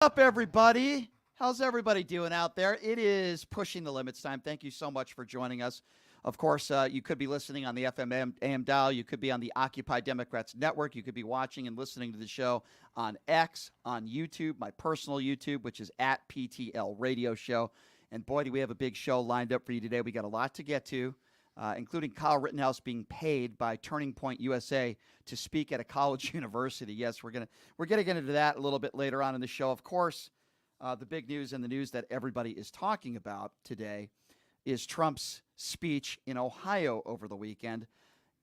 Up, everybody? How's everybody doing out there? It is Pushing the Limits time. Thank you so much for joining us. Of course, you could be listening on the FM AM dial. You could be on the Occupy Democrats Network. You could be watching and listening to the show on X, on YouTube, my personal YouTube, which is at PTL Radio Show. And boy, do we have a big show lined up for you today. We got a lot to get to, including Kyle Rittenhouse being paid by Turning Point USA to speak at a college university. Yes, we're gonna get into that a little bit later on in the show. Of course, the big news and the news that everybody is talking about today is Trump's speech in Ohio over the weekend.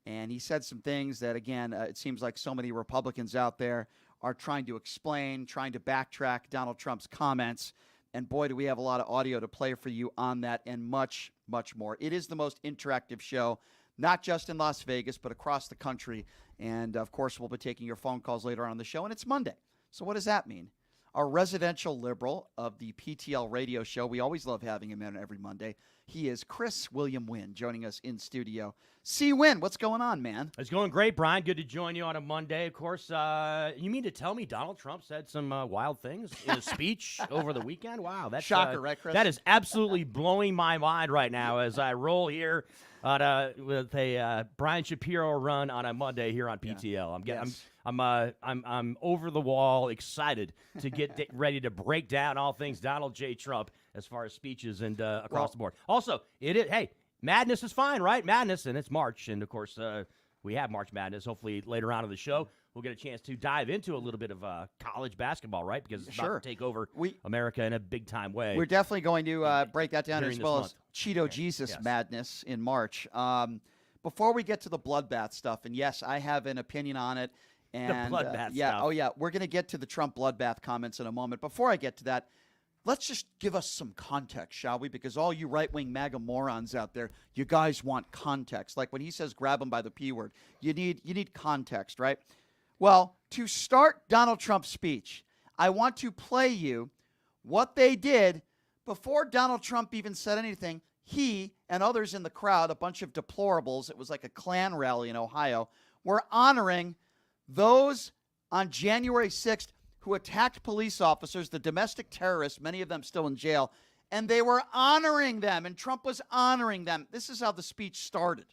And he said some things that, again, it seems like so many Republicans out there are trying to explain, trying to backtrack Donald Trump's comments. And boy, do we have a lot of audio to play for you on that and much, much more. It is the most interactive show, not just in Las Vegas, but across the country. And, of course, we'll be taking your phone calls later on the show. And it's Monday. So what does that mean? Our residential liberal of the PTL radio show, we always love having him in every Monday. He is Chris William Wynn, joining us in studio. C. Wynn, what's going on, man? It's going great, Brian. Good to join you on a Monday. Of course, you mean to tell me Donald Trump said some wild things in a speech over the weekend? Wow. That's shocker, right, Chris? That is absolutely blowing my mind right now as I roll here with a Brian Shapiro run on a Monday here on PTL. Yeah. I'm over the wall, excited to get ready to break down all things Donald J. Trump as far as speeches and across the board. Also, hey, madness is fine, right? Madness, and it's March, and of course we have March Madness. Hopefully later on in the show we'll get a chance to dive into a little bit of college basketball, right? Because it's about to take over America in a big time way. We're definitely going to break that down as well month. as Cheeto Jesus Madness in March. Before we get to the bloodbath stuff, and yes, I have an opinion on it. And, the bloodbath stuff. Oh, yeah. We're going to get to the Trump bloodbath comments in a moment. Before I get to that, let's just give us some context, shall we? Because all you right-wing MAGA morons out there, you guys want context. Like when he says grab him by the P word, you need context, right? Well, to start Donald Trump's speech, I want to play you what they did before Donald Trump even said anything. He and others in the crowd, a bunch of deplorables, it was like a Klan rally in Ohio, were honoring those on January 6th who attacked police officers, the domestic terrorists, many of them still in jail, and they were honoring them, and Trump was honoring them. This is how the speech started.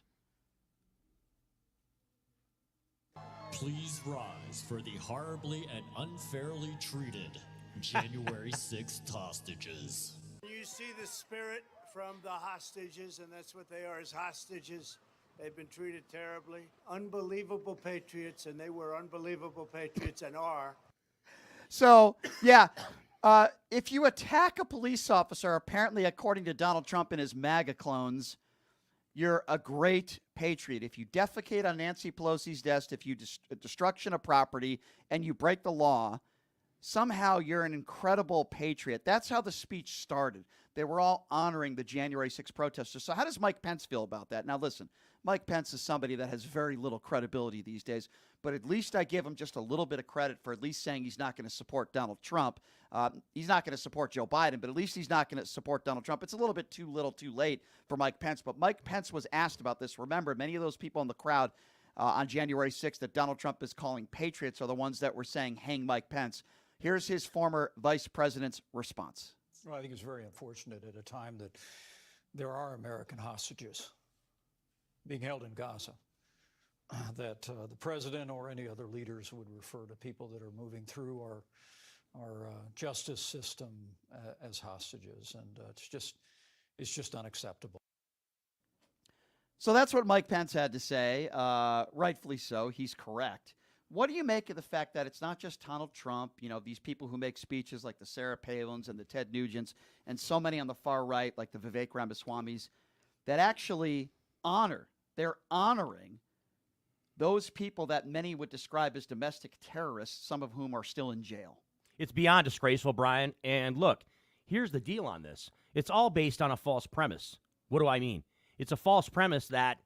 Please rise for the horribly and unfairly treated January 6th hostages. You see the spirit from the hostages, and that's what they are, as hostages. They've been treated terribly. Unbelievable patriots, and they were unbelievable patriots and are. So, yeah, if you attack a police officer, apparently according to Donald Trump and his MAGA clones, you're a great patriot. If you defecate on Nancy Pelosi's desk, if you destruction of property, and you break the law, somehow you're an incredible patriot. That's how the speech started. They were all honoring the January 6th protesters. So how does Mike Pence feel about that? Now, listen, Mike Pence is somebody that has very little credibility these days, but at least I give him just a little bit of credit for at least saying he's not going to support Donald Trump. He's not going to support Joe Biden, but at least he's not going to support Donald Trump. It's a little bit too little too late for Mike Pence, but Mike Pence was asked about this. Remember, many of those people in the crowd on January 6th that Donald Trump is calling patriots are the ones that were saying, hang Mike Pence. Here's his former vice president's response. Well, I think it's very unfortunate at a time that there are American hostages being held in Gaza, that the president or any other leaders would refer to people that are moving through our justice system as hostages, and it's just unacceptable. So that's what Mike Pence had to say. Rightfully so. He's correct. What do you make of the fact that it's not just Donald Trump, these people who make speeches like the Sarah Palins and the Ted Nugents and so many on the far right like the Vivek Ramaswamis that actually they're honoring those people that many would describe as domestic terrorists, some of whom are still in jail? It's beyond disgraceful, Brian. And look, here's the deal on this. It's all based on a false premise. What do I mean? It's a false premise that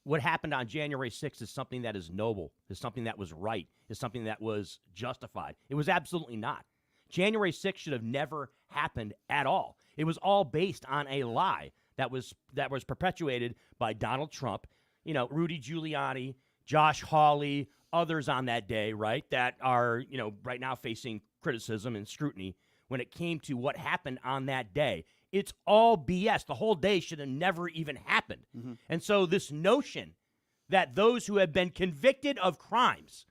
what happened on January 6th is something that is noble, is something that was right, is something that was justified. It was absolutely not. January 6th should have never happened at all. It was all based on a lie that was perpetuated by Donald Trump, Rudy Giuliani, Josh Hawley, others on that day, right, that are, right now facing criticism and scrutiny when it came to what happened on that day. It's all BS. The whole day should have never even happened. And so this notion that those who have been convicted of crimes,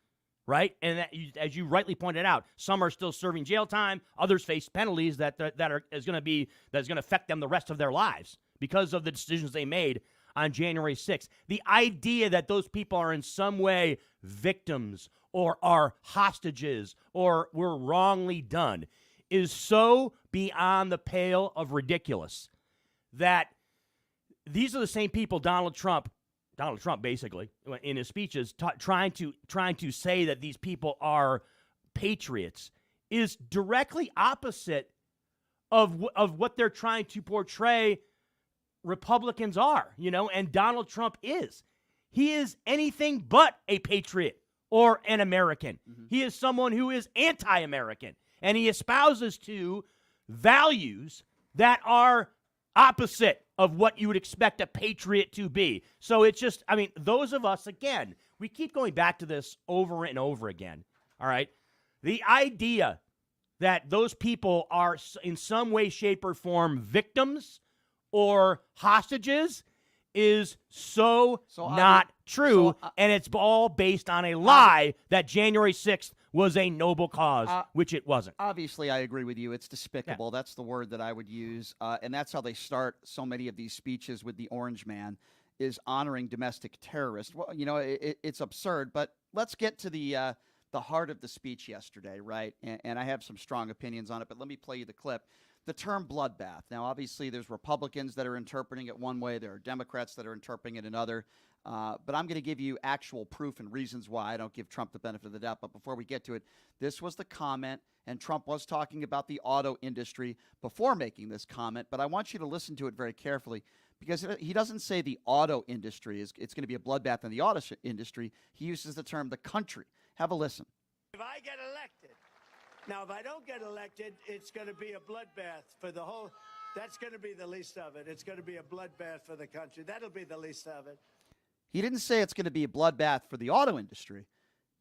right, and that, as you rightly pointed out, some are still serving jail time, others face penalties that's going to affect them the rest of their lives because of the decisions they made on January 6th. The idea that those people are in some way victims or are hostages or were wrongly done is so beyond the pale of ridiculous that these are the same people Donald Trump basically in his speeches trying to say that these people are patriots is directly opposite of what they're trying to portray Republicans are, and Donald Trump is. He is anything but a patriot or an American. He is someone who is anti-American, and he espouses to values that are opposite of what you would expect a patriot to be. So it's just, those of us, again, we keep going back to this over and over again, all right? The idea that those people are in some way, shape, or form victims or hostages is so not true, and it's all based on a lie that January 6th was a noble cause, which it wasn't. Obviously, I agree with you. It's despicable. Yeah. That's the word that I would use, and that's how they start so many of these speeches with the Orange Man, is honoring domestic terrorists. Well, it's absurd, but let's get to the heart of the speech yesterday, right? And I have some strong opinions on it, but let me play you the clip. The term bloodbath. Now, obviously, there's Republicans that are interpreting it one way. There are Democrats that are interpreting it another. But I'm going to give you actual proof and reasons why I don't give Trump the benefit of the doubt. But before we get to it, this was the comment, and Trump was talking about the auto industry before making this comment. But I want you to listen to it very carefully, because he doesn't say the auto industry it's going to be a bloodbath in the auto industry. He uses the term the country. Have a listen. If I get elected, now if I don't get elected, it's going to be a bloodbath for the whole. That's going to be the least of it. It's going to be a bloodbath for the country. That'll be the least of it. He didn't say it's going to be a bloodbath for the auto industry.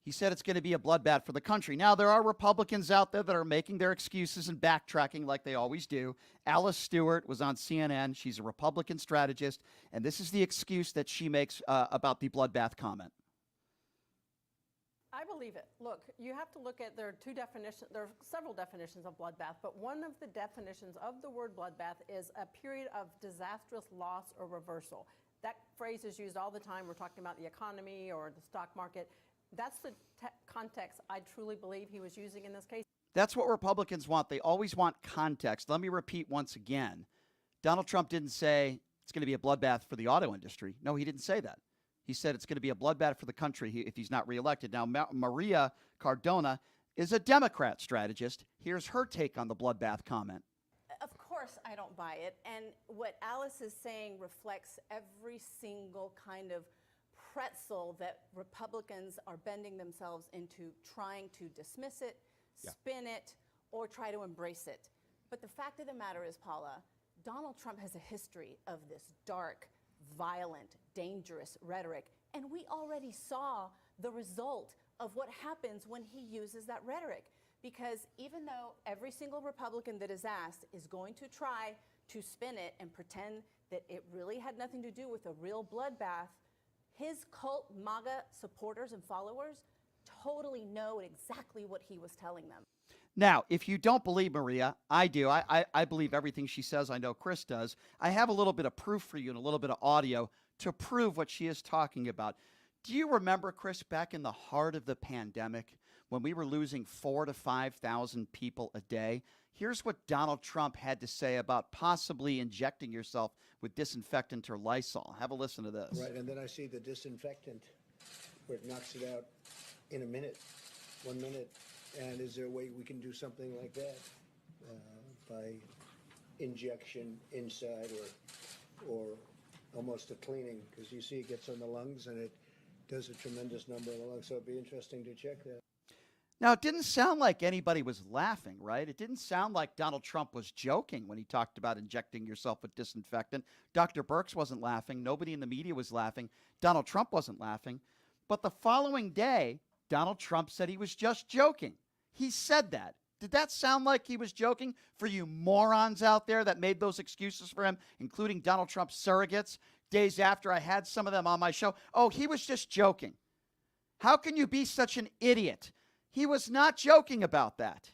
He said it's going to be a bloodbath for the country. Now, there are Republicans out there that are making their excuses and backtracking like they always do. Alice Stewart was on CNN. She's a Republican strategist, and this is the excuse that she makes about the bloodbath comment. I believe it. Look, you have to look at, there are several definitions of bloodbath, but one of the definitions of the word bloodbath is a period of disastrous loss or reversal. That phrase is used all the time. We're talking about the economy or the stock market. That's the context I truly believe he was using in this case. That's what Republicans want. They always want context. Let me repeat once again. Donald Trump didn't say it's going to be a bloodbath for the auto industry. No, he didn't say that. He said it's going to be a bloodbath for the country if he's not reelected. Now, Maria Cardona is a Democrat strategist. Here's her take on the bloodbath comment. Of course I don't buy it. And what Alice is saying reflects every single kind of pretzel that Republicans are bending themselves into, trying to dismiss it, spin it, or try to embrace it. But the fact of the matter is, Paula, Donald Trump has a history of this dark, violent, dangerous rhetoric, and we already saw the result of what happens when he uses that rhetoric. Because even though every single Republican that is asked is going to try to spin it and pretend that it really had nothing to do with a real bloodbath, his cult MAGA supporters and followers totally know exactly what he was telling them. Now, if you don't believe Maria, I do. I believe everything she says. I know Chris does. I have a little bit of proof for you and a little bit of audio to prove what she is talking about. Do you remember, Chris, back in the heart of the pandemic when we were losing 4,000 to 5,000 people a day? Here's what Donald Trump had to say about possibly injecting yourself with disinfectant or Lysol. Have a listen to this. Right, and then I see the disinfectant where it knocks it out in a minute, 1 minute. And is there a way we can do something like that by injection inside or almost a cleaning? Because you see it gets on the lungs and it does a tremendous number on the lungs. So it'd be interesting to check that. Now, it didn't sound like anybody was laughing, right? It didn't sound like Donald Trump was joking when he talked about injecting yourself with disinfectant. Dr. Birx wasn't laughing. Nobody in the media was laughing. Donald Trump wasn't laughing. But the following day, Donald Trump said he was just joking. He said that. Did that sound like he was joking for you morons out there that made those excuses for him, including Donald Trump's surrogates, days after I had some of them on my show? Oh, he was just joking. How can you be such an idiot? He was not joking about that.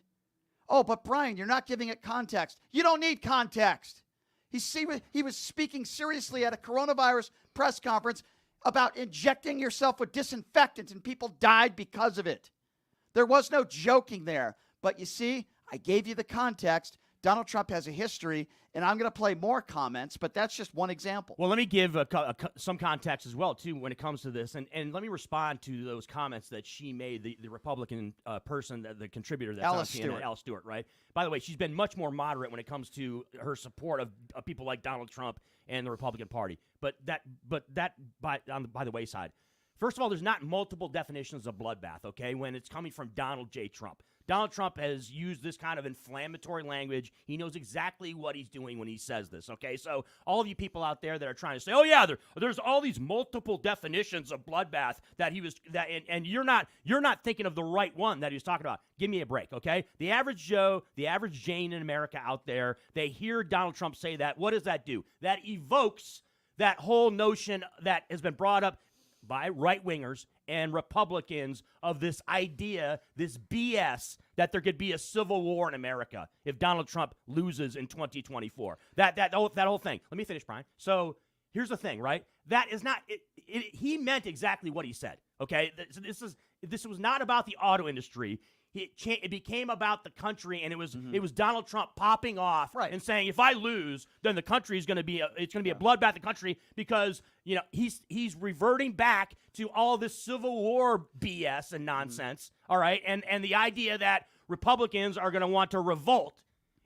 Oh, but Brian, you're not giving it context. You don't need context. He was speaking seriously at a coronavirus press conference about injecting yourself with disinfectant, and people died because of it. There was no joking there. But you see, I gave you the context. Donald Trump has a history, and I'm going to play more comments, but that's just one example. Well, let me give some context as well, too, when it comes to this. And let me respond to those comments that she made, the Republican person, the contributor that's Alice on CNN, Alice Stewart, right? By the way, she's been much more moderate when it comes to her support of people like Donald Trump and the Republican Party. But that by the wayside. First of all, there's not multiple definitions of bloodbath, okay, when it's coming from Donald J. Trump. Donald Trump has used this kind of inflammatory language. He knows exactly what he's doing when he says this, okay? So all of you people out there that are trying to say, oh, yeah, there's all these multiple definitions of bloodbath and you're not thinking of the right one that he was talking about. Give me a break, okay? The average Joe, the average Jane in America out there, they hear Donald Trump say that. What does that do? That evokes that whole notion that has been brought up by right-wingers and Republicans of this idea, this BS, that there could be a civil war in America if Donald Trump loses in 2024. That whole thing. Let me finish, Brian. So here's the thing, right? That is not he meant exactly what he said, okay? This was not about the auto industry. It became about the country, and it was Donald Trump popping off and saying, if I lose, then the country is going to be a bloodbath in the country, because he's reverting back to all this Civil War BS and nonsense. All right, and the idea that Republicans are going to want to revolt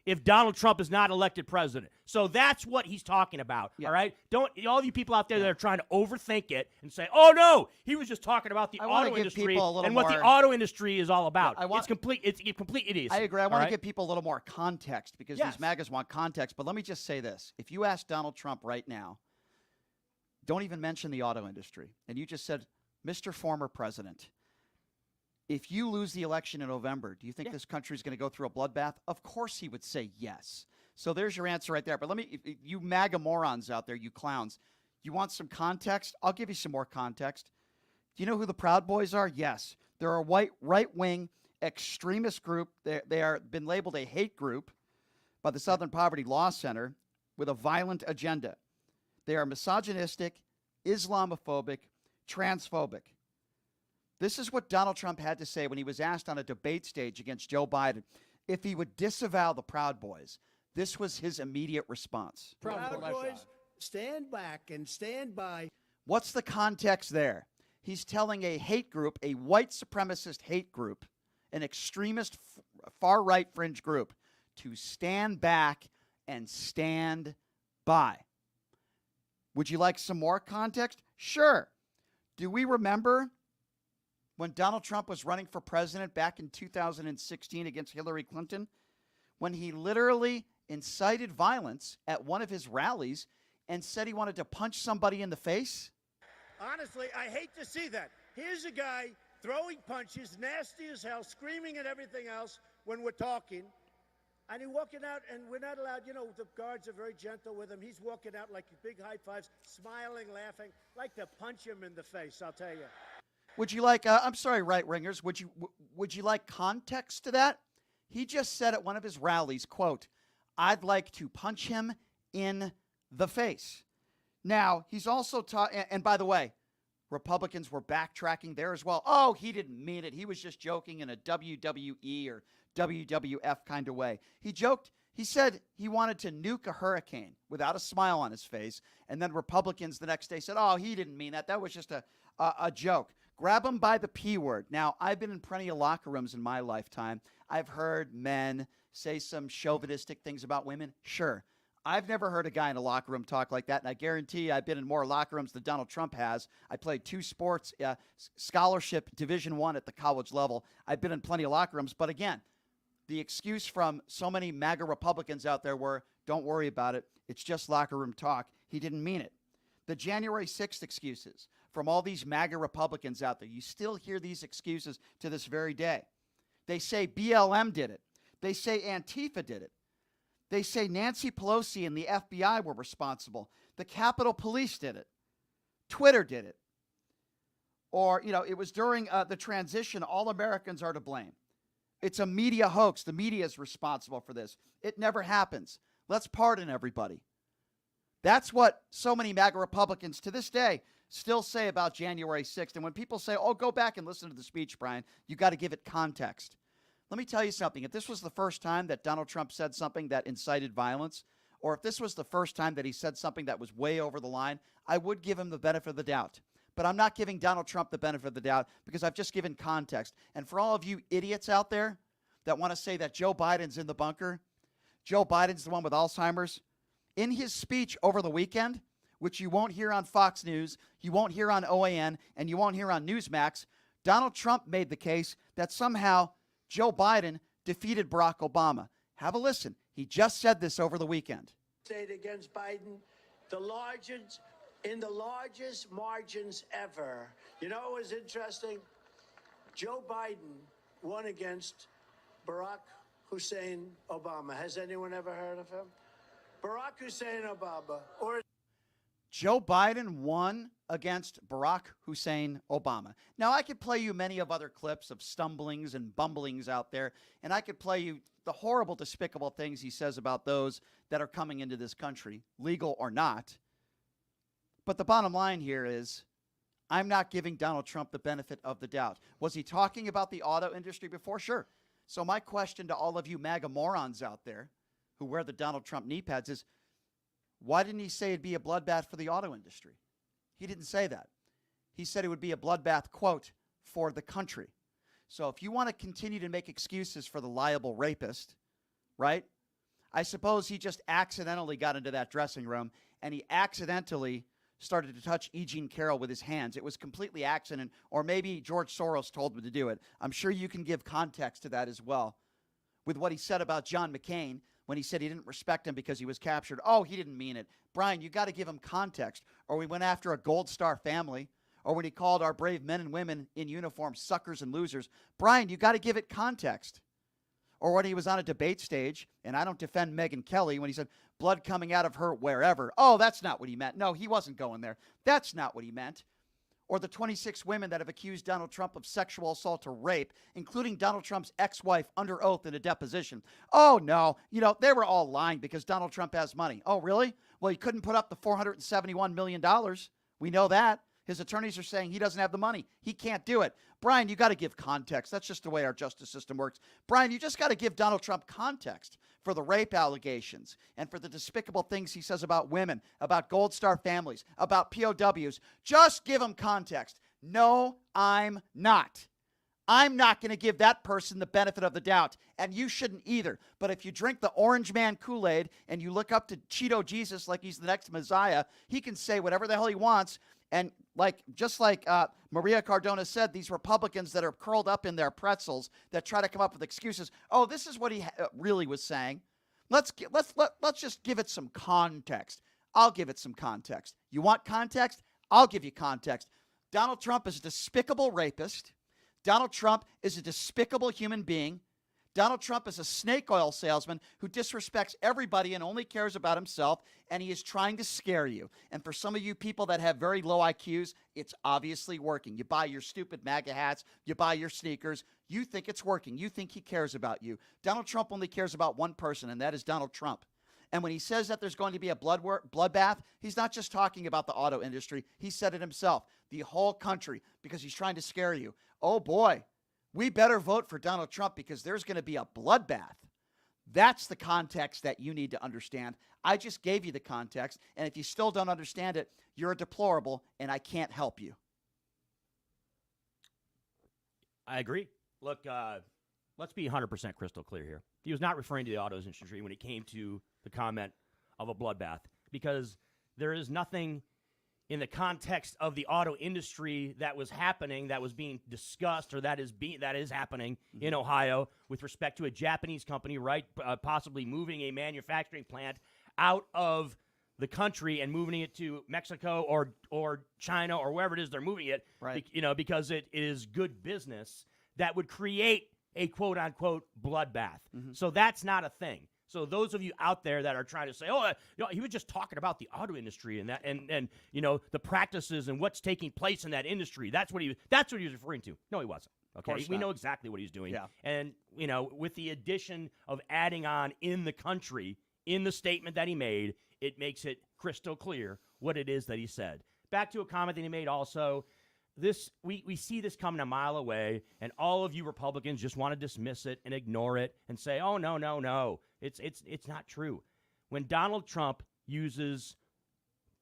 if Donald Trump is not elected president. So that's what he's talking about, all right? Don't all you people out there that are trying to overthink it and say, oh, no, he was just talking about the auto industry and what the auto industry is all about. It's complete idiocy. I agree. I want to give people a little more context, because these MAGAs want context. But let me just say this. If you ask Donald Trump right now, don't even mention the auto industry, and you just said, Mr. Former President, if you lose the election in November, do you think this country is going to go through a bloodbath? Of course he would say yes. So there's your answer right there. But you MAGA morons out there, you clowns, you want some context? I'll give you some more context. Do you know who the Proud Boys are? Yes. They're a white right-wing extremist group. They are been labeled a hate group by the Southern Poverty Law Center with a violent agenda. They are misogynistic, Islamophobic, transphobic. This is what Donald Trump had to say when he was asked on a debate stage against Joe Biden if he would disavow the Proud Boys. This was his immediate response. Proud Boys, stand back and stand by. What's the context there? He's telling a hate group, a white supremacist hate group, an extremist far-right fringe group, to stand back and stand by. Would you like some more context? Sure. Do we remember when Donald Trump was running for president back in 2016 against Hillary Clinton, when he literally incited violence at one of his rallies and said he wanted to punch somebody in the face? Honestly, I hate to see that. Here's a guy throwing punches, nasty as hell, screaming at everything else when we're talking. And he's walking out, and we're not allowed, the guards are very gentle with him. He's walking out like big high fives, smiling, laughing, like to punch him in the face, I'll tell you. Would you like, I'm sorry, right-wingers, would you like context to that? He just said at one of his rallies, quote, I'd like to punch him in the face. Now, he's also taught, and by the way, Republicans were backtracking there as well. Oh, he didn't mean it. He was just joking in a WWE or WWF kind of way. He joked. He said he wanted to nuke a hurricane without a smile on his face. And then Republicans the next day said, oh, he didn't mean that. That was just a joke. Grab him by the P word. Now, I've been in plenty of locker rooms in my lifetime. I've heard men say some chauvinistic things about women. Sure. I've never heard a guy in a locker room talk like that, and I guarantee I've been in more locker rooms than Donald Trump has. I played 2 sports, scholarship, Division I at the college level. I've been in plenty of locker rooms. But again, the excuse from so many MAGA Republicans out there were, don't worry about it. It's just locker room talk. He didn't mean it. The January 6th excuses from all these MAGA Republicans out there, you still hear these excuses to this very day. They say BLM did it. They say Antifa did it. They say Nancy Pelosi and the FBI were responsible. The Capitol Police did it. Twitter did it. Or, it was during the transition, all Americans are to blame. It's a media hoax. The media is responsible for this. It never happens. Let's pardon everybody. That's what so many MAGA Republicans to this day still say about January 6th. And when people say, oh, go back and listen to the speech, Brian, you got to give it context. Let me tell you something. If this was the first time that Donald Trump said something that incited violence, or if this was the first time that he said something that was way over the line, I would give him the benefit of the doubt. But I'm not giving Donald Trump the benefit of the doubt because I've just given context. And for all of you idiots out there that want to say that Joe Biden's in the bunker, Joe Biden's the one with Alzheimer's, in his speech over the weekend, which you won't hear on Fox News, you won't hear on OAN, and you won't hear on Newsmax, Donald Trump made the case that somehow Joe Biden defeated Barack Obama. Have a listen. He just said this over the weekend. State against Biden, in the largest margins ever. You know what was interesting? Joe Biden won against Barack Hussein Obama. Has anyone ever heard of him? Barack Hussein Obama. Joe Biden won against Barack Hussein Obama. Now, I could play you many of other clips of stumblings and bumblings out there, and I could play you the horrible, despicable things he says about those that are coming into this country, legal or not. But the bottom line here is I'm not giving Donald Trump the benefit of the doubt. Was he talking about the auto industry before? Sure. So my question to all of you MAGA morons out there who wear the Donald Trump knee pads is, why didn't he say it'd be a bloodbath for the auto industry? He didn't say that. He said it would be a bloodbath, quote, for the country. So if you want to continue to make excuses for the liable rapist, right? I suppose he just accidentally got into that dressing room and he accidentally started to touch E. Jean Carroll with his hands. It was completely accident, or maybe George Soros told him to do it. I'm sure you can give context to that as well. With what he said about John McCain when he said he didn't respect him because he was captured. Oh, he didn't mean it. Brian, you got to give him context. Or we went after a Gold Star family, or when he called our brave men and women in uniform suckers and losers. Brian, you got to give it context. Or when he was on a debate stage, and I don't defend Megyn Kelly, when he said, blood coming out of her wherever. Oh, that's not what he meant. No, he wasn't going there. That's not what he meant. Or the 26 women that have accused Donald Trump of sexual assault or rape, including Donald Trump's ex-wife under oath in a deposition. Oh, no, they were all lying because Donald Trump has money. Oh, really? Well, he couldn't put up the $471 million. We know that. His attorneys are saying he doesn't have the money. He can't do it. Brian, you got to give context. That's just the way our justice system works. Brian, you just got to give Donald Trump context for the rape allegations and for the despicable things he says about women, about Gold Star families, about POWs. Just give him context. No, I'm not. I'm not going to give that person the benefit of the doubt, and you shouldn't either. But if you drink the Orange Man Kool-Aid and you look up to Cheeto Jesus like he's the next Messiah, he can say whatever the hell he wants. And just like Maria Cardona said, these Republicans that are curled up in their pretzels that try to come up with excuses. Oh, this is what he really was saying. Let's just give it some context. I'll give it some context. You want context? I'll give you context. Donald Trump is a despicable rapist. Donald Trump is a despicable human being. Donald Trump is a snake oil salesman who disrespects everybody and only cares about himself, and he is trying to scare you. And for some of you people that have very low IQs, it's obviously working. You buy your stupid MAGA hats, you buy your sneakers, you think it's working. You think he cares about you. Donald Trump only cares about one person, and that is Donald Trump. And when he says that there's going to be a bloodbath, he's not just talking about the auto industry. He said it himself, the whole country, because he's trying to scare you. Oh, boy. We better vote for Donald Trump because there's going to be a bloodbath. That's the context that you need to understand. I just gave you the context, and if you still don't understand it, you're a deplorable, and I can't help you. I agree. Look, let's be 100% crystal clear here. He was not referring to the auto industry when it came to the comment of a bloodbath, because there is nothing in the context of the auto industry that was happening, that was being discussed, or that is happening in Ohio with respect to a Japanese company, right? Possibly moving a manufacturing plant out of the country and moving it to Mexico or China or wherever it is they're moving it, right? Because it is good business that would create a quote-unquote bloodbath. So that's not a thing. So those of you out there that are trying to say, oh, he was just talking about the auto industry and that, and the practices and what's taking place in that industry. That's what he was referring to. No, he wasn't. Okay, we know exactly what he's doing. Yeah. And with the addition of adding on in the country in the statement that he made, it makes it crystal clear what it is that he said. Back to a comment that he made also. We see this coming a mile away, and all of you Republicans just want to dismiss it and ignore it and say, oh, no. It's not true. When Donald Trump uses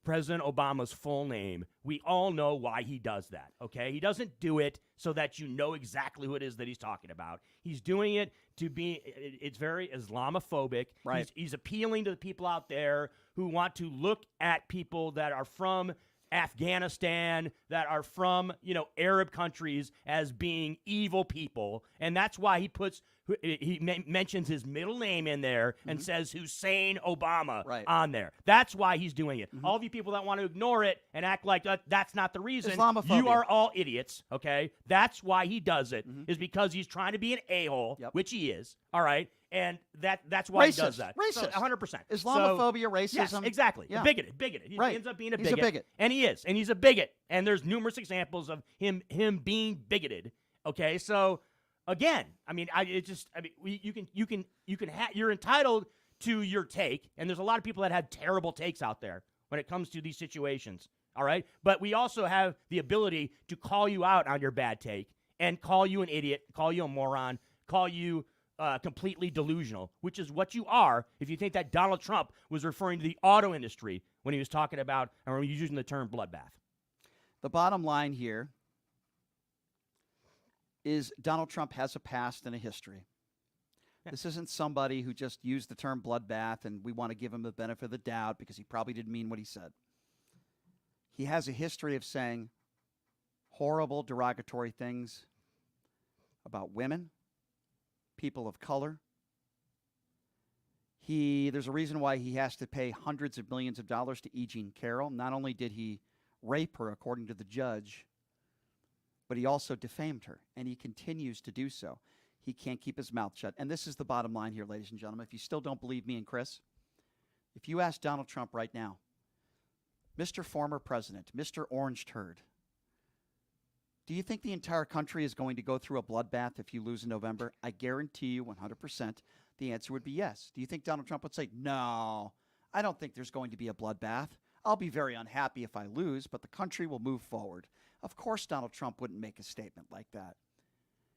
President Obama's full name, we all know why he does that, okay? He doesn't do it so that you know exactly who it is that he's talking about. He's doing it to be, it's very Islamophobic. Right. He's appealing to the people out there who want to look at people that are from Afghanistan, that are from, Arab countries as being evil people. And that's why he mentions his middle name in there and says Hussein Obama on there. That's why he's doing it. All of you people that want to ignore it and act like that's not the reason, Islamophobia. you are all idiots, okay? That's why he does it, is because he's trying to be an a-hole, which he is, all right? And that's why he does that. Racist. So, 100%. Islamophobia, racism. Yes, exactly. Yeah. Bigoted. He Right. ends up being a He's bigot. a bigot. And he is. And he's a bigot. And there's numerous examples of him being bigoted. Okay, so again, you're entitled to your take, and there's a lot of people that have terrible takes out there when it comes to these situations. All right, but we also have the ability to call you out on your bad take and call you an idiot, call you a moron, call you completely delusional, which is what you are if you think that Donald Trump was referring to the auto industry when he was talking about, or when he was using the term bloodbath. The bottom line here is Donald Trump has a past and a history. Yeah. This isn't somebody who just used the term bloodbath and we want to give him the benefit of the doubt because he probably didn't mean what he said. He has a history of saying horrible, derogatory things about women, people of color. There's a reason why he has to pay hundreds of millions of dollars to E. Jean Carroll. Not only did he rape her, according to the judge, but he also defamed her, and he continues to do so. He can't keep his mouth shut. And this is the bottom line here, ladies and gentlemen. If you still don't believe me and Chris, if you ask Donald Trump right now, Mr. Former President, Mr. Orange Turd, do you think the entire country is going to go through a bloodbath if you lose in November? I guarantee you 100% the answer would be yes. Do you think Donald Trump would say, no, I don't think there's going to be a bloodbath. I'll be very unhappy if I lose, but the country will move forward. Of course Donald Trump wouldn't make a statement like that.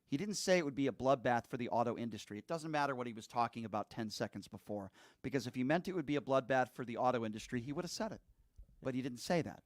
He didn't say it would be a bloodbath for the auto industry. It doesn't matter what he was talking about 10 seconds before, because if he meant it would be a bloodbath for the auto industry, he would have said it. But he didn't say that.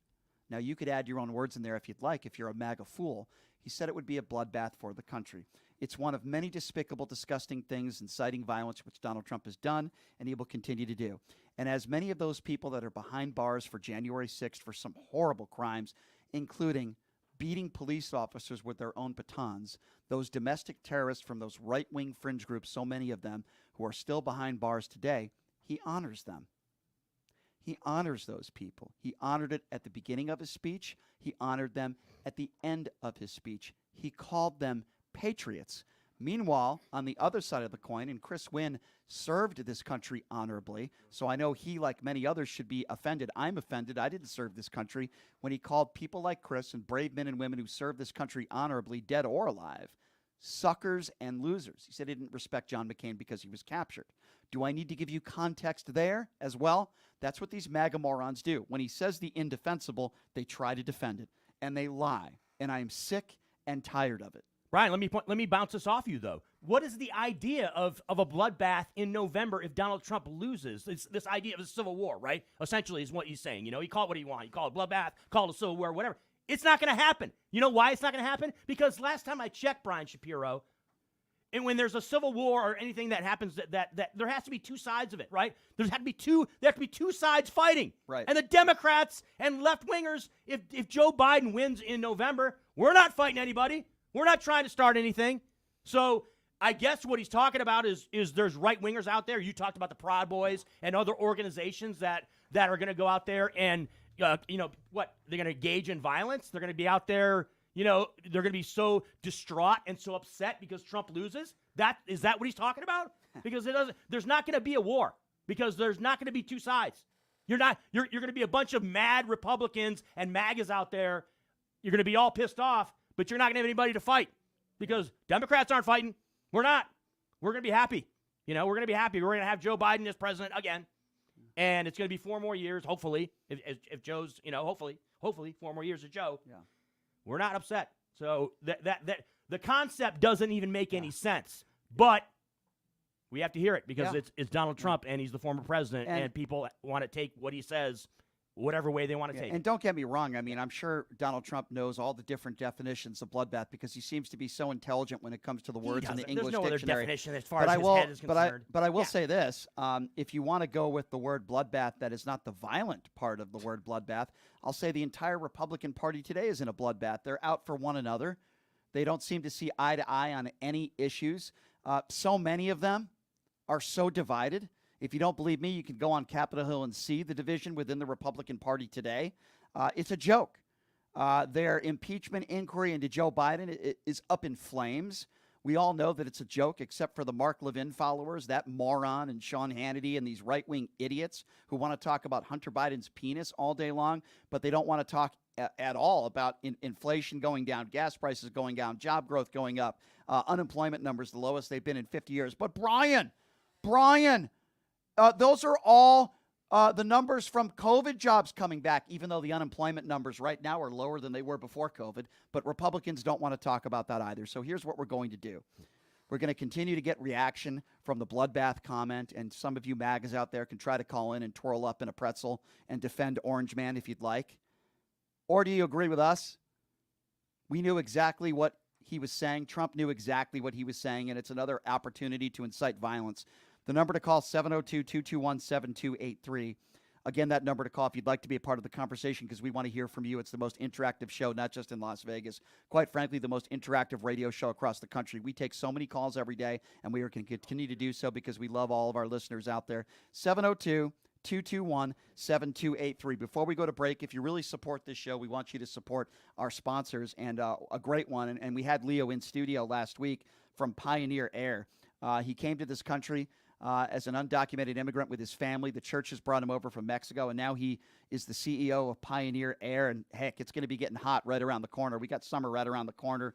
Now, you could add your own words in there if you'd like, if you're a MAGA fool. He said it would be a bloodbath for the country. It's one of many despicable, disgusting things inciting violence which Donald Trump has done, and he will continue to do. And as many of those people that are behind bars for January 6th for some horrible crimes, including beating police officers with their own batons, those domestic terrorists from those right-wing fringe groups, so many of them, who are still behind bars today, he honors them. He honors those people. He honored it at the beginning of his speech. He honored them at the end of his speech. He called them patriots. Meanwhile, on the other side of the coin, and Chris Wynn served this country honorably, so I know he, like many others, should be offended. I'm offended. I didn't serve this country when he called people like Chris and brave men and women who served this country honorably, dead or alive, suckers and losers. He said he didn't respect John McCain because he was captured. Do I need to give you context there as well? That's what these MAGA morons do. When he says the indefensible, they try to defend it, and they lie. And I am sick and tired of it. Brian, let me bounce this off you, though. What is the idea of a bloodbath in November if Donald Trump loses? It's this idea of a civil war, right? Essentially is what he's saying. You call it what you want. You call it bloodbath, call it a civil war, whatever. It's not going to happen. You know why it's not going to happen? Because last time I checked, Brian Shapiro, and when there's a civil war or anything that happens, that there has to be two sides of it, right? There have to be two sides fighting. Right. And the Democrats and left-wingers, if Joe Biden wins in November, we're not fighting anybody. We're not trying to start anything. So I guess what he's talking about is there's right-wingers out there. You talked about the Proud Boys and other organizations that are going to go out there and, what? They're going to engage in violence? They're going to be out there, they're going to be so distraught and so upset because Trump loses? Is that what he's talking about? Because there's not going to be a war, because there's not going to be two sides. You're going to be a bunch of mad Republicans and MAGAs out there. You're going to be all pissed off, but you're not going to have anybody to fight, because Democrats aren't fighting. We're not. We're going to be happy. We're going to be happy. We're going to have Joe Biden as president again. And it's going to be 4 more years, hopefully, if Joe's, hopefully 4 more years of Joe. Yeah. We're not upset. So that the concept doesn't even make any sense. But we have to hear it, because it's Donald Trump, and he's the former president, and people want to take what he says whatever way they want to take it. And don't get me wrong. I mean, I'm sure Donald Trump knows all the different definitions of bloodbath, because he seems to be so intelligent when it comes to the words in the English There's no dictionary. other definition as far as his head is concerned. But I will say this. If you want to go with the word bloodbath that is not the violent part of the word bloodbath, I'll say the entire Republican Party today is in a bloodbath. They're out for one another. They don't seem to see eye to eye on any issues. So many of them are so divided. If you don't believe me, you can go on Capitol Hill and see the division within the Republican Party today. It's a joke. Their impeachment inquiry into Joe Biden is up in flames. We all know that it's a joke, except for the Mark Levin followers, that moron and Sean Hannity and these right-wing idiots who want to talk about Hunter Biden's penis all day long, but they don't want to talk at all about inflation going down, gas prices going down, job growth going up, unemployment numbers the lowest they've been in 50 years. But Brian, those are all the numbers from COVID jobs coming back, even though the unemployment numbers right now are lower than they were before COVID. But Republicans don't want to talk about that either. So here's what we're going to do. We're going to continue to get reaction from the bloodbath comment, and some of you MAGAs out there can try to call in and twirl up in a pretzel and defend Orange Man if you'd like. Or do you agree with us? We knew exactly what he was saying. Trump knew exactly what he was saying, and it's another opportunity to incite violence. The number to call, 702-221-7283. Again, that number to call if you'd like to be a part of the conversation, because we want to hear from you. It's the most interactive show, not just in Las Vegas. Quite frankly, the most interactive radio show across the country. We take so many calls every day, and we are going to continue to do so because we love all of our listeners out there. 702-221-7283. Before we go to break, if you really support this show, we want you to support our sponsors, and a great one. And we had Leo in studio last week from Pioneer Air. He came to this country as an undocumented immigrant with his family. The church has brought him over from Mexico, and now he is the CEO of Pioneer Air. And heck, it's going to be getting hot right around the corner. We got summer right around the corner.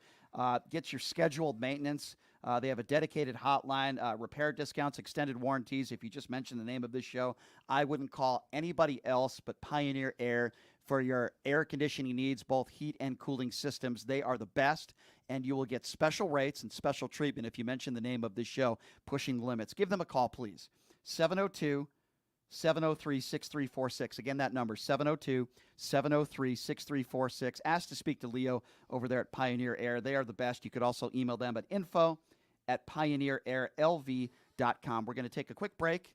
Get your scheduled maintenance. They have a dedicated hotline, repair discounts, extended warranties. If you just mention the name of this show, I wouldn't call anybody else but Pioneer Air for your air conditioning needs, both heat and cooling systems. They are the best, and you will get special rates and special treatment if you mention the name of this show, Pushing the Limits. Give them a call, please. 702-703-6346. Again, that number, 702-703-6346. Ask to speak to Leo over there at Pioneer Air. They are the best. You could also email them at info@pioneerairlv.com. We're going to take a quick break.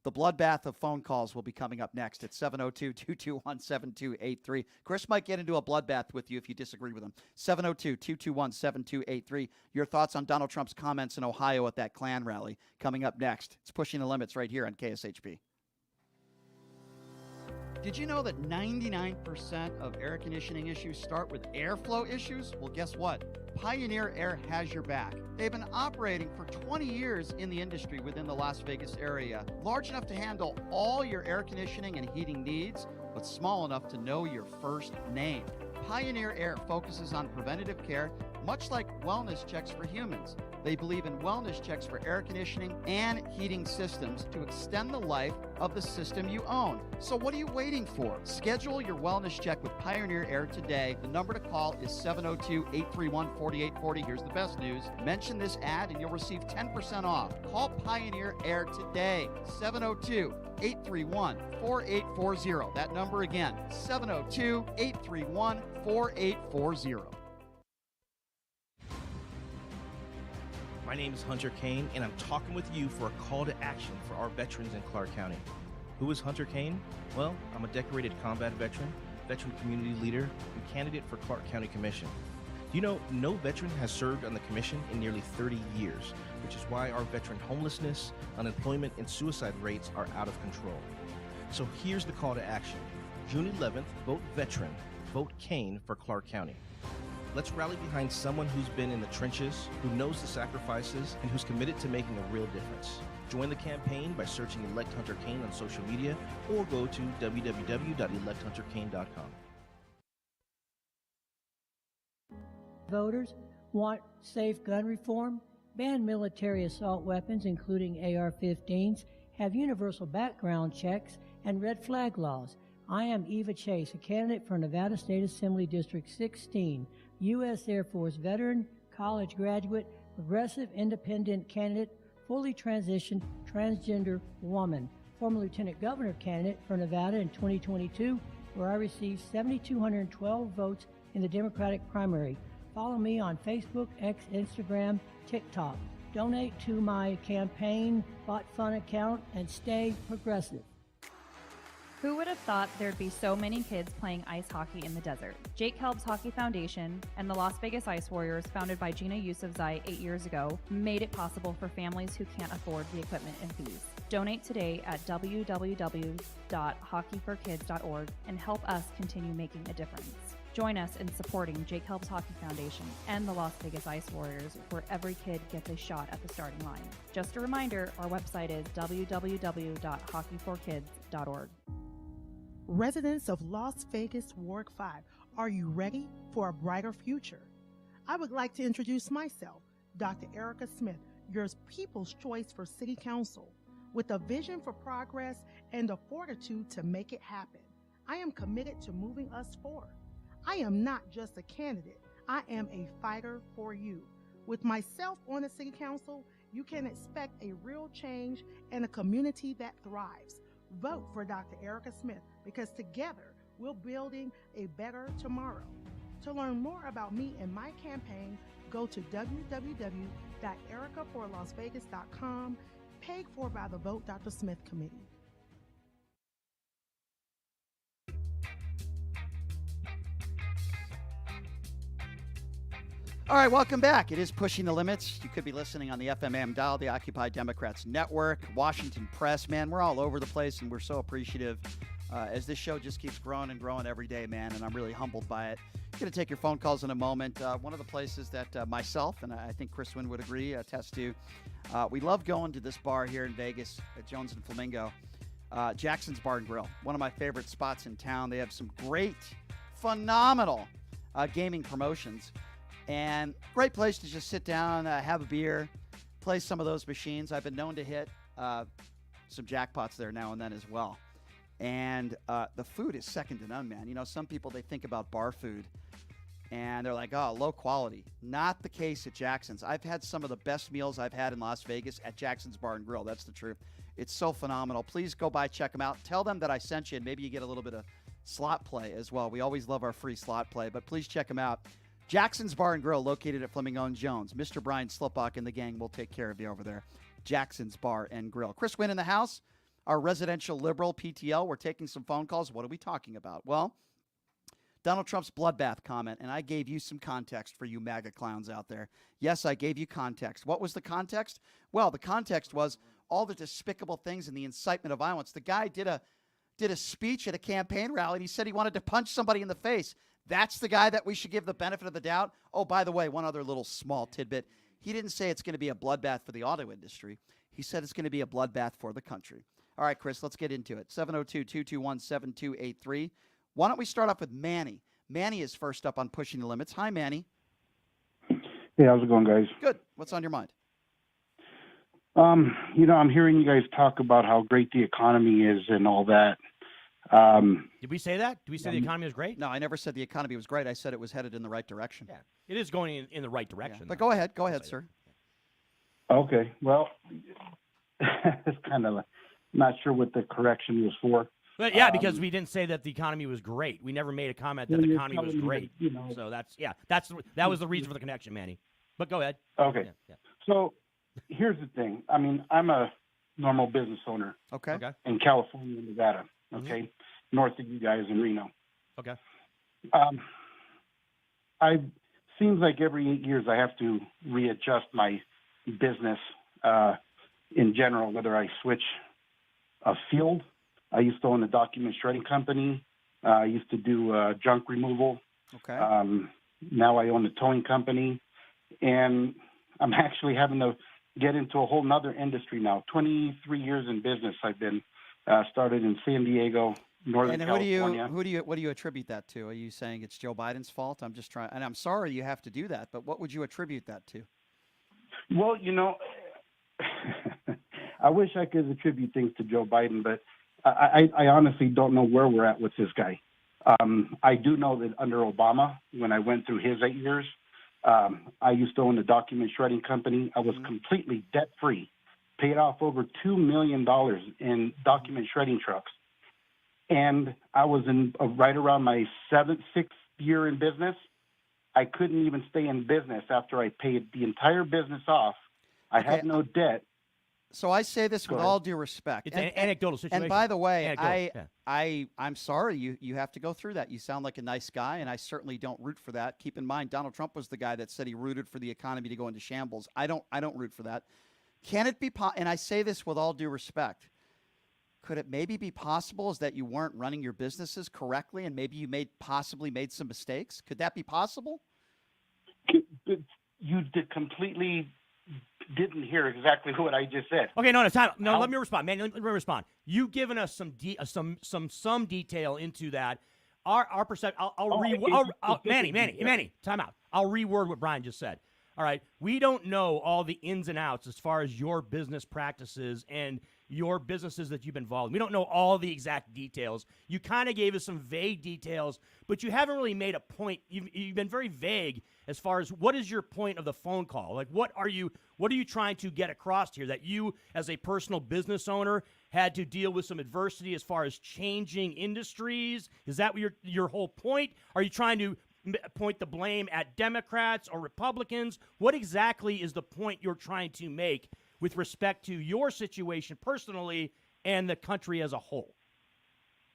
The bloodbath of phone calls will be coming up next at 702-221-7283. Chris might get into a bloodbath with you if you disagree with him. 702-221-7283. Your thoughts on Donald Trump's comments in Ohio at that Klan rally coming up next. It's Pushing the Limits right here on KSHP. Did you know that 99% of air conditioning issues start with airflow issues? Well, guess what? Pioneer Air has your back. They've been operating for 20 years in the industry within the Las Vegas area, large enough to handle all your air conditioning and heating needs, but small enough to know your first name. Pioneer Air focuses on preventative care, much like wellness checks for humans. They believe in wellness checks for air conditioning and heating systems to extend the life of the system you own. So what are you waiting for? Schedule your wellness check with Pioneer Air today. The number to call is 702-831-4840. Here's the best news. Mention this ad and you'll receive 10% off. Call Pioneer Air today. 702-831-4840. That number again, 702-831-4840. My name is Hunter Kane, and I'm talking with you for a call to action for our veterans in Clark County. Who is Hunter Kane? Well, I'm a decorated combat veteran community leader, and candidate for Clark County Commission. Do you know no veteran has served on the commission in nearly 30 years, which is why our veteran homelessness, unemployment, and suicide rates are out of control. So here's the call to action. June 11th, vote veteran, vote Kane for Clark County. Let's rally behind someone who's been in the trenches, who knows the sacrifices, and who's committed to making a real difference. Join the campaign by searching Elect Hunter Kane on social media or go to www.electhunterkane.com. Voters want safe gun reform, ban military assault weapons, including AR-15s, have universal background checks, and red flag laws. I am Eva Chase, a candidate for Nevada State Assembly District 16, U.S. Air Force veteran, college graduate, progressive independent candidate, fully transitioned transgender woman, former lieutenant governor candidate for Nevada in 2022, where I received 7,212 votes in the Democratic primary. Follow me on Facebook, X, Instagram, TikTok. Donate to my campaign bot fun account and stay progressive. Who would have thought there'd be so many kids playing ice hockey in the desert? Jake Helb's Hockey Foundation and the Las Vegas Ice Warriors, founded by Gina Yusufzai 8 years ago, made it possible for families who can't afford the equipment and fees. Donate today at www.hockeyforkids.org and help us continue making a difference. Join us in supporting Jake Helb's Hockey Foundation and the Las Vegas Ice Warriors, where every kid gets a shot at the starting line. Just a reminder, our website is www.hockeyforkids.org. Residents of Las Vegas Ward 5, are you ready for a brighter future? I would like to introduce myself, Dr. Erica Smith, your People's Choice for City Council. With a vision for progress and the fortitude to make it happen, I am committed to moving us forward. I am not just a candidate, I am a fighter for you. With myself on the City Council, you can expect a real change and a community that thrives. Vote for Dr. Erica Smith, because together we're building a better tomorrow. To learn more about me and my campaign, go to www.ericaforlasvegas.com, paid for by the Vote Dr. Smith Committee. All right, welcome back. It is Pushing the Limits. You could be listening on the FMAM dial, the Occupy Democrats Network, Washington Press. Man, we're all over the place, and we're so appreciative as this show just keeps growing and growing every day, man, and I'm really humbled by it. I'm going to take your phone calls in a moment. One of the places that myself, and I think Chris Wynn would agree, attest to, we love going to this bar here in Vegas at Jones and Flamingo, Jackson's Bar and Grill, one of my favorite spots in town. They have some great, phenomenal gaming promotions. And great place to just sit down, have a beer, play some of those machines. I've been known to hit some jackpots there now and then as well. And the food is second to none, man. You know, some people, they think about bar food, and they're like, oh, low quality. Not the case at Jackson's. I've had some of the best meals I've had in Las Vegas at Jackson's Bar and Grill. That's the truth. It's so phenomenal. Please go by, check them out. Tell them that I sent you, and maybe you get a little bit of slot play as well. We always love our free slot play, but please check them out. Jackson's Bar and Grill, located at Fleming and Jones. Mr. Brian Slipbach and the gang will take care of you over there. Jackson's Bar and Grill. Chris Wynn in the house, our residential liberal PTL. We're taking some phone calls. What are we talking about? Well, Donald Trump's bloodbath comment, and I gave you some context for you MAGA clowns out there. Yes, I gave you context. What was the context? Well, the context was all the despicable things and the incitement of violence. The guy did a speech at a campaign rally, and he said he wanted to punch somebody in the face. That's the guy that we should give the benefit of the doubt. Oh, by the way, one other little small tidbit. He didn't say it's going to be a bloodbath for the auto industry. He said it's going to be a bloodbath for the country. All right, Chris, let's get into it. 702-221-7283. Why don't we start off with Manny? Manny is first up on Pushing the Limits. Hi, Manny. Hey, how's it going, guys? Good. What's on your mind? I'm hearing you guys talk about how great the economy is and all that. Did we say that? Did we say the economy was great? No, I never said the economy was great. I said it was headed in the right direction. Yeah, it is going in the right direction. Yeah. But go ahead. Go ahead, sir. Okay. Well, it's kind of not sure what the correction was for. But yeah, because we didn't say that the economy was great. We never made a comment that the economy was great. So that was the reason for the connection, Manny. But go ahead. Okay. Yeah. So here's the thing. I mean, I'm a normal business owner. Okay. In California and Nevada. Okay. North of you guys in Reno. Okay. Seems like every 8 years I have to readjust my business in general, whether I switch a field. I used to own a document shredding company. I used to do junk removal. Okay. Now I own a towing company, and I'm actually having to get into a whole nother industry now. 23 years in business. I've been started in San Diego, Northern And California. what do you attribute that to? Are you saying it's Joe Biden's fault? I'm just trying, and I'm sorry you have to do that, but what would you attribute that to? Well, I wish I could attribute things to Joe Biden, but I honestly don't know where we're at with this guy. I do know that under Obama, when I went through his 8 years, I used to own a document shredding company. I was completely debt-free, paid off over $2 million in document shredding trucks. And I was in right around my sixth year in business. I couldn't even stay in business after I paid the entire business off. I had no debt. So I say this with all due respect. It's an anecdotal situation. And by the way, Anecdotal, I'm sorry you have to go through that. You sound like a nice guy, and I certainly don't root for that. Keep in mind, Donald Trump was the guy that said he rooted for the economy to go into shambles. I don't root for that. Can it be and I say this with all due respect, could it maybe be possible is that you weren't running your businesses correctly and maybe you possibly made some mistakes? Could that be possible? You completely didn't hear exactly what I just said. Okay, no, time. No, let me respond, man. Let me respond. You've given us some detail into that. Our perception. Manny, time out. I'll reword what Brian just said. All right, we don't know all the ins and outs as far as your business practices and your businesses that you've been involved in. We don't know all the exact details. You kind of gave us some vague details, but you haven't really made a point. You've been very vague as far as what is your point of the phone call? Like, what are you trying to get across here? That you, as a personal business owner, had to deal with some adversity as far as changing industries? Is that what your whole point? Are you trying to point the blame at Democrats or Republicans? What exactly is the point you're trying to make with respect to your situation personally and the country as a whole?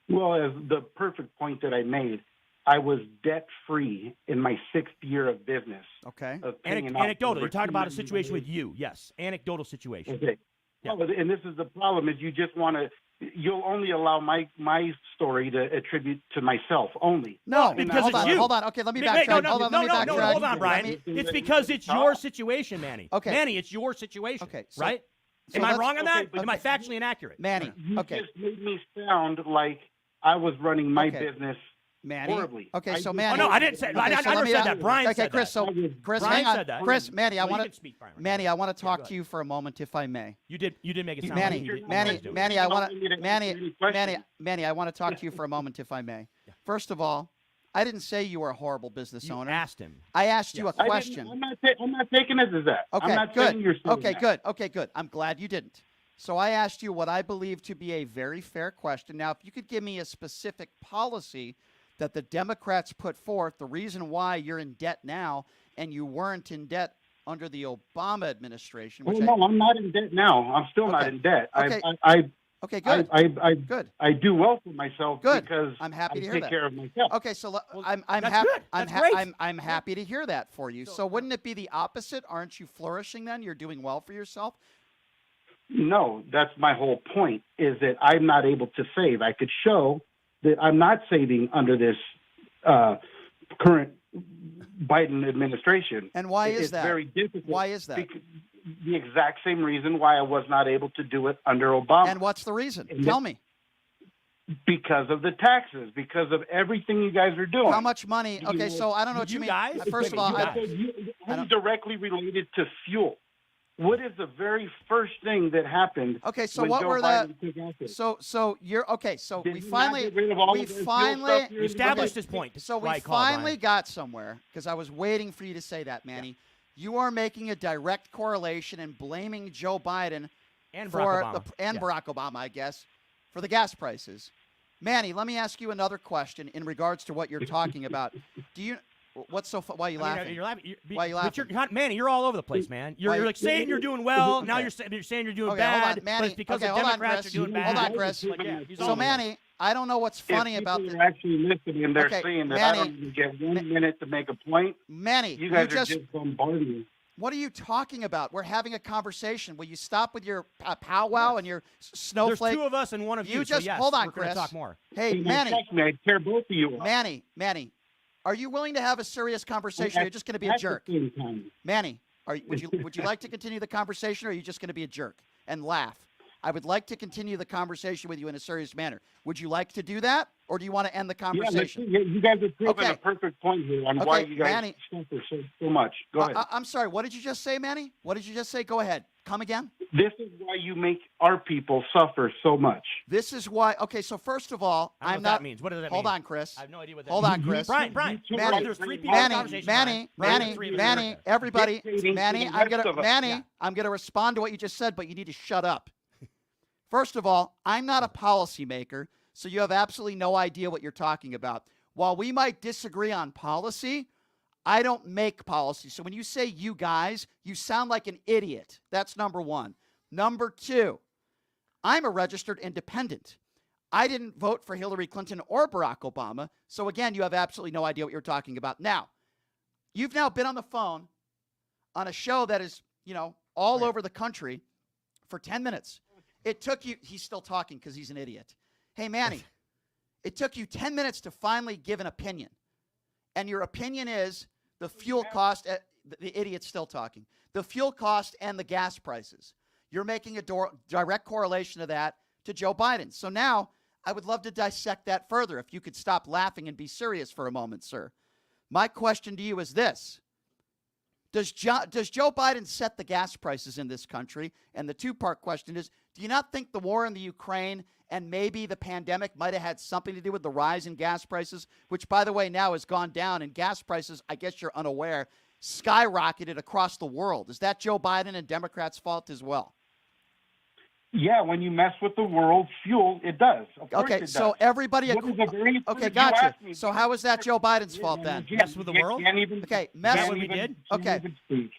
Well, as the perfect point that I made, I was debt-free in my 6th year of business. Okay. Anecdotal. You're talking about a situation with you. Yes. Anecdotal situation. Okay. Yeah. Well, and this is the problem is you'll only allow my story to attribute to myself only. No, because hold it's on, you. Hold on. Okay, let me backtrack. Hold on, Brian. It's because it's your situation, Manny. Okay. Manny, it's your situation. Okay. Right? Am I wrong on that? Am I factually inaccurate? Manny, You just made me sound like I was running my business Manny. horribly. Okay, so Manny. Oh, no, I didn't say. I never said that. Brian said Chris. that. So Chris, Brian hang on. said that. Chris, Manny, I Well, want you can speak, Brian. Manny, I want to talk to you for a moment, if I may. You did make it sound Manny, like Manny, I want to Manny, I want to talk to you for a moment, if I may. First of all, I didn't say you were a horrible business owner. You asked him. I asked you a question. I'm not taking it as that. Okay, I'm not good. saying you're saying Okay, that. good. Okay, good. I'm glad you didn't. So I asked you what I believe to be a very fair question. Now, if you could give me a specific policy that the Democrats put forth, the reason why you're in debt now and you weren't in debt under the Obama administration. Which no, I'm not in debt now. I'm still not in debt. Okay. Okay, good. Good. I do well for myself because I'm happy to hear take that. care of myself. Okay, so I'm that's happy. good. That's great. I'm happy to hear that for you. So wouldn't it be the opposite? Aren't you flourishing then? You're doing well for yourself? No, that's my whole point, is that I'm not able to save. I could show that I'm not saving under this current Biden administration. And why is it's that? Very difficult. Why is that? The exact same reason why I was not able to do it under Obama. And what's the reason? Tell me. Because of the taxes, because of everything you guys are doing. How much money? Okay, so I don't know what you mean. Guys? First of all, I'm directly related to fuel. What is the very first thing that happened? Okay, so when what Joe were Biden the? took office? So you're okay. So Did we he not finally get rid of all of those fuel stuff years established ago? his point. So we Right call, finally Brian. got somewhere because I was waiting for you to say that, Manny. You are making a direct correlation and blaming Joe Biden And for Barack Obama. Barack Obama, I guess, for the gas prices. Manny, let me ask you another question in regards to what you're talking about. Do you? What's so? Why are you laughing? You're laughing. Why are you laughing? Manny, you're all over the place, man. You're like saying you're doing well. Now you're saying you're doing Okay, bad. hold on, Manny. But it's because the hold on, Democrats Chris. are doing bad. Hold on, Chris. Like, yeah, he's all So, over Manny, I don't know what's funny if about people the. are actually listening and they're Okay, saying that Manny, I don't even get 1 minute to make a point. Manny, You guys are just bombarding me. What are you talking about? We're having a conversation. Will you stop with your powwow and your snowflake? There's two of us and one of you. You just so yes, hold on, we're gonna Chris. talk more. Hey, Hey, Manny. trust me, I'd tear both of you up. Manny, Are you willing to have a serious conversation? Or are you just going to be a jerk? Manny, would you like to continue the conversation, or are you just going to be a jerk and laugh? I would like to continue the conversation with you in a serious manner. Would you like to do that, or do you want to end the conversation? Yeah, you guys have proven a perfect point here on why you guys Manny, suffer so much. Go ahead. I'm sorry. What did you just say, Manny? What did you just say? Go ahead. Come again. This is why you make our people suffer so much. This is why. Okay, so first of all, I don't know what that means. What does that mean? Hold on, Chris. I have no idea what that Hold means. on, Chris. Brian, Manny, there's three people in the conversation. Manny, everybody, Manny, Manny, I'm gonna respond to what you just said, but you need to shut up. First of all, I'm not a policymaker, so you have absolutely no idea what you're talking about. While we might disagree on policy, I don't make policy. So when you say you guys, you sound like an idiot. That's number one. Number two, I'm a registered independent. I didn't vote for Hillary Clinton or Barack Obama. So again, you have absolutely no idea what you're talking about. Now, you've now been on the phone on a show that is, all over the country for 10 minutes. It took you, he's still talking because he's an idiot. Hey, Manny, it took you 10 minutes to finally give an opinion. And your opinion is the fuel cost, the idiot's still talking, the fuel cost and the gas prices. You're making a direct correlation of that to Joe Biden. So now I would love to dissect that further. If you could stop laughing and be serious for a moment, sir. My question to you is this. Does Joe Biden set the gas prices in this country? And the two-part question is, do you not think the war in the Ukraine and maybe the pandemic might have had something to do with the rise in gas prices, which, by the way, now has gone down, and gas prices, I guess you're unaware, skyrocketed across the world. Is that Joe Biden and Democrats' fault as well? Yeah, when you mess with the world's fuel, it does. Of course it does. So everybody... Okay, gotcha. So how is that Joe Biden's fault then? Mess with the world? Okay, mess what we did? Okay.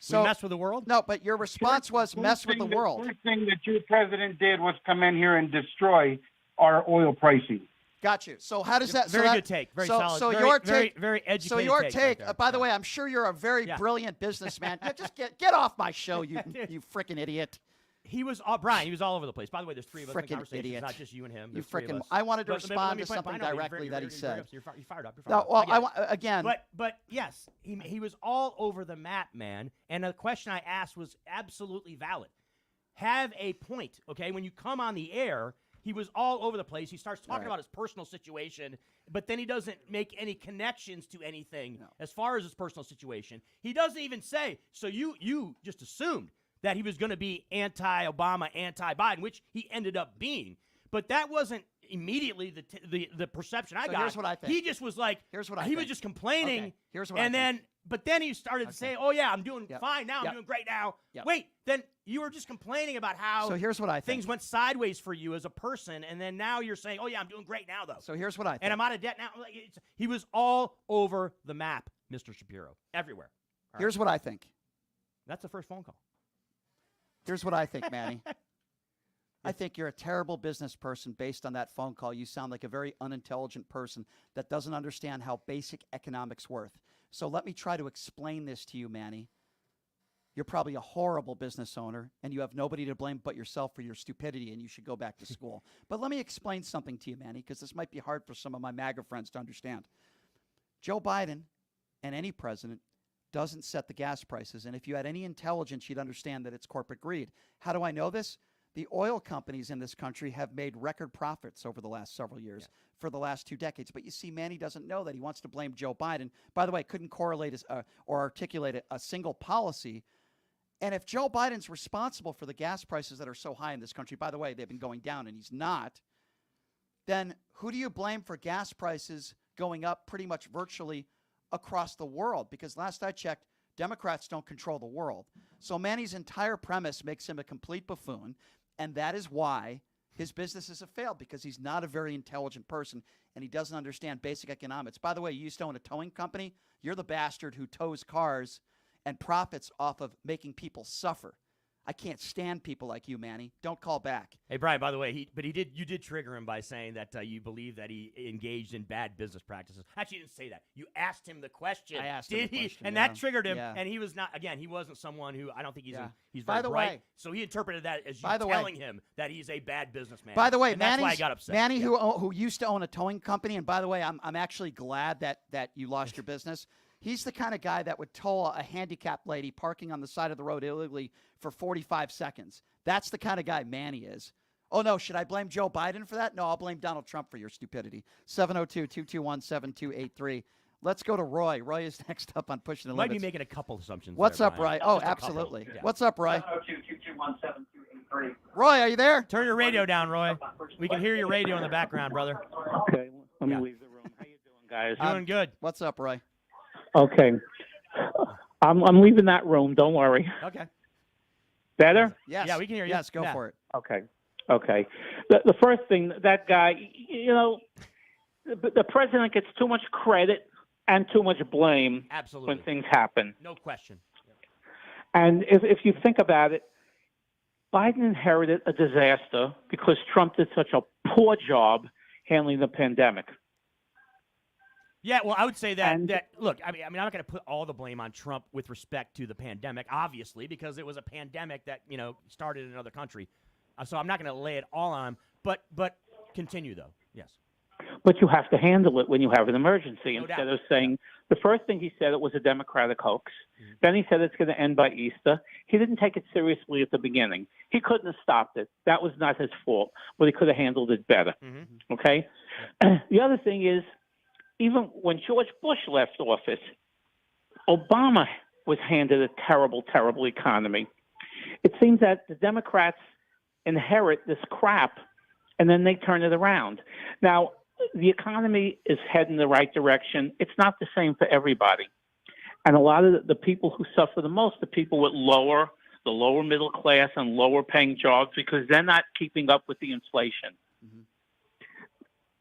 So we mess with the world? No, but your response was mess with the world. The first thing that your president did was come in here and destroy our oil pricing. Got you. So how does that? Very good take. Very solid. So very, your take. Very educated. So your take. Right by the way, I'm sure you're a very brilliant businessman. Just get off my show, you freaking idiot. He was Brian. He was all over the place. By the way, there's three of us in the Frickin' conversation. idiot. It's not just you and him. You There's three of freaking. us. I wanted to But let respond me to something directly that he said. You're fired up. No, well, again. But yes, he was all over the map, man. And the question I asked was absolutely valid. Have a point, okay? When you come on the air, he was all over the place. He starts talking about his personal situation, but then he doesn't make any connections to anything as far as his personal situation. He doesn't even say, so you just assumed that he was going to be anti-Obama, anti-Biden, which he ended up being. But that wasn't immediately the perception I got. Here's what I think. He just was like, he was just complaining. Okay. Here's what I think. But then he started to say, oh, yeah, I'm doing fine now. I'm doing great now. Yep. Wait, then you were just complaining about how here's what I think. things went sideways for you as a person, and then now you're saying, oh, yeah, I'm doing great now, though. So here's what I think. And I'm out of debt now. He was all over the map, Mr. Shapiro, everywhere. Here's what I think. That's the first phone call. Here's what I think, Manny. I think you're a terrible business person based on that phone call. You sound like a very unintelligent person that doesn't understand how basic economics work. So let me try to explain this to you, Manny. You're probably a horrible business owner, and you have nobody to blame but yourself for your stupidity, and you should go back to school. But let me explain something to you, Manny, because this might be hard for some of my MAGA friends to understand. Joe Biden and any president doesn't set the gas prices, and if you had any intelligence, you'd understand that it's corporate greed. How do I know this? The oil companies in this country have made record profits over the last several years for the last 2 decades. But you see, Manny doesn't know that. He wants to blame Joe Biden. By the way, couldn't correlate or articulate a single policy. And if Joe Biden's responsible for the gas prices that are so high in this country, by the way, they've been going down and he's not, then who do you blame for gas prices going up pretty much virtually across the world? Because last I checked, Democrats don't control the world. So Manny's entire premise makes him a complete buffoon, and that is why his businesses have failed, because he's not a very intelligent person, and he doesn't understand basic economics. By the way, you used to own a towing company. You're the bastard who tows cars and profits off of making people suffer. I can't stand people like you, Manny. Don't call back. Hey, Brian, by the way, you did trigger him by saying that you believe that he engaged in bad business practices. Actually, you didn't say that. You asked him the question. I asked did him the he? question, And yeah. that triggered him. Yeah. And he was not, again, he wasn't someone who, I don't think he's Yeah. he's By very the bright. way- So he interpreted that as you By the way- telling him that he's a bad businessman. By the way, and that's why I Manny's- got upset. Manny, Yeah. who used to own a towing company, and by the way, I'm actually glad that you lost your business. He's the kind of guy that would tow a handicapped lady parking on the side of the road illegally for 45 seconds. That's the kind of guy Manny is. Oh, no, should I blame Joe Biden for that? No, I'll blame Donald Trump for your stupidity. 702-221-7283. Let's go to Roy. Roy is next up on Pushing the Might Limits. be making a couple assumptions. What's there, up, Roy? Brian. Oh, Just a couple. absolutely. Yeah. What's up, Roy? 702-221-7283. Roy, are you there? Turn your radio down, Roy. We can hear your radio in the background, brother. Okay, let me leave the room. How you doing, guys? Doing good. What's up, Roy? Okay. I'm leaving that room. Don't worry. Okay. Better? Yes. Yeah, we can hear you. Yes, go Yeah. for it. Okay. Okay. The first thing, that guy, the president gets too much credit and too much blame Absolutely. when things happen. No question. And if you think about it, Biden inherited a disaster because Trump did such a poor job handling the pandemic. Yeah, well, I would say that, And- look, I mean, I'm not going to put all the blame on Trump with respect to the pandemic, obviously, because it was a pandemic that, started in another country. So I'm not going to lay it all on him, but continue, though. Yes. But you have to handle it when you have an emergency No instead doubt. of saying the first thing he said it was a Democratic hoax. Then he said it's going to end by Easter. He didn't take it seriously at the beginning. He couldn't have stopped it. That was not his fault, but he could have handled it better. Okay? The other thing is, even when George Bush left office, Obama was handed a terrible, terrible economy. It seems that the Democrats inherit this crap, and then they turn it around. Now, the economy is heading the right direction. It's not the same for everybody. And a lot of the people who suffer the most, the people with the lower middle class and lower paying jobs, because they're not keeping up with the inflation.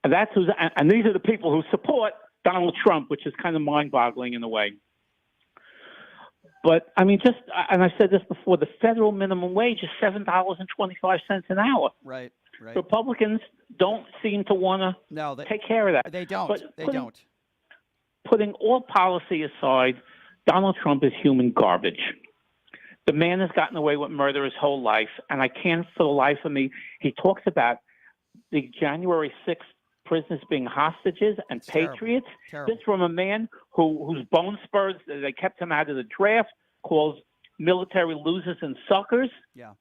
And these are the people who support Donald Trump, which is kind of mind-boggling in a way. But, I mean, and I said this before, the federal minimum wage is $7.25 an hour. Right. Republicans don't seem to want to take care of that. They don't. But They don't. Putting all policy aside, Donald Trump is human garbage. The man has gotten away with murder his whole life, and I can't for the life of me. He talks about the January 6th prisoners being hostages and patriots. Terrible. This from a man whose bone spurs, they kept him out of the draft, calls military losers and suckers. Yeah.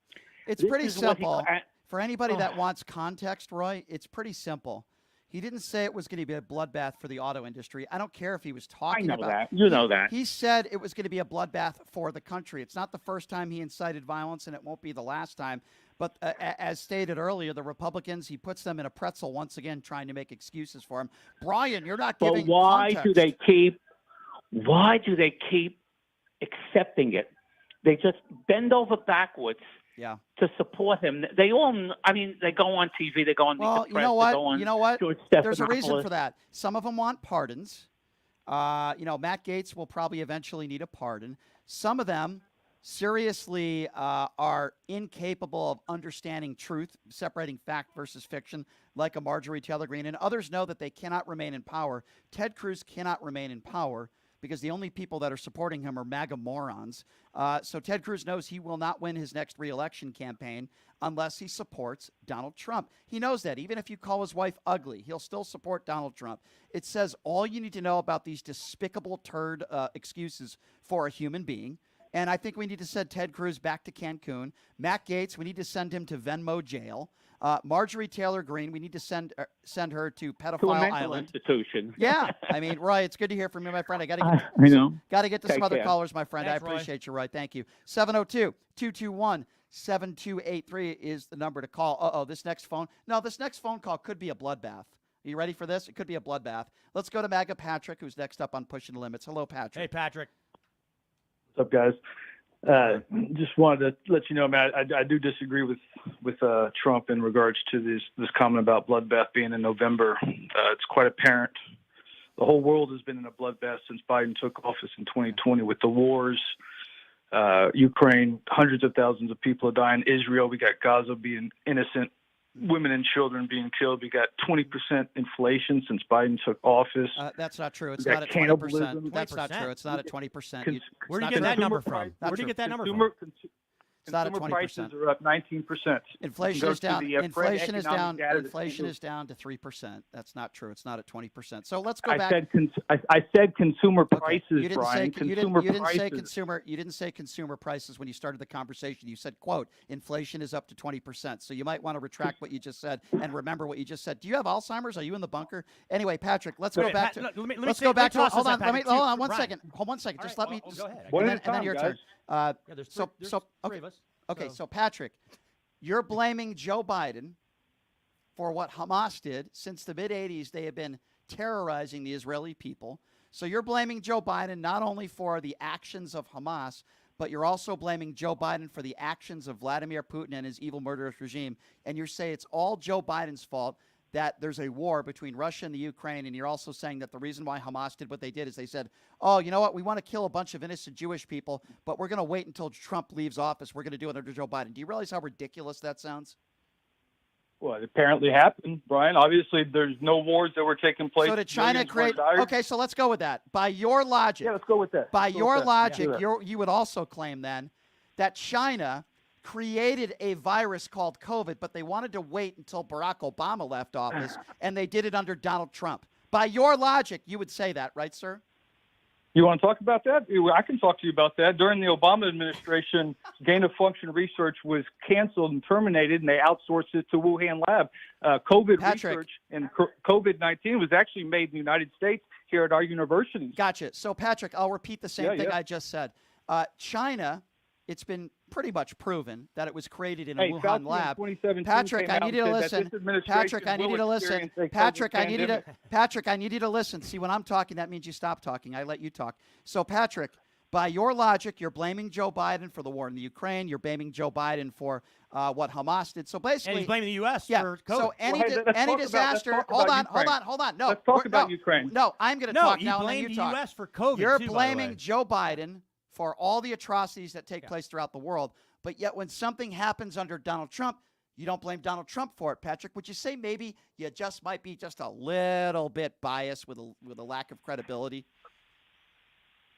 It's This pretty is what simple. For anybody that wants context, Roy, it's pretty simple. He didn't say it was going to be a bloodbath for the auto industry. I don't care if he was talking about that. You know that. He said it was going to be a bloodbath for the country. It's not the first time he incited violence, and it won't be the last time. But as stated earlier, the Republicans, he puts them in a pretzel once again, trying to make excuses for him. Brian, you're not giving why context. Why do they keep accepting it? They just bend over backwards to support him. They all, they go on TV, they go on Well, the press, you know what? George There's a reason Stephanopoulos. for that. Some of them want pardons. Matt Gaetz will probably eventually need a pardon. Some of them seriously are incapable of understanding truth, separating fact versus fiction, like a Marjorie Taylor Greene. And others know that they cannot remain in power. Ted Cruz cannot remain in power because the only people that are supporting him are MAGA morons. So Ted Cruz knows he will not win his next re-election campaign unless he supports Donald Trump. He knows that. Even if you call his wife ugly, he'll still support Donald Trump. It says all you need to know about these despicable turd excuses for a human being. And I think we need to send Ted Cruz back to Cancun. Matt Gaetz, we need to send him to Venmo jail. Marjorie Taylor Greene, we need to send her to Pedophile To a mental Island. institution. Yeah, Roy, it's good to hear from you, my friend. I got to get to Take some other care. callers, my friend. Thanks, I appreciate you, Roy. Thank you. 702-221-7283 is the number to call. This next phone call could be a bloodbath. Are you ready for this? It could be a bloodbath. Let's go to MAGA Patrick, who's next up on Pushing the Limits. Hello, Patrick. Hey, Patrick. What's up, guys? Just wanted to let you know, man, I do disagree with Trump in regards to this comment about bloodbath being in November. It's quite apparent. The whole world has been in a bloodbath since Biden took office in 2020 with the wars, Ukraine, hundreds of thousands of people are dying. Israel, we got Gaza being innocent, women and children being killed. We got 20% inflation since Biden took office. That's not true. It's We got not at 20%. cannibalism. That's not true. It's not at 20%. Where do you get that number from? Where do you get that number from? It's not at 20%. Prices are up 19%. Inflation is down. Inflation is down. Inflation is down to 3%. That's not true. It's not at 20%. So let's go back. I said consumer prices, You didn't Brian. say, you didn't say consumer. You didn't say consumer prices when you started the conversation. You said, "quote Inflation is up to 20%." So you might want to retract what you just said and remember what you just said. Do you have Alzheimer's? Are you in the bunker? Anyway, Patrick, let's go back to. Let's go back to. Hold on. Hold on. 1 second. Hold 1 second. Just let me. Go ahead. And then your turn. There's three of us. Okay, so Patrick, you're blaming Joe Biden for what Hamas did. Since the mid-'80s, they have been terrorizing the Israeli people. So you're blaming Joe Biden not only for the actions of Hamas, but you're also blaming Joe Biden for the actions of Vladimir Putin and his evil murderous regime. And you say it's all Joe Biden's fault that there's a war between Russia and the Ukraine, and you're also saying that the reason why Hamas did what they did is they said, oh, you know what, we want to kill a bunch of innocent Jewish people, but we're going to wait until Trump leaves office. We're going to do it under Joe Biden. Do you realize how ridiculous that sounds? Well, it apparently happened, Brian. Obviously, there's no wars that were taking place. So did China create? Okay, so let's go with that. By your logic. Yeah, let's go with that. By your logic, you would also claim then that China created a virus called COVID, but they wanted to wait until Barack Obama left office, and they did it under Donald Trump. By your logic, you would say that, right, sir? You want to talk about that? I can talk to you about that. During the Obama administration, gain-of-function research was canceled and terminated, and they outsourced it to Wuhan lab. COVID research and COVID-19 was actually made in the United States here at our universities. Gotcha. So, Patrick, I'll repeat the same thing I just said. China, it's been pretty much proven that it was created in a Wuhan lab. Patrick, I need you to listen. Patrick, I need you to listen. Patrick, I need you to listen. See, when I'm talking, that means you stop talking. I let you talk. So, Patrick, by your logic, you're blaming Joe Biden for the war in the Ukraine. You're blaming Joe Biden for what Hamas did. So basically, and he's blaming the U.S. for COVID. So any disaster. Hold on. No, let's talk about Ukraine. No, I'm going to talk now. No, you blamed talk. the U.S. for COVID. You're too, blaming Joe Biden for all the atrocities that take place throughout the world. But yet when something happens under Donald Trump, you don't blame Donald Trump for it, Patrick. Would you say maybe you just might be just a little bit biased with a lack of credibility?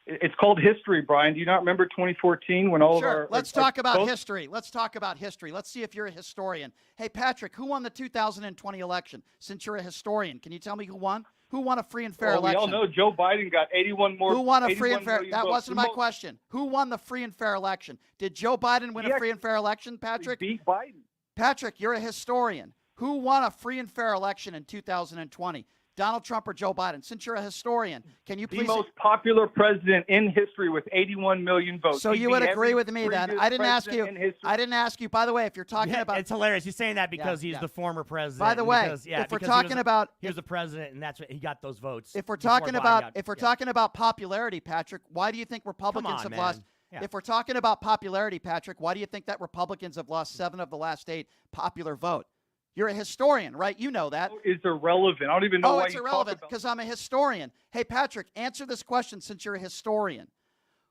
It's called history, Brian. Do you not remember 2014 when all of our... Let's talk about history. Let's talk about history. Let's see if you're a historian. Hey, Patrick, who won the 2020 election? Since you're a historian, can you tell me who won? Who won a free and fair election? We all know Joe Biden got 81 more. Who won a free and fair? That wasn't my question. Who won the free and fair election? Did Joe Biden win a free and fair election, Patrick? He beat Biden. Patrick, you're a historian. Who won a free and fair election in 2020? Donald Trump or Joe Biden? Since you're a historian, can you please... The most popular president in history with 81 million votes. So you would agree with me then? I didn't ask you. I didn't ask you. By the way, if you're talking about... It's hilarious. He's saying that because he's the former president. By the way, if we're talking about... He was the president, and that's what he got those votes. If we're talking about popularity, Patrick, why do you think Republicans have lost... If we're talking about popularity, Patrick, why do you think that Republicans have lost 7 of the last 8 popular vote? You're a historian, right? You know that. It's irrelevant. I don't even know why it's irrelevant because I'm a historian. Hey, Patrick, answer this question since you're a historian.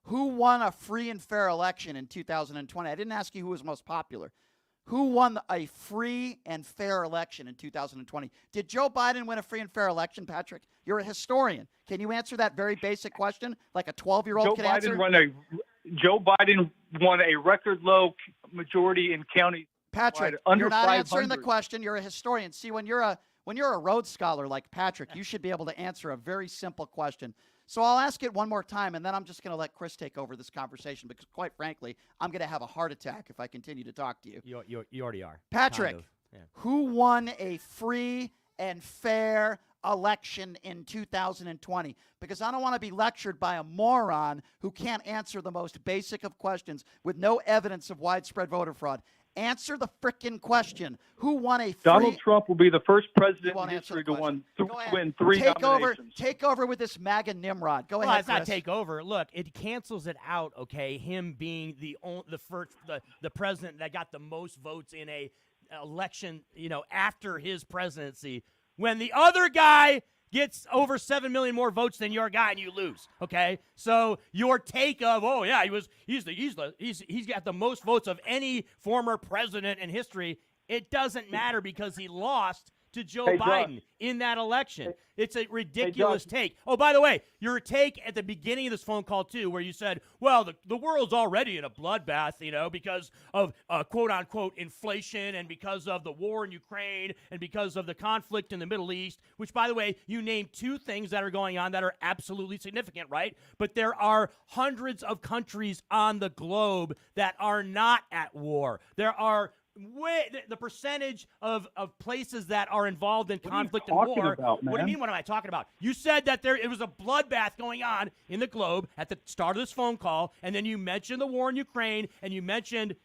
Who won a free and fair election in 2020? I didn't ask you who was most popular. Who won a free and fair election in 2020? Did Joe Biden win a free and fair election, Patrick? You're a historian. Can you answer that very basic question like a 12-year-old can answer? Joe Biden won a record low majority in counties. Patrick, you're not answering the question. You're a historian. See, when you're a Rhodes Scholar like Patrick, you should be able to answer a very simple question. So I'll ask it one more time, and then I'm just going to let Chris take over this conversation because, quite frankly, I'm going to have a heart attack if I continue to talk to you. You already are. Patrick, who won a free and fair election in 2020? Because I don't want to be lectured by a moron who can't answer the most basic of questions with no evidence of widespread voter fraud. Answer the frickin' question. Who won a free... Donald Trump will be the first president in history to win 3 nominations. Take over with this MAGA Nimrod. Go ahead, Well, it's Chris. not take over. Look, it cancels it out, okay, him being the president that got the most votes in a election, after his presidency, when the other guy gets over 7 million more votes than your guy and you lose. Okay, so your take of he's got the most votes of any former president in history. It doesn't matter because he lost to Joe Biden in that election. It's a ridiculous take. Oh, by the way, your take at the beginning of this phone call, too, where you said, well, the world's already in a bloodbath, because of quote-unquote inflation and because of the war in Ukraine and because of the conflict in the Middle East, which, by the way, you named two things that are going on that are absolutely significant, right? But there are hundreds of countries on the globe that are not at war. There are the percentage of places that are involved in conflict and war. What do you mean, what am I talking about? You said that it was a bloodbath going on in the globe at the start of this phone call, and then you mentioned the war in Ukraine, and you mentioned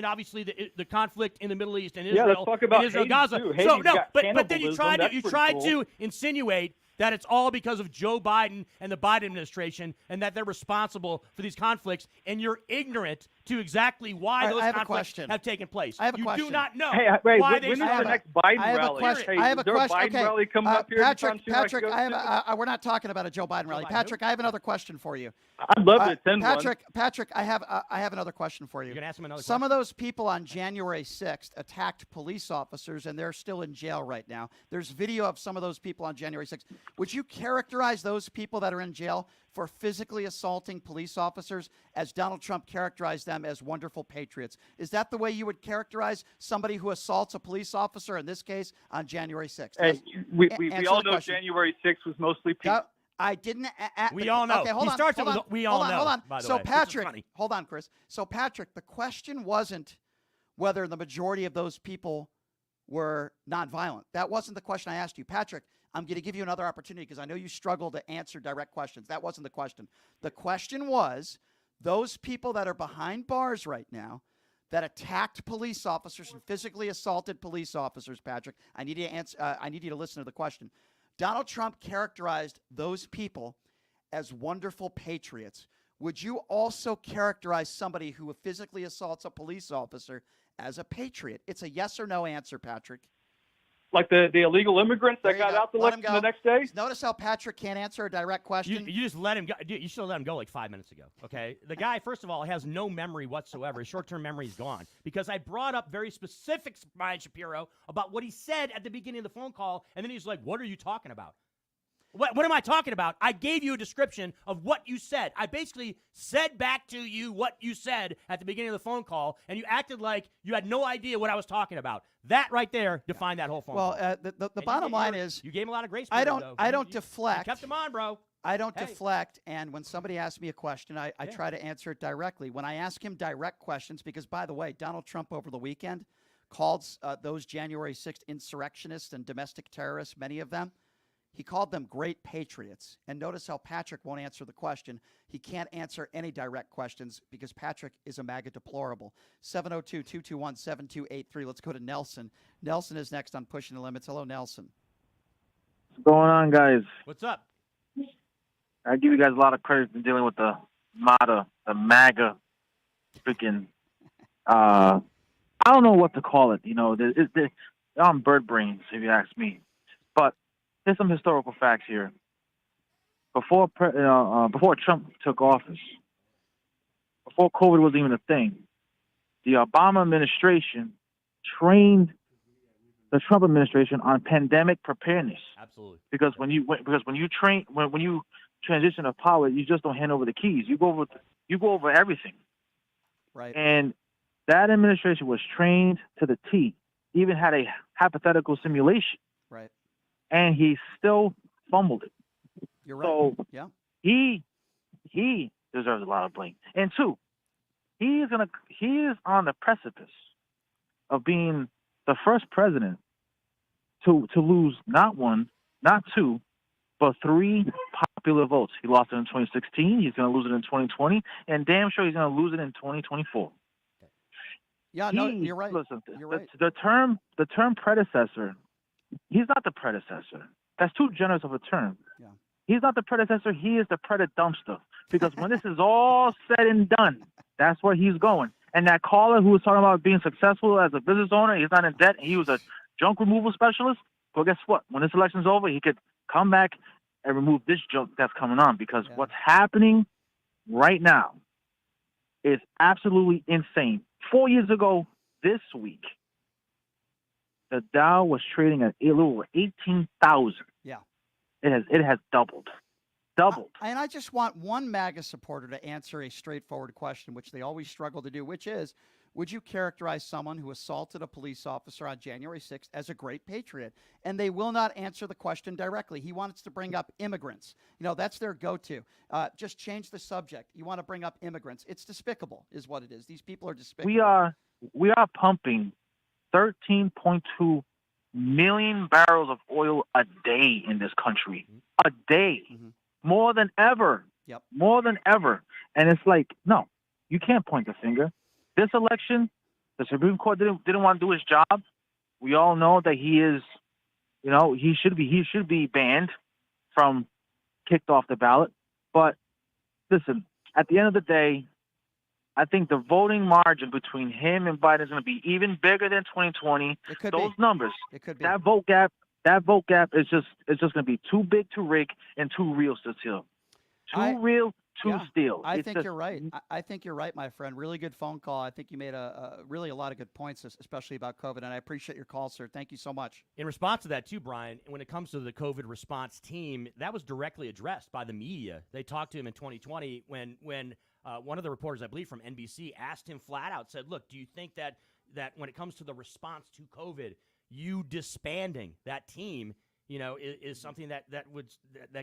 obviously the conflict in the Middle East and Israel. Yeah, let's talk about and Israel, Haiti, Gaza. too. So Haiti's no, got but then you cannibalism. tried to insinuate that it's all because of Joe Biden and the Biden administration and that they're responsible for these conflicts, and you're ignorant to exactly why those conflicts have taken place. I have a question. You do not know wait, why when is they the next Biden rally? I have a question. Biden rally coming up here? Patrick, we're not talking about a Joe Biden rally. Patrick, I have another question for you. I'd love to attend Patrick, one. Patrick, I have another question for you. You're gonna ask him another Some of those people on January 6th attacked police officers, and they're still in jail right now. There's video of some of those people on January 6th. Would you characterize those people that are in jail for physically assaulting police officers as Donald Trump characterized them as wonderful patriots? Is that the way you would characterize somebody who assaults a police officer, in this case, on January 6th? Hey, we all know January 6th was mostly peace. I didn't. We all know. Okay, hold he on. starts hold with on, we all know. Hold on. By the so way, Patrick, hold on, Chris. So Patrick, the question wasn't whether the majority of those people were nonviolent. That wasn't the question I asked you, Patrick. I'm going to give you another opportunity because I know you struggle to answer direct questions. That wasn't the question. The question was those people that are behind bars right now that attacked police officers and physically assaulted police officers. Patrick, I need you to answer. I need you to listen to the question. Donald Trump characterized those people as wonderful patriots. Would you also characterize somebody who physically assaults a police officer as a patriot? It's a yes or no answer, Patrick. Like the illegal immigrants that got out the next day? Notice how Patrick can't answer a direct question. You just let him go. You should have let him go like 5 minutes ago, okay? The guy, first of all, has no memory whatsoever. His short-term memory is gone because I brought up very specifics, Brian Shapiro, about what he said at the beginning of the phone call, and then he's like, what are you talking about? What am I talking about? I gave you a description of what you said. I basically said back to you what you said at the beginning of the phone call, and you acted like you had no idea what I was talking about. That right there defined that whole phone call. Well, the bottom line is you gave him a lot of grace. I don't deflect. You kept him on, bro. I don't deflect, and when somebody asks me a question, I try to answer it directly. When I ask him direct questions, because, by the way, Donald Trump over the weekend called those January 6th insurrectionists and domestic terrorists, many of them, he called them great patriots. And notice how Patrick won't answer the question. He can't answer any direct questions because Patrick is a MAGA deplorable. 702-221-7283. Let's go to Nelson. Nelson is next on Pushing the Limits. Hello, Nelson. What's going on, guys? What's up? I give you guys a lot of credit for dealing with the MAGA freaking, I don't know what to call it. They're on bird brains, if you ask me. But there's some historical facts here. Before Trump took office, before COVID was even a thing, the Obama administration trained the Trump administration on pandemic preparedness. Absolutely. Because when you transition of power, you just don't hand over the keys. You go over everything. Right. And that administration was trained to the T. Even had a hypothetical simulation. Right. And he still fumbled it. You're right. So yeah. He deserves a lot of blame. And two, he is on the precipice of being the first president to lose not one, not two, but 3 popular votes. He lost it in 2016. He's going to lose it in 2020, and damn sure he's going to lose it in 2024. Yeah, no, you're right. Listen, you're right. The term predecessor. He's not the predecessor. That's too generous of a term. Yeah. He's not the predecessor. He is the dumpster. Because when this is all said and done, that's where he's going. And that caller who was talking about being successful as a business owner, he's not in debt, and he was a junk removal specialist. Well, guess what? When this election's over, he could Come back and remove this joke that's coming on, because what's happening right now is absolutely insane. 4 years ago this week, the Dow was trading at a little over 18,000. Yeah. It has doubled. Doubled. And I just want one MAGA supporter to answer a straightforward question, which they always struggle to do, which is, would you characterize someone who assaulted a police officer on January 6th as a great patriot? And they will not answer the question directly. He wants to bring up immigrants. You know, that's their go-to. Just change the subject. You want to bring up immigrants. It's despicable is what it is. These people are despicable. We are pumping 13.2 million barrels of oil a day in this country. A day. More than ever. Yep. More than ever. And it's like, no, you can't point the finger. This election, the Supreme Court didn't want to do his job. We all know that he is, you know, he should be banned from kicked off the ballot. But listen, at the end of the day, I think the voting margin between him and Biden is going to be even bigger than 2020. It could Those be. numbers, It could be. that vote gap is just going to be too big to rig and too real to steal. Too real to steal. I think you're right. I think you're right, my friend. Really good phone call. I think you made really a lot of good points, especially about COVID, and I appreciate your call, sir. Thank you so much. In response to that, too, Brian, when it comes to the COVID response team, that was directly addressed by the media. They talked to him in 2020 when one of the reporters, I believe, from NBC asked him flat out, said, look, do you think that when it comes to the response to COVID, you disbanding that team, you know, is something that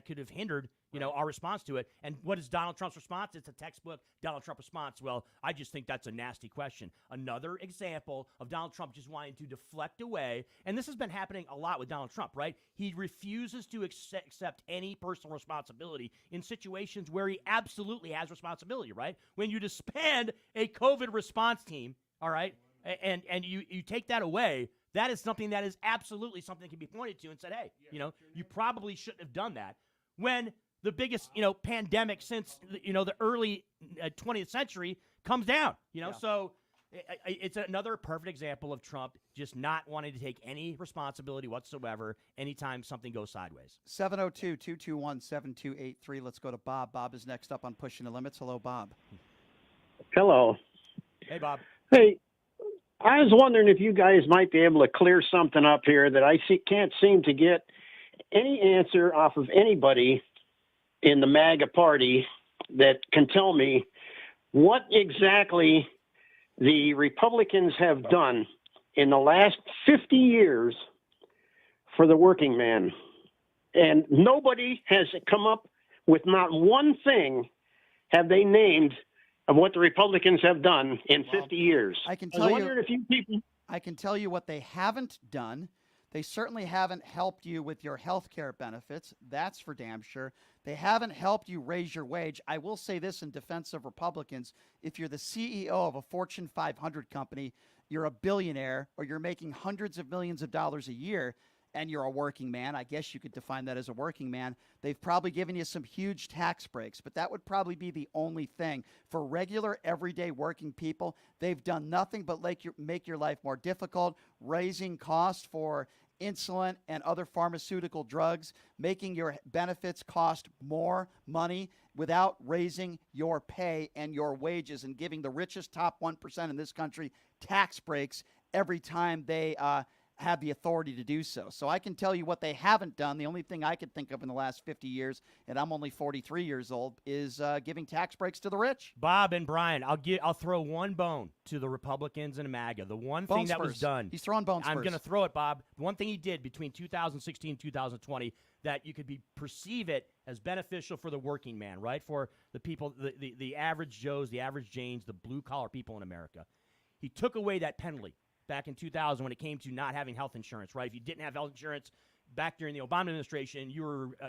could have hindered, you know, our response to it? And what is Donald Trump's response? It's a textbook Donald Trump response. Well, I just think that's a nasty question. Another example of Donald Trump just wanting to deflect away. And this has been happening a lot with Donald Trump, right? He refuses to accept any personal responsibility in situations where he absolutely has responsibility, right? When you disband a COVID response team, all right, and you take that away, that is something that is absolutely something that can be pointed to and said, hey, you know, you probably shouldn't have done that. When the biggest, you know, pandemic since, you know, the early 20th century comes down, you know, so it's another perfect example of Trump just not wanting to take any responsibility whatsoever anytime something goes sideways. 702-221-7283. Let's go to Bob. Bob is next up on Pushing the Limits. Hello, Bob. Hello. Hey, Bob. Hey, I was wondering if you guys might be able to clear something up here that I can't seem to get any answer off of anybody in the MAGA party that can tell me what exactly the Republicans have done in the last 50 years for the working man. And nobody has come up with not one thing have they named of what the Republicans have done in 50 years. I can I tell was you. wondering if you people. I can tell you what they haven't done. They certainly haven't helped you with your health care benefits. That's for damn sure. They haven't helped you raise your wage. I will say this in defense of Republicans. If you're the CEO of a Fortune 500 company, you're a billionaire, or you're making hundreds of millions of dollars a year, and you're a working man, I guess you could define that as a working man, they've probably given you some huge tax breaks, but that would probably be the only thing. For regular, everyday working people, they've done nothing but make your life more difficult, raising costs for insulin and other pharmaceutical drugs, making your benefits cost more money without raising your pay and your wages, and giving the richest top 1% in this country tax breaks every time they have the authority to do so. So I can tell you what they haven't done. The only thing I could think of in the last 50 years, and I'm only 43 years old, is giving tax breaks to the rich. Bob and Brian, I'll throw one bone to the Republicans and MAGA. The one thing that was done. He's throwing bones I'm first. going to throw it, Bob. The one thing he did between 2016 and 2020 that you could perceive it as beneficial for the working man, right? For the people, the average Joes, the average Janes, the blue-collar people in America. He took away that penalty back in 2000 when it came to not having health insurance, right? If you didn't have health insurance back during the Obama administration,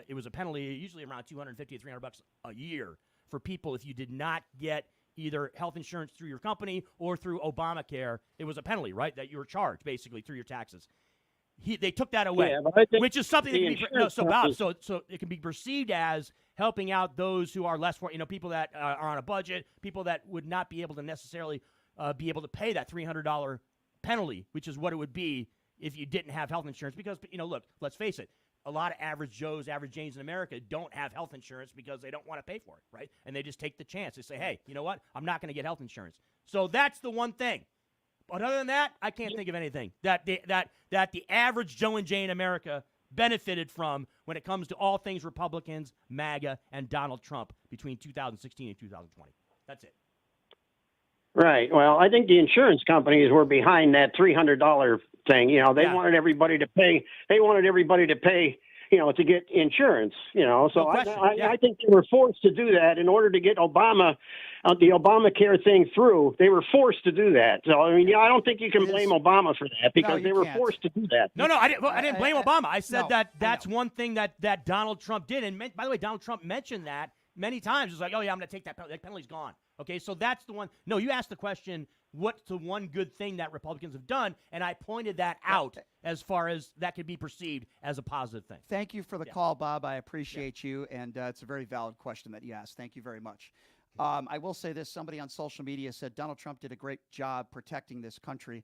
it was a penalty usually around $250 to $300 a year for people if you did not get either health insurance through your company or through Obamacare. It was a penalty, right, that you were charged basically through your taxes. They took that away, which is something that can be, so it can be perceived as helping out those who are less, people that are on a budget, people that would not be able to necessarily be able to pay that $300 penalty, which is what it would be if you didn't have health insurance. Because, look, let's face it, a lot of average Joes, average Janes in America don't have health insurance because they don't want to pay for it, right? And they just take the chance. They say, hey, you know what? I'm not going to get health insurance. So that's the one thing. But other than that, I can't think of anything that the average Joe and Jane in America benefited from when it comes to all things Republicans, MAGA, and Donald Trump between 2016 and 2020. That's it. Right. Well, I think the insurance companies were behind that $300 thing. You know, they wanted everybody to pay. They wanted everybody to pay, you know, to get insurance. You know, so I think they were forced to do that in order to get the Obamacare thing through. They were forced to do that. So I mean, I don't think you can blame Obama for that because they were forced to do that. No, I didn't blame Obama. I said that's one thing that Donald Trump did. And by the way, Donald Trump mentioned that many times. It's like, oh yeah, I'm going to take that penalty. That penalty's gone. Okay, so that's the one. No, you asked the question, what's the one good thing that Republicans have done? And I pointed that out as far as that could be perceived as a positive thing. Thank you for the call, Bob. I appreciate you, and it's a very valid question that you asked. Thank you very much. I will say this. Somebody on social media said Donald Trump did a great job protecting this country.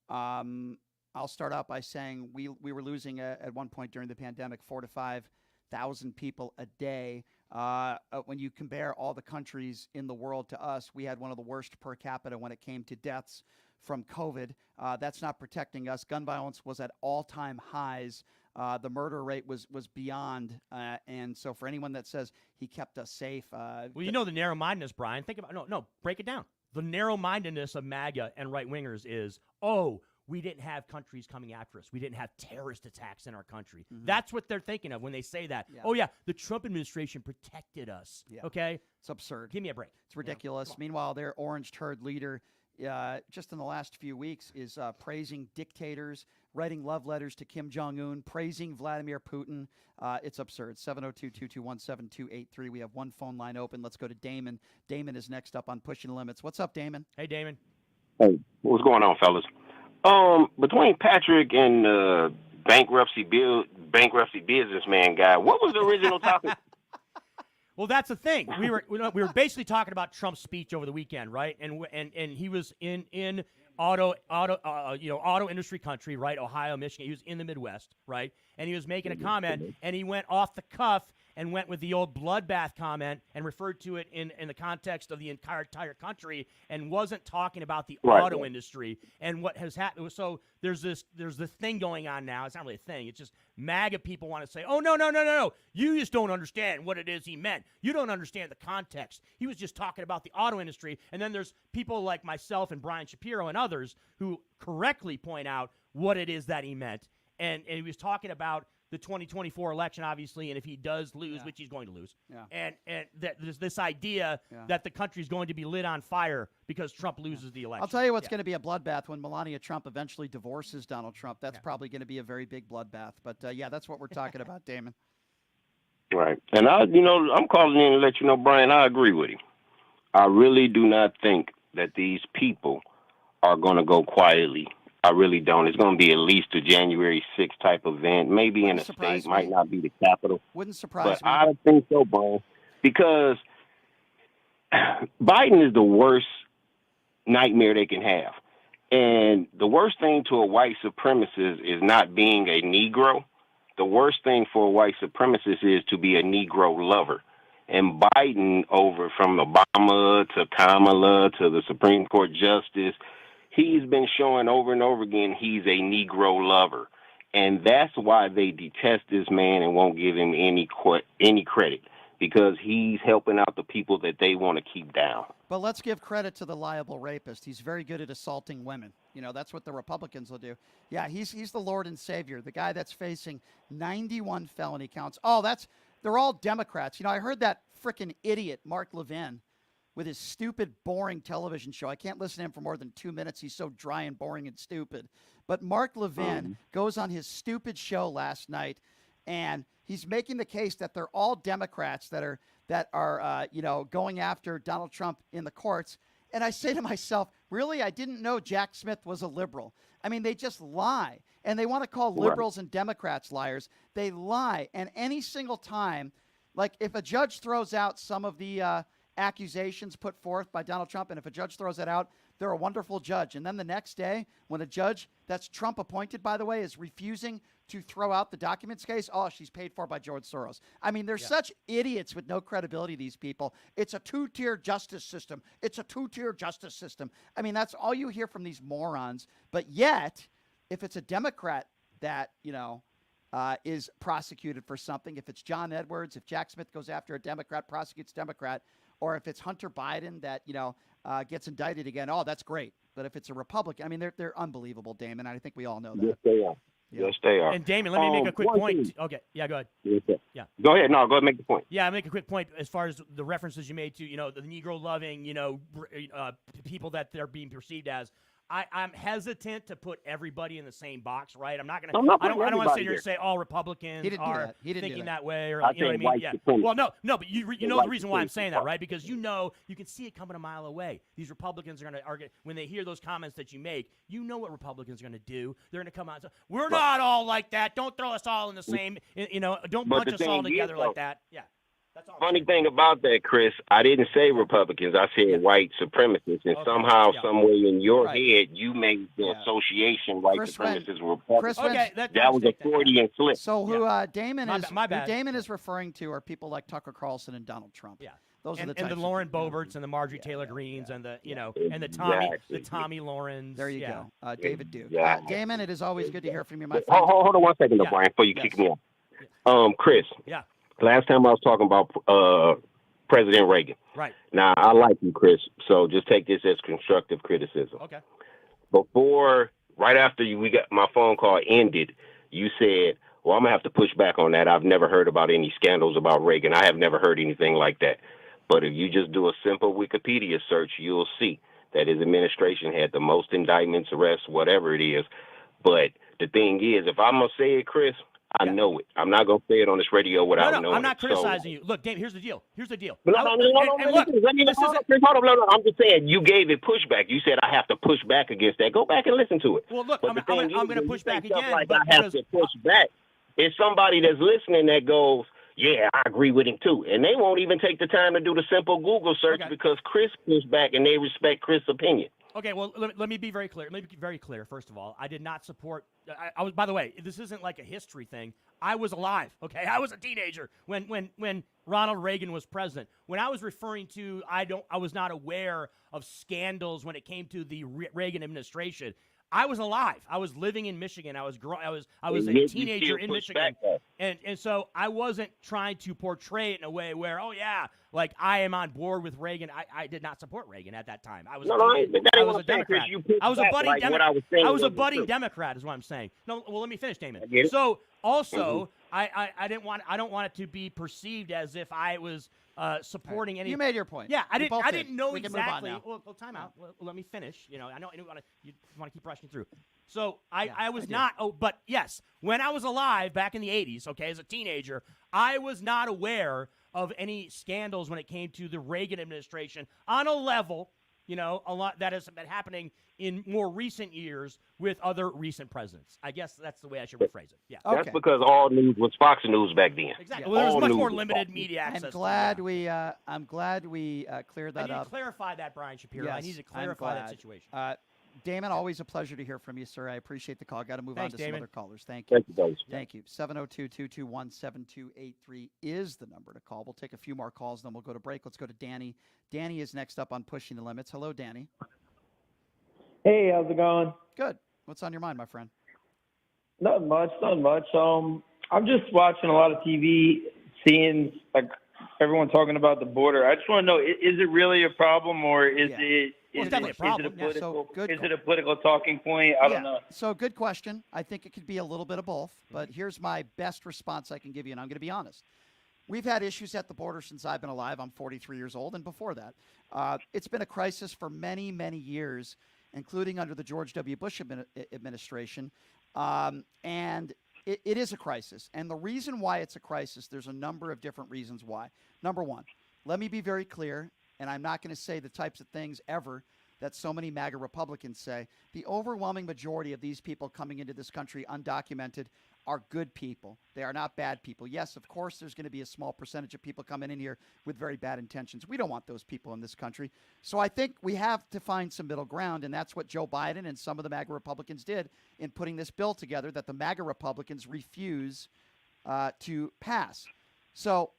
I'll start out by saying we were losing at one point during the pandemic 4,000 to 5,000 people a day. When you compare all the countries in the world to us, we had one of the worst per capita when it came to deaths from COVID. That's not protecting us. Gun violence was at all-time highs. The murder rate was beyond. And so for anyone that says he kept us safe. Well, you know the narrow-mindedness, Brian. Think about break it down. The narrow-mindedness of MAGA and right-wingers is, we didn't have countries coming after us. We didn't have terrorist attacks in our country. Mm-hmm. That's what they're thinking of when they say that. Yeah. Oh, yeah, the Trump administration protected us. Yeah. Okay? It's absurd. Give me a break. It's ridiculous. Meanwhile, their orange turd leader, just in the last few weeks, is praising dictators, writing love letters to Kim Jong-un, praising Vladimir Putin. It's absurd. 702-221-7283. We have one phone line open. Let's go to Damon. Damon is next up on Pushing the Limits. What's up, Damon? Hey, Damon. Hey, what's going on, fellas? Between Patrick and bankruptcy businessman guy, what was the original topic? Well, that's the thing. We were basically talking about Trump's speech over the weekend, right? And he was in auto industry country, right? Ohio, Michigan. He was in the Midwest, right? And he was making a comment, and he went off the cuff and went with the old bloodbath comment and referred to it in the context of the entire country and wasn't talking about the auto industry and what has happened. So there's this thing going on now. It's not really a thing. It's just MAGA people want to say, oh, no. You just don't understand what it is he meant. You don't understand the context. He was just talking about the auto industry. And then there's people like myself and Brian Shapiro and others who correctly point out what it is that he meant. And he was talking about the 2024 election, obviously, and if he does lose, which he's going to lose, and that there's this idea that the country's going to be lit on fire because Trump loses the election. I'll tell you what's going to be a bloodbath when Melania Trump eventually divorces Donald Trump. That's probably going to be a very big bloodbath. But, that's what we're talking about, Damon. Right. And, I'm calling in to let you know, Brian, I agree with him. I really do not think that these people are going to go quietly. I really don't. It's going to be at least a January 6th type event. Maybe in a state, might not be the capital. Wouldn't surprise me. But I don't think so, Brian, because Biden is the worst nightmare they can have. And the worst thing to a white supremacist is not being a Negro. The worst thing for a white supremacist is to be a Negro lover. And Biden, over from Obama to Kamala to the Supreme Court justice, he's been showing over and over again he's a Negro lover. And that's why they detest this man and won't give him any credit, because he's helping out the people that they want to keep down. But let's give credit to the liable rapist. He's very good at assaulting women. That's what the Republicans will do. Yeah, he's the Lord and Savior, the guy that's facing 91 felony counts. They're all Democrats. I heard that frickin' idiot, Mark Levin, with his stupid, boring television show. I can't listen to him for more than 2 minutes. He's so dry and boring and stupid. But Mark Levin goes on his stupid show last night, and he's making the case that they're all Democrats that are going after Donald Trump in the courts. And I say to myself, really? I didn't know Jack Smith was a liberal. I mean, they just lie. And they want to call liberals and Democrats liars. They lie. And any single time, like if a judge throws out some of the accusations put forth by Donald Trump, and if a judge throws that out, they're a wonderful judge. And then the next day, when a judge that's Trump appointed, by the way, is refusing to throw out the documents case. Oh, she's paid for by George Soros. I mean, they're such idiots with no credibility, these people. It's a two-tier justice system. It's a two-tier justice system. I mean, that's all you hear from these morons. But yet, if it's a Democrat that, is prosecuted for something, if it's John Edwards, if Jack Smith goes after a Democrat, prosecutes Democrat, or if it's Hunter Biden that, gets indicted again, oh, that's great. But if it's a Republican, I mean, they're unbelievable, Damon. I think we all know that. Yes, they are. Yeah. Yes, they are. And Damon, let me make a quick one point. thing. Okay, yeah, go ahead. Yes, sir. Yeah. Go ahead. No, go ahead and make the point. Yeah, I'll make a quick point as far as the references you made to, the Negro-loving, people that they're being perceived as. I'm hesitant to put everybody in the same box, right? I'm not going to. I don't want to sit here and say all Republicans are thinking that way, or you know what I mean? Yeah. Well, no, but you know the reason why I'm saying that, right? Because you can see it coming a mile away. These Republicans are going to when they hear those comments that you make, what Republicans are going to do. They're going to come out and say, "We're not all like that. Don't throw us all in the same. Don't bunch us all together like that." Yeah. Funny thing about that, Chris, I didn't say Republicans. I said white supremacists. And somehow, some way in your head, you made the association white supremacists were Republicans. That was a Freudian slip. So who Damon My bad. who Damon is referring to are people like Tucker Carlson and Donald Trump. Yeah. Those are the and types the of Lauren Boeberts and the Marjorie Taylor Greens and the and the Tommy Laurens. There you go. David Duke. Exactly. Damon, it is always good to hear from you, my friend. Hold on one second, though, Brian, before you kick me off. Chris. Yeah. Last time I was talking about President Reagan. Right. Now, I like you, Chris, so just take this as constructive criticism. Okay. Right after we got my phone call ended, you said, well, I'm going to have to push back on that. I've never heard about any scandals about Reagan. I have never heard anything like that. But if you just do a simple Wikipedia search, you'll see that his administration had the most indictments, arrests, whatever it is. But the thing is, if I'm going to say it, Chris, I know it. I'm not going to say it on this radio without knowing it. I'm not criticizing you. Look, Dave, here's the deal. Hold on. I'm just saying you gave it pushback. You said I have to push back against that. Go back and listen to it. Well, look, I'm going to push back again. I have to push back. It's somebody that's listening that goes, yeah, I agree with him too. And they won't even take the time to do the simple Google search because Chris pushed back and they respect Chris' opinion. Okay, well, let me be very clear. Let me be very clear, first of all. I did not support I was, by the way, this isn't like a history thing. I was alive, okay? I was a teenager when Ronald Reagan was president. When I was referring to I was not aware of scandals when it came to the Reagan administration. I was alive. I was living in Michigan. I was a teenager in Michigan, and so I wasn't trying to portray it in a way where, oh yeah, like I am on board with Reagan. I did not support Reagan at that time. I was a Democrat. I was a budding Democrat. I was a budding Democrat, is what I'm saying. No, well, let me finish, Damon. So also, I don't want it to be perceived as if I was supporting any. You made your point. Yeah, I didn't know we exactly. Can move on now. Well, time out. Well, let me finish. I know you want to keep rushing through. So I was not. Oh, but yes, when I was alive back in the '80s, okay, as a teenager, I was not aware of any scandals when it came to the Reagan administration on a level, a lot that has been happening in more recent years with other recent presidents. I guess that's the way I should rephrase it. Yeah. That's because all news was Fox News back then. Exactly. Well, there was much more limited media access. I'm glad we cleared that up. I need to clarify that, Brian Shapiro. Yes, I need to clarify that situation. Damon, always a pleasure to hear from you, sir. I appreciate the call. Got to move on to some other callers. Thank you. Thank you. 702-221-7283 is the number to call. We'll take a few more calls, then we'll go to break. Let's go to Danny. Danny is next up on Pushing the Limits. Hello, Danny. Hey, how's it going? Good. What's on your mind, my friend? Not much. I'm just watching a lot of TV, seeing like everyone talking about the border. I just want to know, is it really a problem, or is it? It's definitely a problem. Is it a political talking point? I don't know. So good question. I think it could be a little bit of both, but here's my best response I can give you, and I'm going to be honest. We've had issues at the border since I've been alive. I'm 43 years old, and before that. It's been a crisis for many, many years, including under the George W. Bush administration, and it is a crisis. And the reason why it's a crisis, there's a number of different reasons why. Number one, let me be very clear, and I'm not going to say the types of things ever that so many MAGA Republicans say. The overwhelming majority of these people coming into this country undocumented are good people. They are not bad people. Yes, of course, there's going to be a small percentage of people coming in here with very bad intentions. We don't want those people in this country. So I think we have to find some middle ground, and that's what Joe Biden and some of the MAGA Republicans did in putting this bill together that the MAGA Republicans refuse to pass. So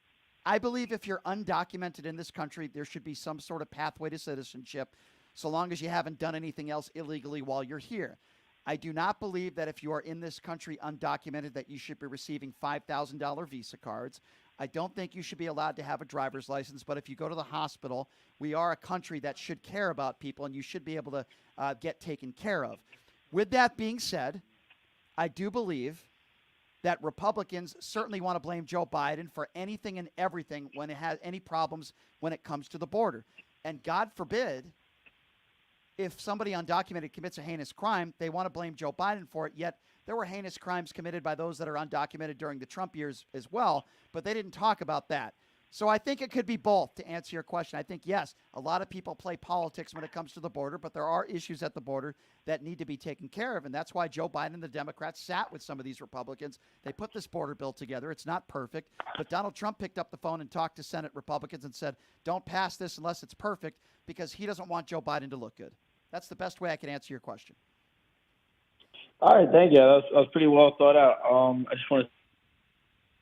I believe if you're undocumented in this country, there should be some sort of pathway to citizenship so long as you haven't done anything else illegally while you're here. I do not believe that if you are in this country undocumented that you should be receiving $5,000 Visa cards. I don't think you should be allowed to have a driver's license, but if you go to the hospital, we are a country that should care about people, and you should be able to get taken care of. With that being said, I do believe that Republicans certainly want to blame Joe Biden for anything and everything when it has any problems when it comes to the border. And God forbid, if somebody undocumented commits a heinous crime, they want to blame Joe Biden for it, yet there were heinous crimes committed by those that are undocumented during the Trump years as well, but they didn't talk about that. So I think it could be both, to answer your question. I think, yes, a lot of people play politics when it comes to the border, but there are issues at the border that need to be taken care of, and that's why Joe Biden and the Democrats sat with some of these Republicans. They put this border bill together. It's not perfect, but Donald Trump picked up the phone and talked to Senate Republicans and said, don't pass this unless it's perfect, because he doesn't want Joe Biden to look good. That's the best way I can answer your question. All right, thank you. That was pretty well thought out. I just want to.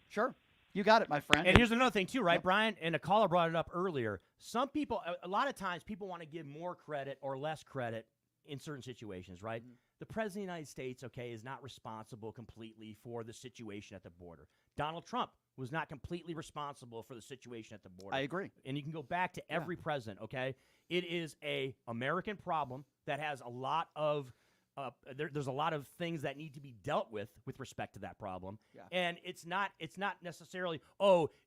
Sure. You got it, my friend. And here's another thing, too, right, Brian? And a caller brought it up earlier. Some people, a lot of times, people want to give more credit or less credit in certain situations, right? Mm-hmm. The President of the United States, okay, is not responsible completely for the situation at the border. Donald Trump was not completely responsible for the situation at the border. I agree. And you can go back to every president, okay? It is a American problem that has a lot of there's a lot of things that need to be dealt with respect to that problem. Yeah. And it's not necessarily,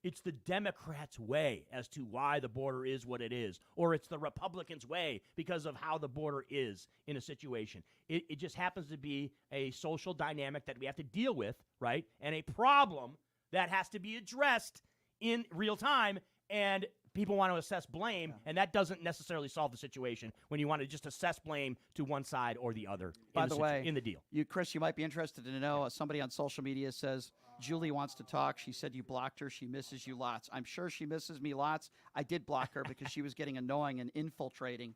it's the Democrats' way as to why the border is what it is, or it's the Republicans' way because of how the border is in a situation. It just happens to be a social dynamic that we have to deal with, right? And a problem that has to be addressed in real time, and people want to assess blame, and that doesn't necessarily solve the situation when you want to just assess blame to one side or the other. By the way, in the deal. Chris, you might be interested to know, somebody on social media says, Julie wants to talk. She said you blocked her. She misses you lots. I'm sure she misses me lots. I did block her because she was getting annoying and infiltrating.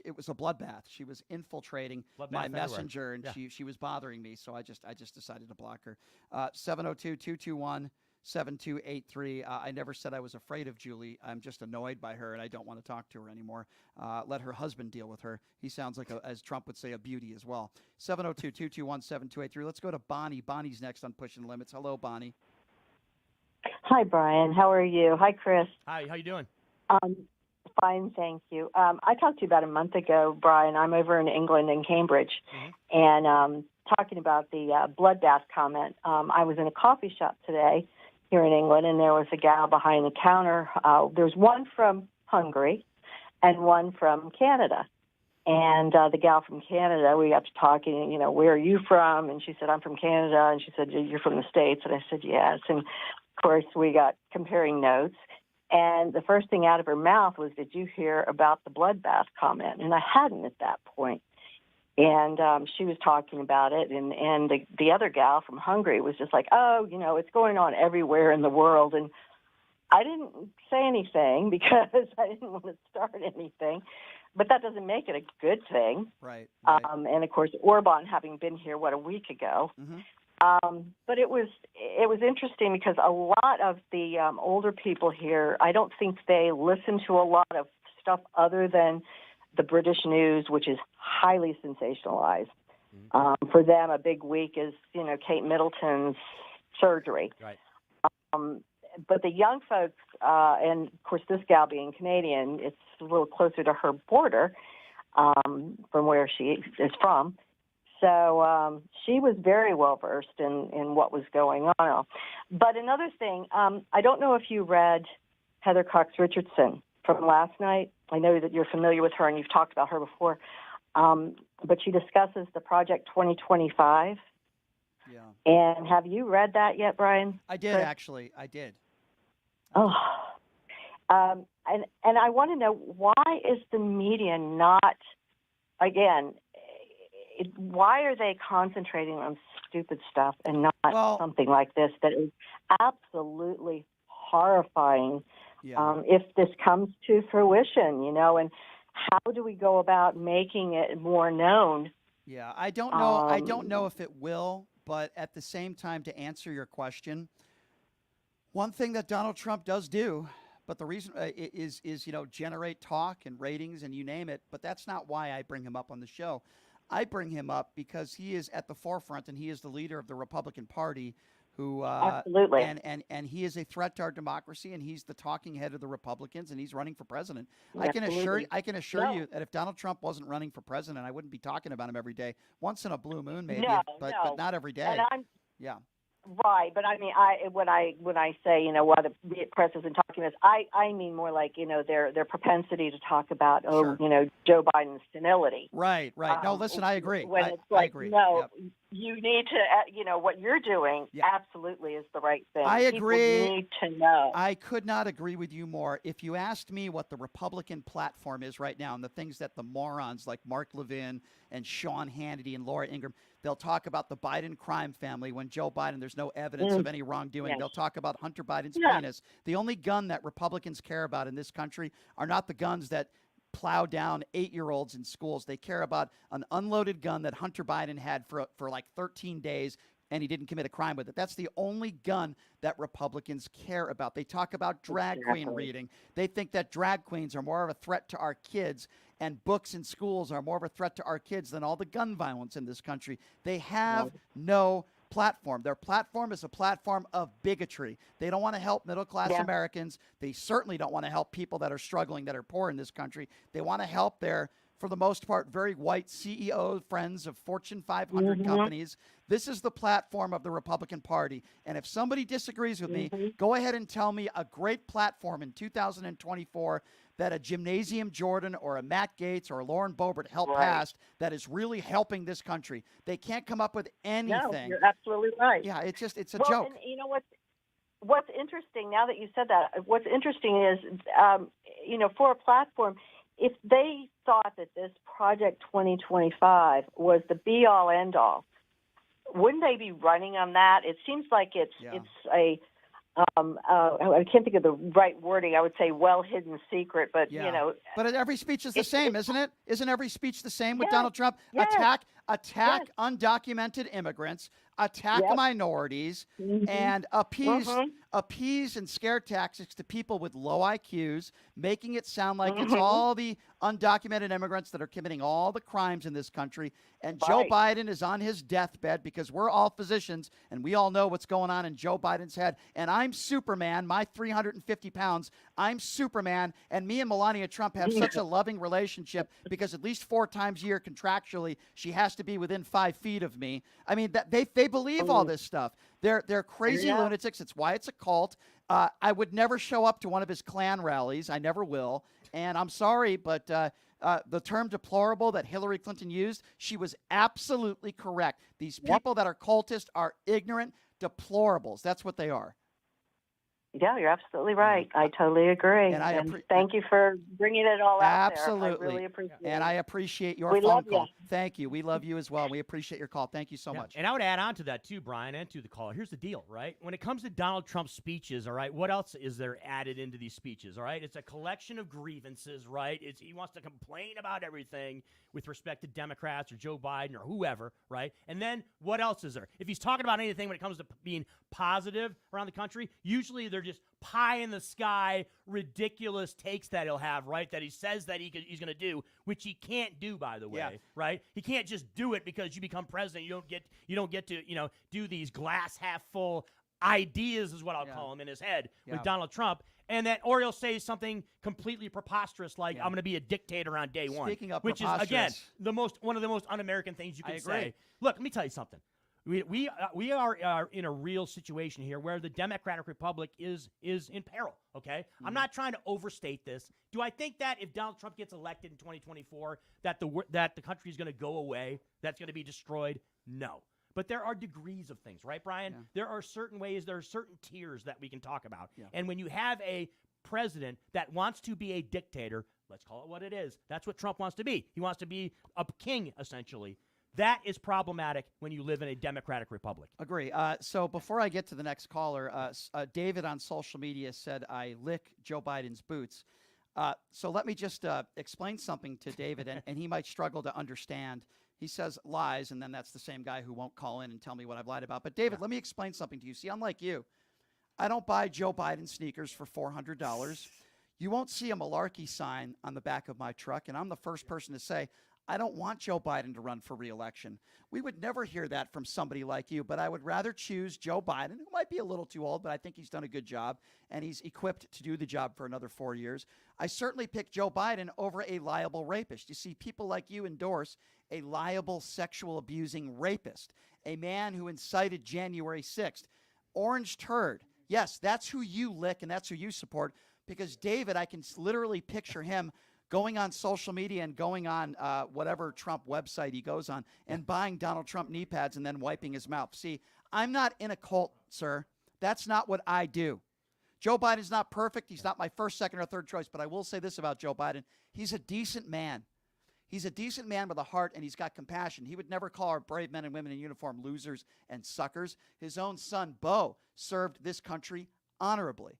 It was a bloodbath. She was infiltrating my messenger, and she was bothering me, so I just decided to block her. 702-221-7283. I never said I was afraid of Julie. I'm just annoyed by her, and I don't want to talk to her anymore. Let her husband deal with her. He sounds like, as Trump would say, a beauty as well. 702-221-7283. Let's go to Bonnie. Bonnie's next on Pushing the Limits. Hello, Bonnie. Hi, Brian. How are you? Hi, Chris. Hi, how you doing? Fine, thank you. I talked to you about a month ago, Brian. I'm over in England in Cambridge, and talking about the bloodbath comment. I was in a coffee shop today here in England, and there was a gal behind the counter. There's one from Hungary and one from Canada. And the gal from Canada, we got to talking, where are you from? And she said, I'm from Canada. And she said, you're from the States? And I said, yes. And, of course, we got comparing notes. And the first thing out of her mouth was, did you hear about the bloodbath comment? And I hadn't at that point. And she was talking about it, and the other gal from Hungary was just like, it's going on everywhere in the world. And I didn't say anything because I didn't want to start anything. But that doesn't make it a good thing. Right. And, of course, Orban having been here, a week ago. Mm-hmm. But it was interesting because a lot of the older people here, I don't think they listen to a lot of stuff other than the British news, which is highly sensationalized. Mm-hmm. For them, a big week is, Kate Middleton's surgery. Right. But the young folks, and of course this gal being Canadian, it's a little closer to her border from where she is from. So she was very well versed in what was going on. But another thing, I don't know if you read Heather Cox Richardson from last night. I know that you're familiar with her and you've talked about her before. But she discusses the Project 2025. Yeah. And have you read that yet, Brian? I did, actually. I did. Oh. And I want to know, why is the media not, again, why are they concentrating on stupid stuff and not something like this that is absolutely horrifying. If this comes to fruition, and how do we go about making it more known? Yeah, I don't know. I don't know if it will, but at the same time, to answer your question, one thing that Donald Trump does do, but the reason is generate talk and ratings and you name it. But that's not why I bring him up on the show. I bring him up because he is at the forefront and he is the leader of the Republican Party. Who absolutely and he is a threat to our democracy, and he's the talking head of the Republicans, and he's running for president. Absolutely. I can assure you that if Donald Trump wasn't running for president, I wouldn't be talking about him every day. Once in a blue moon, maybe, but not every day. Yeah. Right, but I mean, when I say why the press isn't talking about this, I mean more like their propensity to talk about Joe Biden's senility. Right. No, listen, I agree. When it's like, I agree. no, Yep. You need to what you're doing absolutely is the right thing. I agree. People need to know. I could not agree with you more. If you asked me what the Republican platform is right now and the things that the morons like Mark Levin and Sean Hannity and Laura Ingraham, they'll talk about the Biden crime family when Joe Biden, there's no evidence of any wrongdoing. Yes. They'll talk about Hunter Biden's penis. The only gun that Republicans care about in this country are not the guns that plow down 8-year-olds in schools. They care about an unloaded gun that Hunter Biden had for like 13 days, and he didn't commit a crime with it. That's the only gun that Republicans care about. They talk about drag queen reading. They think that drag queens are more of a threat to our kids, and books in schools are more of a threat to our kids than all the gun violence in this country. They have no platform. Their platform is a platform of bigotry. They don't want to help middle-class Americans. They certainly don't want to help people that are struggling, that are poor in this country. They want to help their, for the most part, very white CEO friends of Fortune 500 companies. This is the platform of the Republican Party. And if somebody disagrees with me, go ahead and tell me a great platform in 2024 that a Gymnasium Jordan or a Matt Gaetz or a Lauren Boebert helped pass that is really helping this country. They can't come up with anything. No, you're absolutely right. Yeah, it's a joke. And you know what's interesting, now that you said that, what's interesting is, for a platform, if they thought that this Project 2025 was the be-all, end-all, wouldn't they be running on that? It seems like it's a I can't think of the right wording. I would say well-hidden secret, but But every speech is the same, isn't it? Isn't every speech the same with Yes. Donald Trump? Yes. Attack Yes. undocumented immigrants, attack minorities, and appease and scare tactics to people with low IQs, making it sound like it's all the undocumented immigrants that are committing all the crimes in this country. And Joe Biden is on his deathbed because we're all physicians and we all know what's going on in Joe Biden's head. And I'm Superman, my 350 pounds. I'm Superman. And me and Melania Trump have such a loving relationship because at least 4 times a year contractually, she has to be within 5 feet of me. I mean, they believe all this stuff. They're crazy lunatics. It's why it's a cult. I would never show up to one of his Klan rallies. I never will. And I'm sorry, but the term deplorable that Hillary Clinton used, she was absolutely correct. These people that are cultists are ignorant deplorables. That's what they are. Yeah, you're absolutely right. I totally agree. And thank you for bringing it all out there. Absolutely. I really appreciate it. And I appreciate your We phone love call. you. Thank you. We love you as well. We appreciate your call. Thank you so much. And I would add on to that too, Brian, and to the caller. Here's the deal, right? When it comes to Donald Trump's speeches, all right, what else is there added into these speeches, all right? It's a collection of grievances, right? He wants to complain about everything with respect to Democrats or Joe Biden or whoever, right? And then what else is there? If he's talking about anything when it comes to being positive around the country, usually they're just pie in the sky, ridiculous takes that he'll have, right? That he says that he's going to do, which he can't do, by the way, right? He can't just do it because you become president. You don't get to do these glass half full ideas, is what I'll call them, in his head with Donald Trump. And that, or he'll say something completely preposterous like, I'm going to be a dictator on day one. Speaking of which is, again, preposterous. one of the most un-American things you can I say. agree. Look, let me tell you something. We are in a real situation here where the Democratic Republic is in peril, okay? I'm not trying to overstate this. Do I think that if Donald Trump gets elected in 2024 that the country is going to go away, that's going to be destroyed? No. But there are degrees of things, right, Brian? Yeah. There are certain ways, there are certain tiers that we can talk about. Yeah. And when you have a president that wants to be a dictator, let's call it what it is. That's what Trump wants to be. He wants to be a king, essentially. That is problematic when you live in a democratic republic. Agree. So before I get to the next caller, David on social media said I lick Joe Biden's boots. So let me just explain something to David, and he might struggle to understand. He says lies, and then that's the same guy who won't call in and tell me what I've lied about. But David, let me explain something to you. See, unlike you, I don't buy Joe Biden sneakers for $400. You won't see a malarkey sign on the back of my truck, and I'm the first person to say, I don't want Joe Biden to run for re-election. We would never hear that from somebody like you, but I would rather choose Joe Biden, who might be a little too old, but I think he's done a good job, and he's equipped to do the job for another 4 years. I certainly pick Joe Biden over a liable rapist. You see, people like you endorse a liable sexual abusing rapist, a man who incited January 6th. Orange turd. Yes, that's who you lick, and that's who you support, because David, I can literally picture him going on social media and going on whatever Trump website he goes on and buying Donald Trump knee pads and then wiping his mouth. See, I'm not in a cult, sir. That's not what I do. Joe Biden's not perfect. He's not my first, second, or third choice, but I will say this about Joe Biden. He's a decent man. He's a decent man with a heart, and he's got compassion. He would never call our brave men and women in uniform losers and suckers. His own son, Beau, served this country honorably.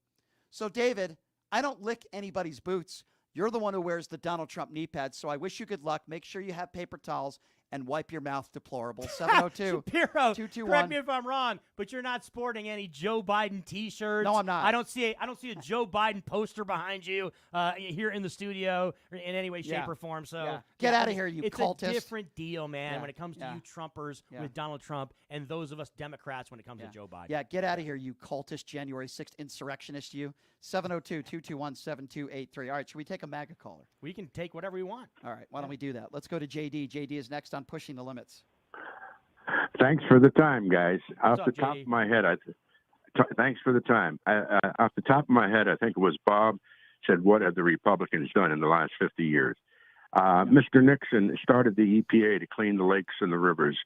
So, David, I don't lick anybody's boots. You're the one who wears the Donald Trump knee pads, so I wish you good luck. Make sure you have paper towels and wipe your mouth, deplorable. 702 Shapiro, 221. correct me if I'm wrong, but you're not sporting any Joe Biden T-shirts. No, I'm not. I don't see a Joe Biden poster behind you here in the studio in any way, shape, or form. So Get out of here, you cultist. It's a different deal, man, Yeah. when it comes to Yeah. you Trumpers Yeah. with Donald Trump and those of us Democrats when it comes to Joe Biden. Yeah, get out of here, you cultist January 6th insurrectionist, you. 702-221-7283. All right, should we take a MAGA caller? We can take whatever we want. All right, why don't we do that? Let's go to JD. JD is next on Pushing the Limits. Thanks for the time, guys. Off up, the top JD? of my head, thanks for the time. Off the top of my head, I think it was Bob said, "What have the Republicans done in the last 50 years?" Mr. Nixon started the EPA to clean the lakes and the rivers.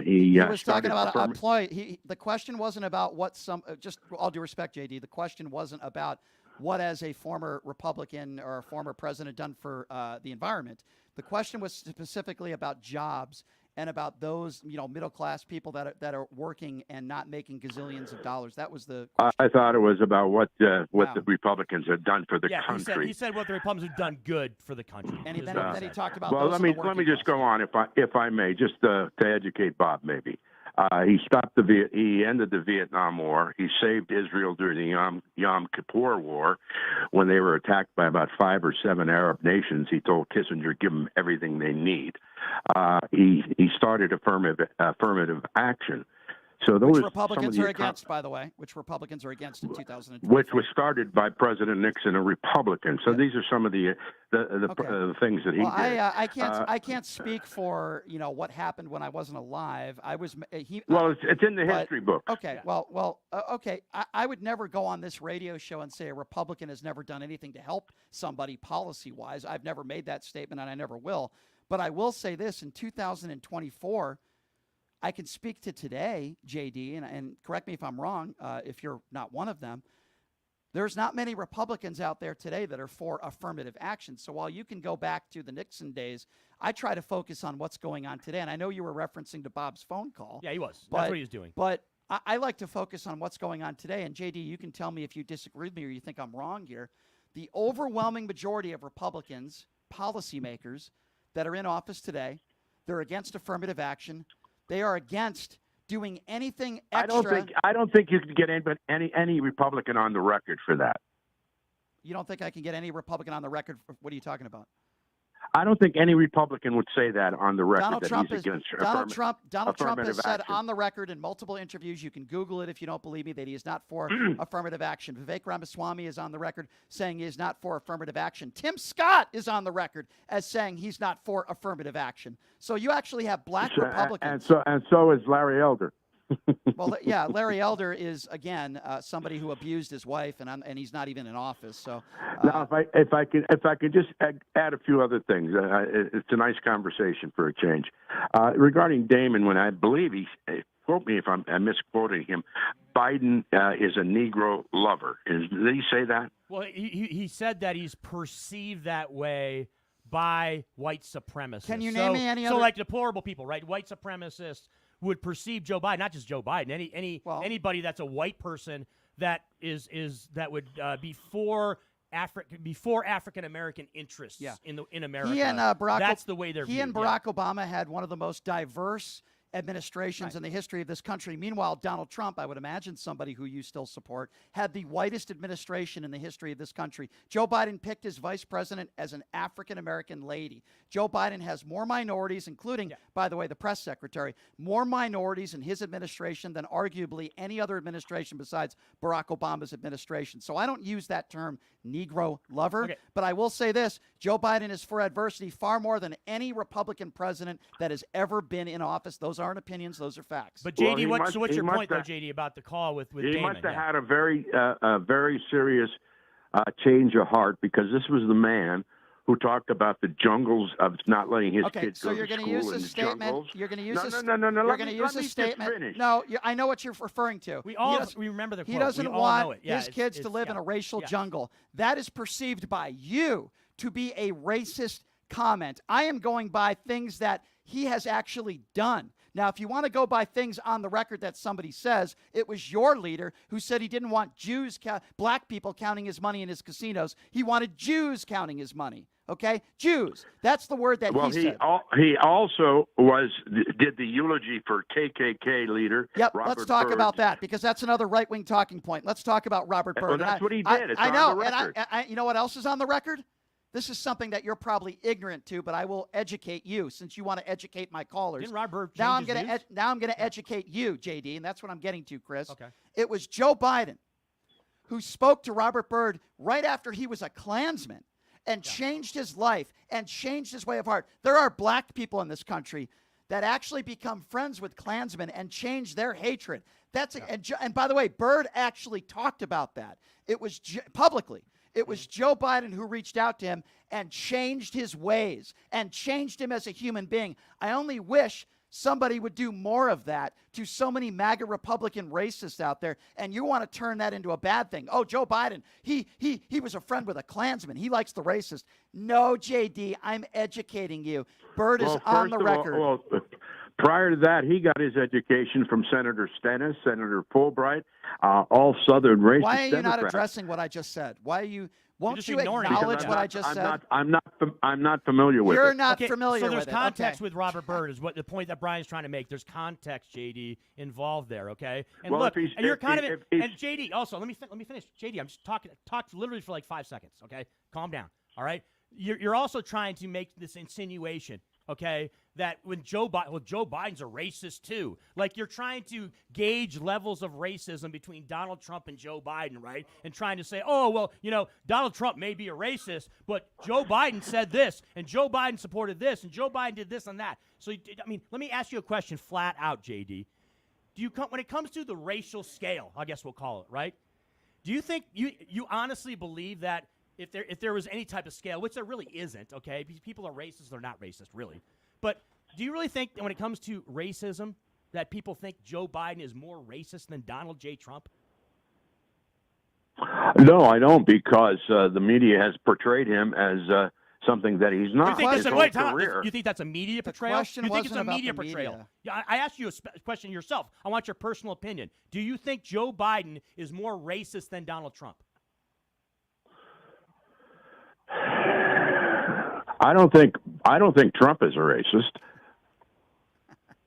He was talking about the question wasn't about what just all due respect, JD, the question wasn't about what has a former Republican or a former president done for the environment. The question was specifically about jobs and about those, middle class people that are working and not making gazillions of dollars. That was the I thought it was about what the Republicans had done for the country. He said what the Republicans have done good for the country. And then he talked about Well, those let me just go on, if I may, just to educate Bob, maybe. He he ended the Vietnam War. He saved Israel during the Yom Kippur War when they were attacked by about 5 or 7 Arab nations. He told Kissinger, give them everything they need. He started affirmative action. So those which Republicans are against, by the way, which Republicans are against in 2020. Which was started by President Nixon, a Republican. So these are some of the things that he did. I can't speak for what happened when I wasn't alive. It's in the history books. Okay, okay. I would never go on this radio show and say a Republican has never done anything to help somebody policy-wise. I've never made that statement, and I never will. But I will say this: in 2024. I can speak to today, JD, and correct me if I'm wrong, if you're not one of them. There's not many Republicans out there today that are for affirmative action. So while you can go back to the Nixon days, I try to focus on what's going on today. And I know you were referencing to Bob's phone call. Yeah, he was. That's what he was doing. But I like to focus on what's going on today. And JD, you can tell me if you disagree with me or you think I'm wrong here. The overwhelming majority of Republicans, policymakers that are in office today, they're against affirmative action. They are against doing anything extra. I don't think you can get any Republican on the record for that. You don't think I can get any Republican on the record? What are you talking about? I don't think any Republican would say that on the record. Donald Trump has affirmative said action. on the record in multiple interviews, you can Google it if you don't believe me, that he is not for affirmative action. Vivek Ramaswamy is on the record saying he is not for affirmative action. Tim Scott is on the record as saying he's not for affirmative action. So you actually have black Republicans. And so is Larry Elder. Well, yeah, Larry Elder is again somebody who abused his wife, and he's not even in office. So now, if I could just add a few other things, it's a nice conversation for a change. Regarding Damon, when I believe quote me if I'm misquoting him, Biden is a Negro lover. Did he say that? Well, he said that he's perceived that way by white supremacists. Can you name me any So other? like deplorable people, right? White supremacists would perceive Joe Biden, not just Joe Biden, anybody that's a white person that that would be for African American interests in America. He and that's the way they're He viewed. and Barack Obama had one of the most diverse administrations in the history of this country. Meanwhile, Donald Trump, I would imagine somebody who you still support, had the whitest administration in the history of this country. Joe Biden picked his vice president as an African-American lady. Joe Biden has more minorities, including, by the way, the press secretary, more minorities in his administration than arguably any other administration besides Barack Obama's administration. So I don't use that term Negro lover, but I will say this, Joe Biden is for adversity far more than any Republican president that has ever been in office. Those aren't opinions, those are facts. But JD, what's your point though, JD, about the call with He Damon? must have had a very serious change of heart, because this was the man who talked about the jungles of not letting his kids so go you're to going school to use in a the statement. jungles. You're going to use No. You're going to use Let a me just statement. finish. No, I know what you're referring to. We remember the quote. He doesn't We all want know it. Yeah, his kids to live in a racial jungle. That is perceived by you to be a racist comment. I am going by things that he has actually done. Now, if you want to go by things on the record that somebody says, it was your leader who said he didn't want black people counting his money in his casinos. He wanted Jews counting his money. Okay? Jews. That's the word that he said. He also did the eulogy for KKK leader. Yep, Robert let's talk Byrd. about that, because that's another right-wing talking point. Let's talk about Robert Byrd. Well, that's what he did. It's I on know, the record. and you know what else is on the record? This is something that you're probably ignorant to, but I will educate you, since you want to educate my callers. Didn't Robert now I'm change his going to educate you, JD, and that's what I'm getting to, Chris. Okay. It was Joe Biden who spoke to Robert Byrd right after he was a Klansman and changed his life and changed his way of heart. There are black people in this country that actually become friends with Klansmen and change their hatred. And by the way, Byrd actually talked about that. It was publicly. It was Joe Biden who reached out to him and changed his ways and changed him as a human being. I only wish somebody would do more of that to so many MAGA Republican racists out there, and you want to turn that into a bad thing. Oh, Joe Biden, he was a friend with a Klansman. He likes the racist. No, JD, I'm educating you. Byrd is on the record. Prior to that, he got his education from Senator Stennis, Senator Fulbright, all Southern racist Why are you not Democrats. addressessing what I just said? Why are you? Won't you ignoring it. acknowledge what I just said? I'm not familiar with You're it. not familiar so there's with it. context Okay. with Robert Byrd is what the point that Brian's trying to make. There's context, JD, involved there. Okay, and Well, look, if he's- and you're if kind he- of if and JD also. Let me finish, JD. I'm just talked literally for like 5 seconds. Okay, calm down. All right, you're also trying to make this insinuation. Okay, that when Joe Biden's a racist too. Like you're trying to gauge levels of racism between Donald Trump and Joe Biden, right? And trying to say, oh, well, Donald Trump may be a racist, but Joe Biden said this, and Joe Biden supported this, and Joe Biden did this and that. So, let me ask you a question flat out, JD. When it comes to the racial scale, I guess we'll call it, right? Do you think you honestly believe that if there was any type of scale, which there really isn't, okay? Because people are racist, they're not racist, really. But do you really think that when it comes to racism that people think Joe Biden is more racist than Donald J. Trump? No, I don't, because the media has portrayed him as something that he's not. You think, career. you think that's a media portrayal? question You think it's a wasn't about media the portrayal? media. Yeah, I asked you a question yourself. I want your personal opinion. Do you think Joe Biden is more racist than Donald Trump? I don't think Trump is a racist.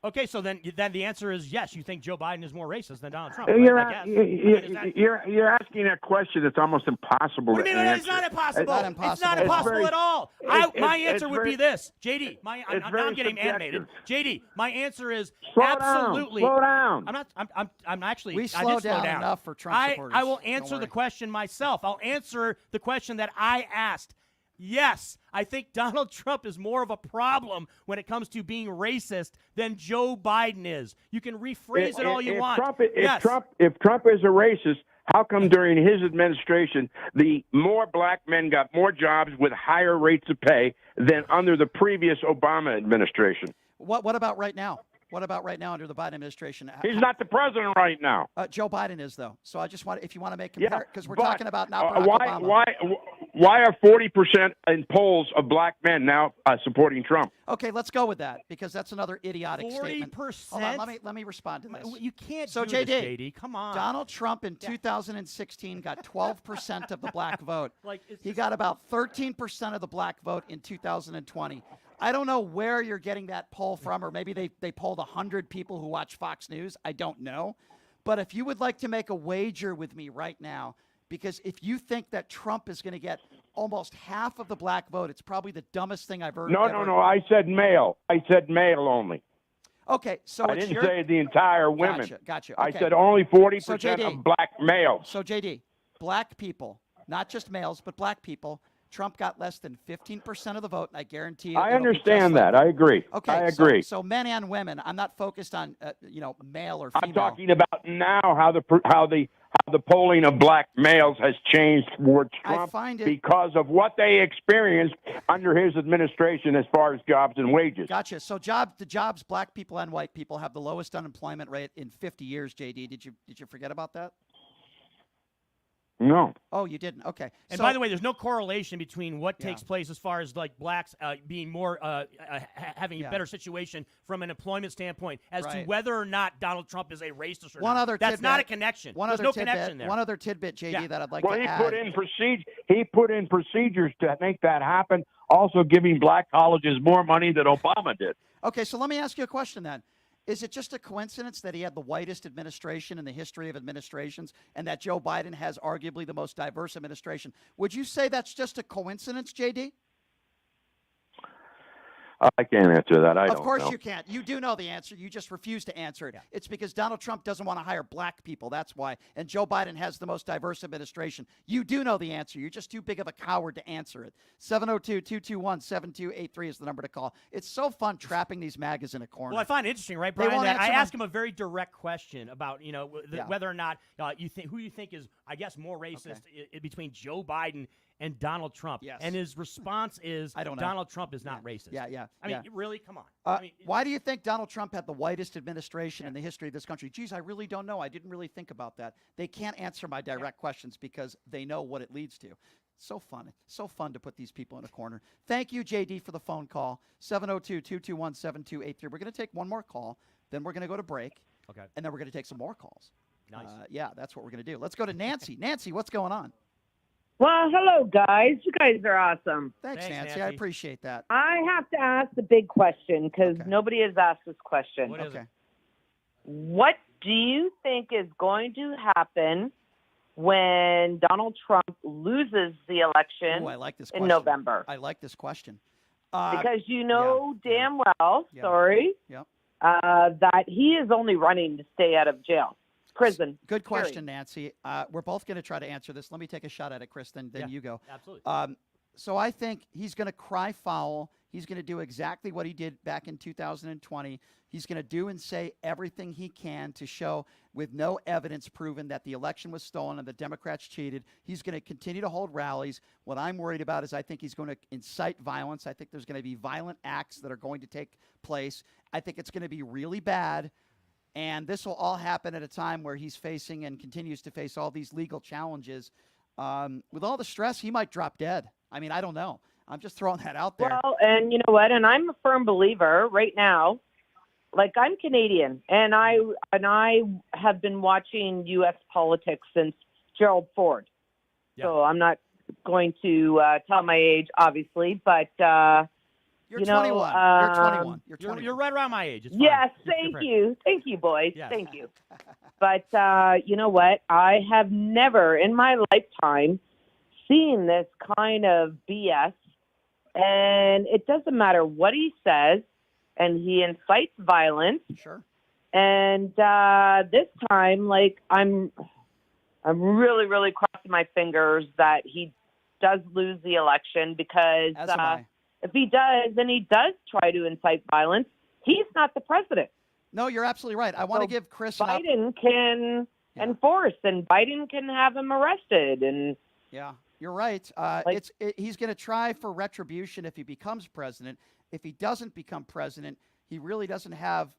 Okay, so then the answer is yes. You think Joe Biden is more racist than Donald Trump? You're, right? I guess. you're asking a question that's almost impossible What do you to mean? answer. It's not impossible. It's not It's impossible very- at all. My answer would be this, JD. Now I'm getting animated. JD, my answer is absolutely. Slow down. I'm actually. We I slow did slow down down enough for Trump supporters. I will Don't answer the worry. question myself. I'll answer the question that I asked. Yes, I think Donald Trump is more of a problem when it comes to being racist than Joe Biden is. You can rephrase it all you want. If Trump is a racist, how come during his administration the more black men got more jobs with higher rates of pay than under the previous Obama administration? What about right now? What about right now under the Biden administration? He's not the president right now. Joe Biden is, though. So I just want, if you want to make Yeah, compare, because we're but, talking about not Barack Obama. Why are 40% in polls of black men now supporting Trump? Okay, let's go with that because that's another idiotic 40%? statement. Hold on, let me respond to this. You can't so do JD, this, JD. Come on. Donald Trump in 2016 got 12% of the black vote. He got about 13% of the black vote in 2020. I don't know where you're getting that poll from, or maybe they polled 100 people who watch Fox News. I don't know. But if you would like to make a wager with me right now, because if you think that Trump is going to get almost half of the black vote, it's probably the dumbest thing I've heard. No. I said male. I said male only. Okay, so I didn't say the entire women. Gotcha. I Okay. said only 40% So, JD, of black males. So, JD, black people, not just males, but black people, Trump got less than 15% of the vote, and I guarantee you. I understand that. I agree. Okay, I agree. So men and women. I'm not focused on male or female. I'm talking about now how the polling of black males has changed towards Trump because of what they experienced under his administration as far as jobs and wages. Gotcha. So the jobs, black people and white people have the lowest unemployment rate in 50 years. JD, did you forget about that? No. Oh, you didn't. Okay. And by the way, there's no correlation between what takes place as far as like blacks being more having a better situation from an employment standpoint as to whether or not Donald Trump is a racist or not. That's not a connection. There's no connection there. One other tidbit, JD, that I'd like to add. He put in procedures to make that happen, also giving black colleges more money than Obama did. Okay, so let me ask you a question then. Is it just a coincidence that he had the whitest administration in the history of administrations and that Joe Biden has arguably the most diverse administration? Would you say that's just a coincidence, JD? I can't answer that. I don't know. Of course you can't. You do know the answer. You just refuse to answer it. Yeah. It's because Donald Trump doesn't want to hire black people. That's why. And Joe Biden has the most diverse administration. You do know the answer. You're just too big of a coward to answer it. 702-221-7283 is the number to call. It's so fun trapping these MAGAs in a corner. Well, I find it interesting, right, Brian, that I ask him a very direct question about, whether or not you think is, I guess, more racist between Joe Biden and Donald Trump. Yes. And his response is, I don't know. Donald Trump is not racist. Yeah. I mean, really? Come on. Why do you think Donald Trump had the whitest administration in the history of this country? Geez, I really don't know. I didn't really think about that. They can't answer my direct questions because they know what it leads to. So fun. So fun to put these people in a corner. Thank you, JD, for the phone call. 702-221-7283. We're going to take one more call. Then we're going to go to break. Okay. And then we're going to take some more calls. Nice. Yeah, that's what we're going to do. Let's go to Nancy. Nancy, what's going on? Well, hello, guys. You guys are awesome. Thanks, Nancy. I appreciate that. I have to ask the big question because nobody has asked this question. What is it? What do you think is going to happen when Donald Trump loses the election Ooh, I like this in question. November? I like this question. Because you know damn well, that he is only running to stay out of jail. Prison. Good question, Nancy. We're both going to try to answer this. Let me take a shot at it, Chris, then you go. Absolutely. So I think he's going to cry foul. He's going to do exactly what he did back in 2020. He's going to do and say everything he can to show with no evidence proven that the election was stolen and the Democrats cheated. He's going to continue to hold rallies. What I'm worried about is I think he's going to incite violence. I think there's going to be violent acts that are going to take place. I think it's going to be really bad. And this will all happen at a time where he's facing and continues to face all these legal challenges. With all the stress, he might drop dead. I mean, I don't know. I'm just throwing that out there. Well, and you know what? And I'm a firm believer right now. Like, I'm Canadian, and I have been watching U.S. politics since Gerald Ford. Yeah. So I'm not going to tell my age, obviously, but You're 21. You're 21. You're 21. You're right around my age. It's fine. Yes, thank you. Thank you, boys. Yes. Thank you. But you know what? I have never in my lifetime seen this kind of BS. And it doesn't matter what he says, and he incites violence. Sure. And this time, like, I'm really, really crossing my fingers that he does lose the election because if he does, and he does try to incite violence, he's not the president. No, you're absolutely right. I want to give Chris Biden can enforce, and Biden can have him arrested. And yeah, you're right. He's going to try for retribution if he becomes president. If he doesn't become president, he really doesn't have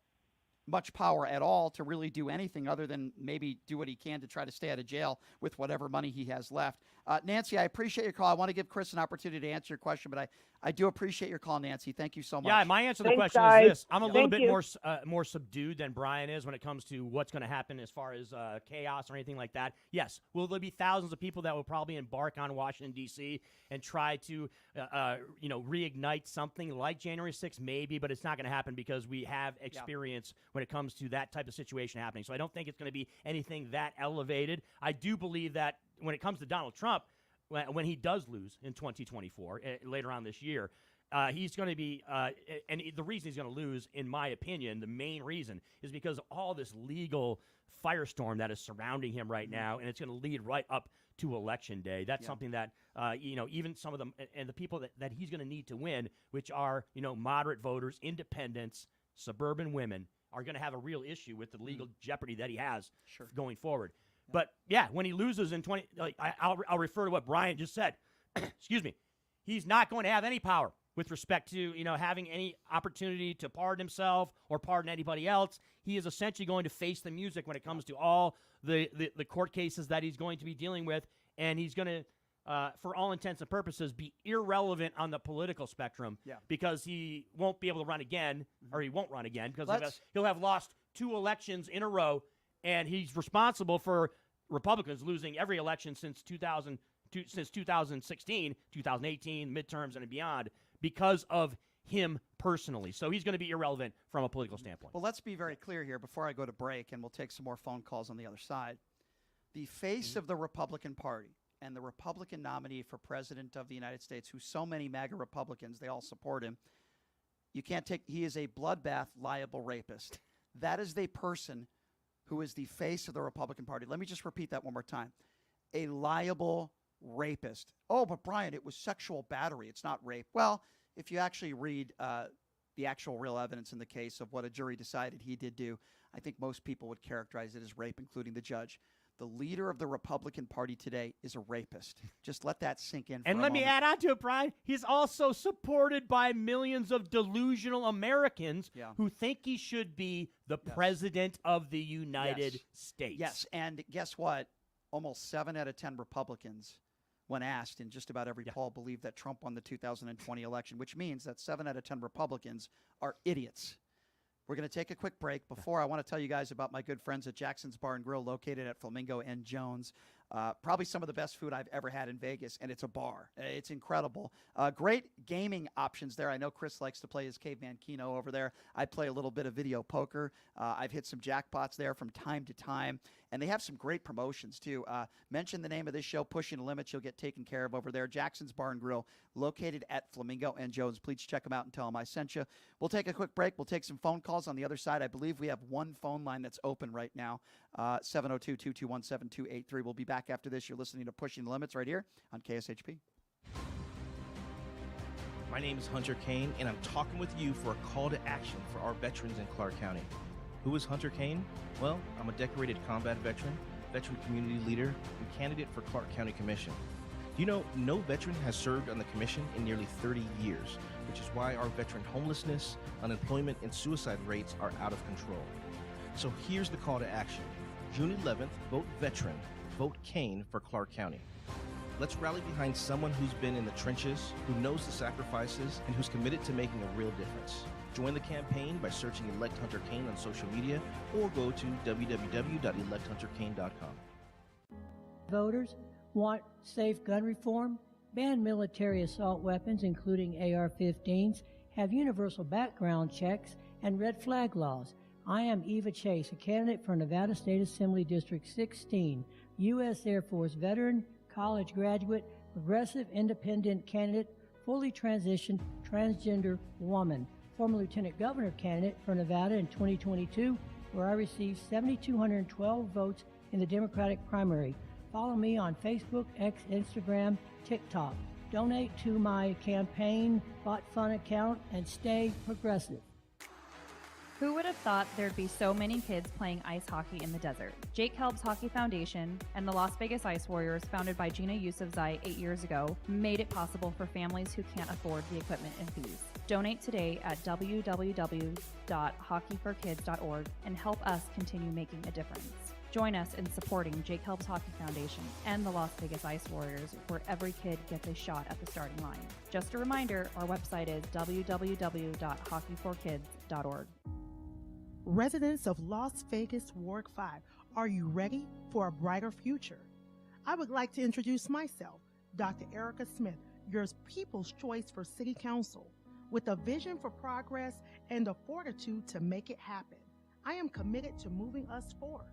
much power at all to really do anything other than maybe do what he can to try to stay out of jail with whatever money he has left. Nancy, I appreciate your call. I want to give Chris an opportunity to answer your question, but I do appreciate your call, Nancy. Thank you so much. Yeah, my answer to the Thanks, question guys. is this. I'm a little Thank bit you. more subdued than Brian is when it comes to what's going to happen as far as chaos or anything like that. Yes, will there be thousands of people that will probably embark on Washington, D.C. and try to reignite something like January 6th? Maybe, but it's not going to happen because we have experience when it comes to that type of situation happening. So I don't think it's going to be anything that elevated. I do believe that when it comes to Donald Trump, when he does lose in 2024, later on this year, he's going to be, and the reason he's going to lose, in my opinion, the main reason is because of all this legal firestorm that is surrounding him right now, and it's going to lead right up to Election Day. That's something that, even some of them, and the people that he's going to need to win, which are, moderate voters, independents, suburban women, are going to have a real issue with the legal jeopardy that he has going forward. But yeah, when he loses in 20, I'll refer to what Brian just said. Excuse me. He's not going to have any power with respect to having any opportunity to pardon himself or pardon anybody else. He is essentially going to face the music when it comes to all the court cases that he's going to be dealing with, and he's going to, for all intents and purposes, be irrelevant on the political spectrum because he won't be able to run again, or he won't run again because he'll have lost 2 elections in a row. And he's responsible for Republicans losing every election since 2016, 2018, midterms, and beyond because of him personally. So he's going to be irrelevant from a political standpoint. Well, let's be very clear here before I go to break, and we'll take some more phone calls on the other side. The face of the Republican Party and the Republican nominee for president of the United States, who so many MAGA Republicans, they all support him. He is a bloodbath, liable rapist. That is the person who is the face of the Republican Party. Let me just repeat that one more time. A liable rapist. Oh, but Brian, it was sexual battery. It's not rape. Well, if you actually read the actual real evidence in the case of what a jury decided he did do, I think most people would characterize it as rape, including the judge. The leader of the Republican Party today is a rapist. Just let that sink in for And a let me moment. add on to it, Brian. He's also supported by millions of delusional Americans who think he should be the president of the United States. Yes, and guess what? Almost 7 out of 10 Republicans, when asked in just about every poll, believe that Trump won the 2020 election, which means that 7 out of 10 Republicans are idiots. We're going to take a quick break. Before, I want to tell you guys about my good friends at Jackson's Bar and Grill, located at Flamingo and Jones. Probably some of the best food I've ever had in Vegas, and it's a bar. It's incredible. Great gaming options there. I know Chris likes to play his caveman Keno over there. I play a little bit of video poker. I've hit some jackpots there from time to time, and they have some great promotions too. Mention the name of this show, Pushing the Limits. You'll get taken care of over there. Jackson's Bar and Grill, located at Flamingo and Jones. Please check them out and tell them I sent you. We'll take a quick break. We'll take some phone calls on the other side. I believe we have one phone line that's open right now, 702-221-7283. We'll be back after this. You're listening to Pushing the Limits right here on KSHP. My name is Hunter Kane, and I'm talking with you for a call to action for our veterans in Clark County. Who is Hunter Kane? Well, I'm a decorated combat veteran, veteran community leader, and candidate for Clark County Commission. Do you know no veteran has served on the commission in nearly 30 years, which is why our veteran homelessness, unemployment, and suicide rates are out of control. So here's the call to action. June 11th, vote veteran, vote Kane for Clark County. Let's rally behind someone who's been in the trenches, who knows the sacrifices, and who's committed to making a real difference. Join the campaign by searching Elect Hunter Kane on social media or go to www.electhunterkane.com. Voters want safe gun reform, ban military assault weapons, including AR-15s, have universal background checks, and red flag laws. I am Eva Chase, a candidate for Nevada State Assembly District 16, U.S. Air Force veteran, college graduate, progressive independent candidate, fully transitioned transgender woman, former lieutenant governor candidate for Nevada in 2022, where I received 7,212 votes in the Democratic primary. Follow me on Facebook, X, Instagram, TikTok. Donate to my campaign Bot Fun account and stay progressive. Who would have thought there'd be so many kids playing ice hockey in the desert? Jake Helb's Hockey Foundation and the Las Vegas Ice Warriors, founded by Gina Yousafzai 8 years ago, made it possible for families who can't afford the equipment and fees. Donate today at www.hockeyforkids.org and help us continue making a difference. Join us in supporting Jake Helps Hockey Foundation and the Las Vegas Ice Warriors, where every kid gets a shot at the starting line. Just a reminder, our website is www.hockeyforkids.org. Residents of Las Vegas Ward 5, are you ready for a brighter future? I would like to introduce myself, Dr. Erica Smith, your people's choice for City Council. With a vision for progress and the fortitude to make it happen, I am committed to moving us forward.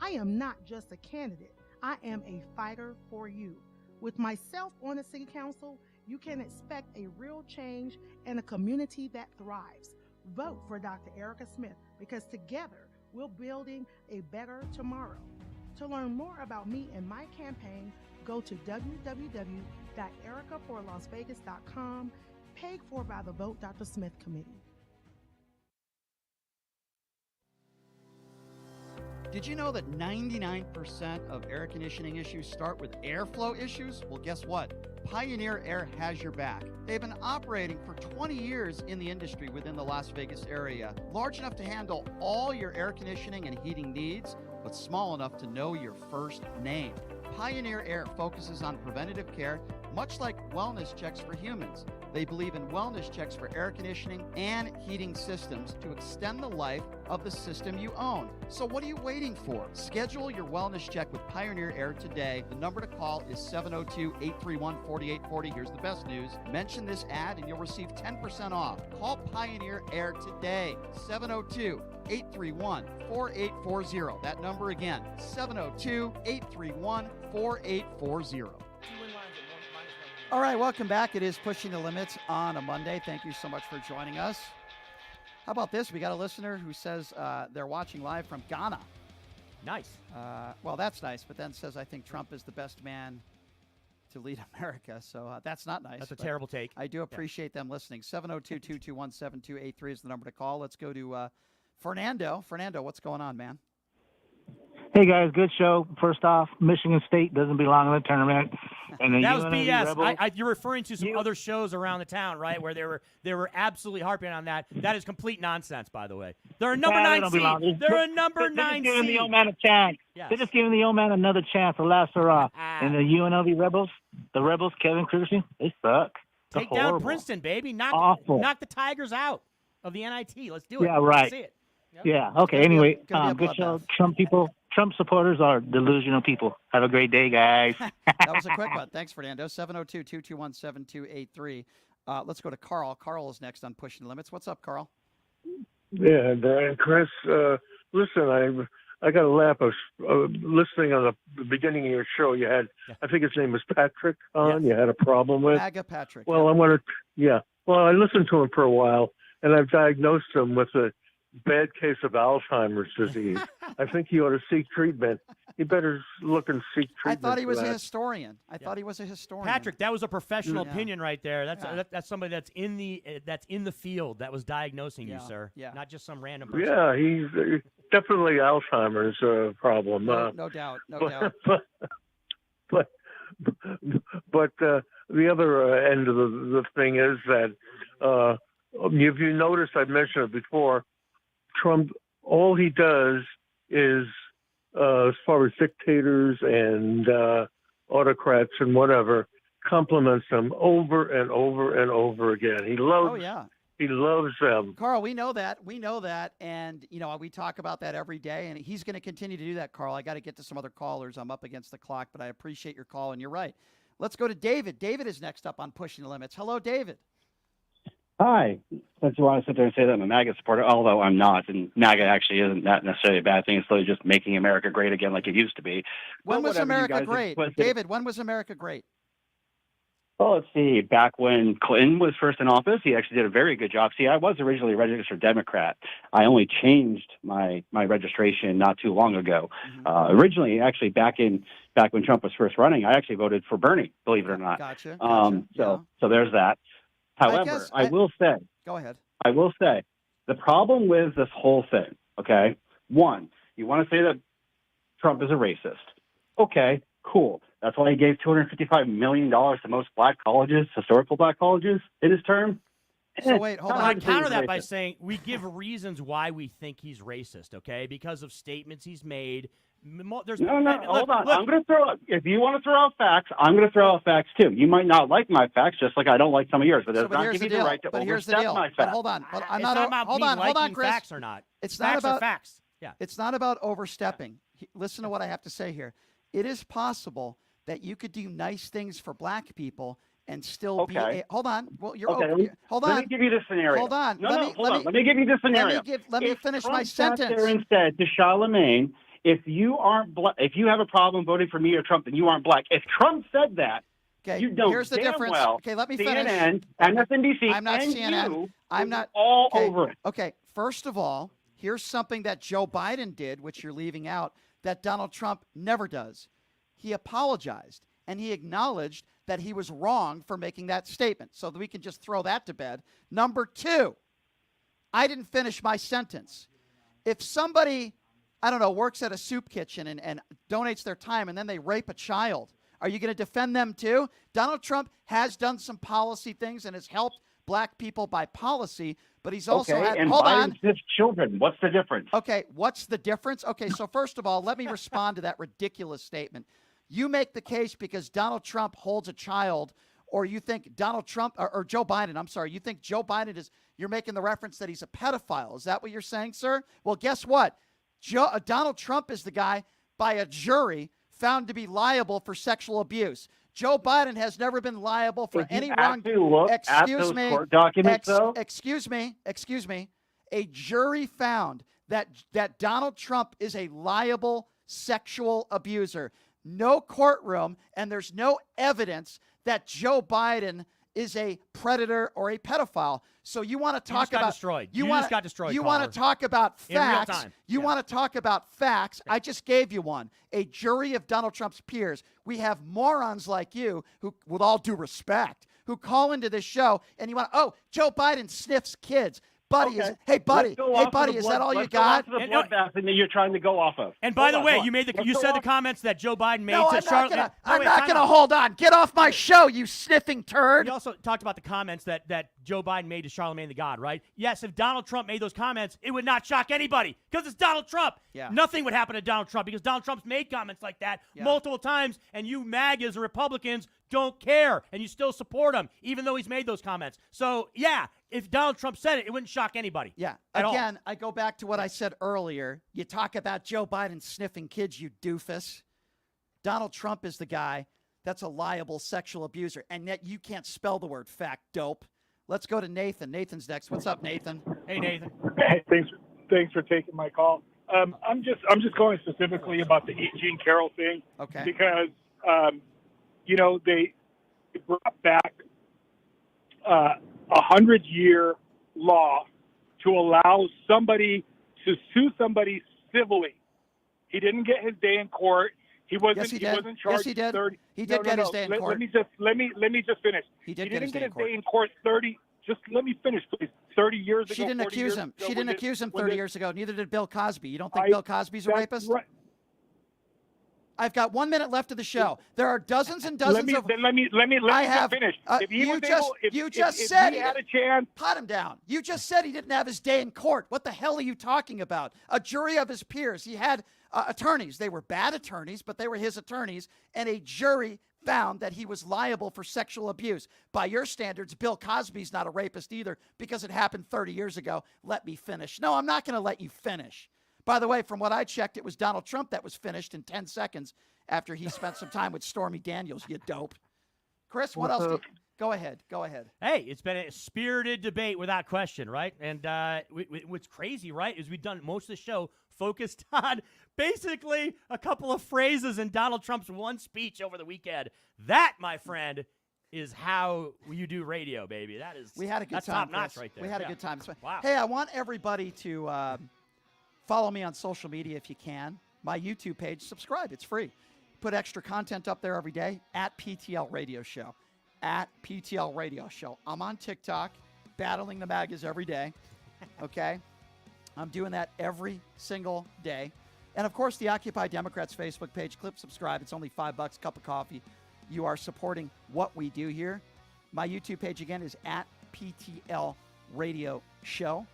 I am not just a candidate, I am a fighter for you. With myself on the City Council, you can expect a real change and a community that thrives. Vote for Dr. Erica Smith, because together we're building a better tomorrow. To learn more about me and my campaign, go to www.ericaforlasvegas.com, paid for by the Vote Dr. Smith Committee. Did you know that 99% of air conditioning issues start with airflow issues? Well, guess what? Pioneer Air has your back. They've been operating for 20 years in the industry within the Las Vegas area, large enough to handle all your air conditioning and heating needs, but small enough to know your first name. Pioneer Air focuses on preventative care, much like wellness checks for humans. They believe in wellness checks for air conditioning and heating systems to extend the life of the system you own. So what are you waiting for? Schedule your wellness check with Pioneer Air today. The number to call is 702-831-4840. Here's the best news. Mention this ad and you'll receive 10% off. Call Pioneer Air today. 702-831-4840. That number again, 702-831-4840. All right, welcome back. It is Pushing the Limits on a Monday. Thank you so much for joining us. How about this? We got a listener who says they're watching live from Ghana. Nice. Well, that's nice, but then says, I think Trump is the best man to lead America. So that's not nice. That's a terrible take. I do appreciate them listening. 702-221-7283 is the number to call. Let's go to Fernando. Fernando, what's going on, man? Hey guys, good show. First off, Michigan State doesn't belong in the tournament. And the that was UNLV BS. Rebels, You're referring to some other shows around the town, right? Where they were absolutely harping on that. That is complete nonsense, by the way. They're a number 9 seed. They're a number 9 seed. They're just giving the old man a chance. Yes. They're just giving the old man another chance for last hurrah. And the UNLV Rebels, Kevin Christian, they suck. They're Take down horrible. Princeton, baby. Knock the Tigers out of the NIT. Let's do it. Yeah, right. Let's see it. Yep. Yeah. Okay. Anyway, good show. Bloodbath. Trump supporters are delusional people. Have a great day, guys. That was a quick one. Thanks, Fernando. 702-221-7283. Let's go to Carl. Carl is next on Pushing the Limits. What's up, Carl? Yeah, Brian, Chris. Listen, I got a laugh. I was listening on the beginning of your show. You had, I think his name was Patrick on. Yes. You had a problem with. Aga Patrick. Well, Well, I listened to him for a while, and I've diagnosed him with a bad case of Alzheimer's disease. I think he ought to seek treatment. He better look and seek treatment. I thought he was for a that. historian. I thought he was a historian. Patrick, that was a professional Yeah. opinion right there. That's somebody that's in the field that was diagnosing you, sir. Yeah. Not just some random person. Yeah, he's definitely Alzheimer's problem. No doubt. No doubt. But the other end of the thing is that if you notice, I mentioned it before, Trump, all he does is, as far as dictators and autocrats and whatever, compliments them over and over and over again. He loves. Oh, yeah. He loves them. Carl, we know that. And, we talk about that every day, and he's going to continue to do that, Carl. I got to get to some other callers. I'm up against the clock, but I appreciate your call, and you're right. Let's go to David. David is next up on Pushing the Limits. Hello, David. Hi. Since you want to sit there and say that I'm a MAGA supporter, although I'm not, and MAGA actually isn't that necessarily a bad thing. It's really just making America great again like it used to be. When But was whatever, you America guys great? have- David, when was America great? Well, let's see. Back when Clinton was first in office, he actually did a very good job. See, I was originally a registered Democrat. I only changed my registration not too long ago. Originally, actually, back when Trump was first running, I actually voted for Bernie, believe it or not. Gotcha. So there's that. However, I will say, Go ahead. I will say, the problem with this whole thing, okay, one, you want to say that Trump is a racist. Okay, cool. That's why he gave $255 million to most black colleges, historical black colleges, in his term. So wait, hold on. I counter that by saying we give reasons why we think he's racist, okay? Because of statements he's made. There's, No, hold on. Look, I'm going to throw. If you want to throw out facts, I'm going to throw out facts too. You might not like my facts, just like I don't like some of yours, but it does not give you the right to overstep my facts. But hold on. But I'm not about hold me on, liking Chris. facts or not. It's facts not about are facts. Yeah. It's not about overstepping. Listen to what I have to say here. It is possible that you could do nice things for black people and still be. Hold on. Well, you're okay. Hold on. Let me give you the scenario. Hold on. No, hold on. Let me give you the scenario. Let me finish Trump my sat sentence. there and said to Charlemagne, if you aren't if you have a problem voting for me or Trump, then you aren't black. If Trump said that, you know here's the damn difference. well Okay, let me CNN, finish. MSNBC, I'm not and CNN. you I'm not all okay, over it. Okay, first of all, here's something that Joe Biden did, which you're leaving out, that Donald Trump never does. He apologized, and he acknowledged that he was wrong for making that statement, so that we can just throw that to bed. Number two, I didn't finish my sentence. If somebody, I don't know, works at a soup kitchen and donates their time and then they rape a child, are you going to defend them too? Donald Trump has done some policy things and has helped black people by policy, but he's also had, and hold Biden on. sniffs children. What's the difference? Okay, what's the difference? Okay, so first of all, let me respond to that ridiculous statement. You make the case because Donald Trump holds a child, or you think Donald Trump, or Joe Biden, I'm sorry, you think Joe Biden is, you're making the reference that he's a pedophile. Is that what you're saying, sir? Well, guess what? Donald Trump is the guy by a jury found to be liable for sexual abuse. Joe Biden has never been liable for any wrong. Excuse me. Court documents, though? Excuse me. A jury found that Donald Trump is a liable sexual abuser. No courtroom, and there's no evidence that Joe Biden is a predator or a pedophile. So you want to talk about destroyed. You just got destroyed. You want to talk about in real facts. time. You want to talk about facts. I just gave you one. A jury of Donald Trump's peers. We have morons like you who, with all due respect, who call into this show and you want, Joe Biden sniffs kids. Buddy, hey buddy, is that all you got? Let's go off the bloodbath thing that you're trying to go off of. And by the way, you said the comments that Joe Biden made to Charlotte. I'm not gonna hold on. Get off my show, you sniffing turd. You also talked about the comments that Joe Biden made to Charlemagne the God, right? Yes, if Donald Trump made those comments, it would not shock anybody because it's Donald Trump. Yeah. Nothing would happen to Donald Trump because Donald Trump's made comments like that multiple times, and you MAGAs or Republicans don't care, and you still support him, even though he's made those comments. So, yeah, if Donald Trump said it, it wouldn't shock anybody. Yeah. At Again, all. I go back to what I said earlier. You talk about Joe Biden sniffing kids, you doofus. Donald Trump is the guy that's a liable sexual abuser, and yet you can't spell the word fact, dope. Let's go to Nathan. Nathan's next. What's up, Nathan? Hey, Nathan. Hey, thanks for taking my call. I'm just calling specifically about the Jean Carroll thing. Okay. Because they brought back 100-year law to allow somebody to sue somebody civilly. He didn't get his day in court. He wasn't. Yes, he wasn't charged. Yes, he did. 30. He did get his day in court. Let me just finish. He didn't get his day in court 30. Just let me finish, please. 30 years ago. She didn't accuse him. Ago, she didn't accuse him 30 years ago. Neither did Bill Cosby. You don't think Bill Cosby's a rapist? Right. I've got 1 minute left of the show. There are dozens and dozens of. Let me finish. If he was able, if said he had a chance. Pot him down. You just said he didn't have his day in court. What the hell are you talking about? A jury of his peers. He had attorneys. They were bad attorneys, but they were his attorneys, and a jury found that he was liable for sexual abuse. By your standards, Bill Cosby's not a rapist either because it happened 30 years ago. Let me finish. No, I'm not going to let you finish. By the way, from what I checked, it was Donald Trump that was finished in 10 seconds after he spent some time with Stormy Daniels, you dope. Chris, what else? Go ahead. Hey, it's been a spirited debate without question, right? And what's crazy, right, is we've done most of the show focused on basically a couple of phrases in Donald Trump's one speech over the weekend. That, my friend, is how you do radio, baby. We had a good that's time, top notch Chris. right there. We had a good time. Wow. Hey, I want everybody to follow me on social media if you can. My YouTube page, subscribe. It's free. Put extra content up there every day at PTL Radio Show. At PTL Radio Show. I'm on TikTok, battling the MAGAs every day. Okay? I'm doing that every single day. And, of course, the Occupy Democrats Facebook page. Click subscribe. It's only $5, cup of coffee. You are supporting what we do here. My YouTube page, again, is at PTL radio show.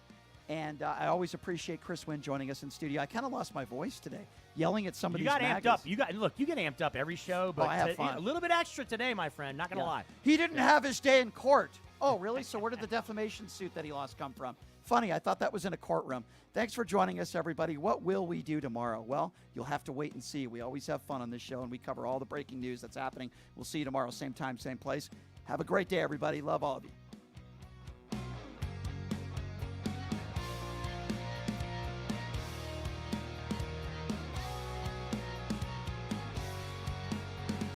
And I always appreciate Chris Wynn joining us in studio. I kind of lost my voice today, yelling at some of You these got amped maggots. up. You get amped up every show, but I have fun. a little bit extra today, my friend. Not gonna lie. He didn't have his day in court. Oh, really? So where did the defamation suit that he lost come from? Funny, I thought that was in a courtroom. Thanks for joining us, everybody. What will we do tomorrow? Well, you'll have to wait and see. We always have fun on this show, and we cover all the breaking news that's happening. We'll see you tomorrow, same time, same place. Have a great day, everybody. Love all of you.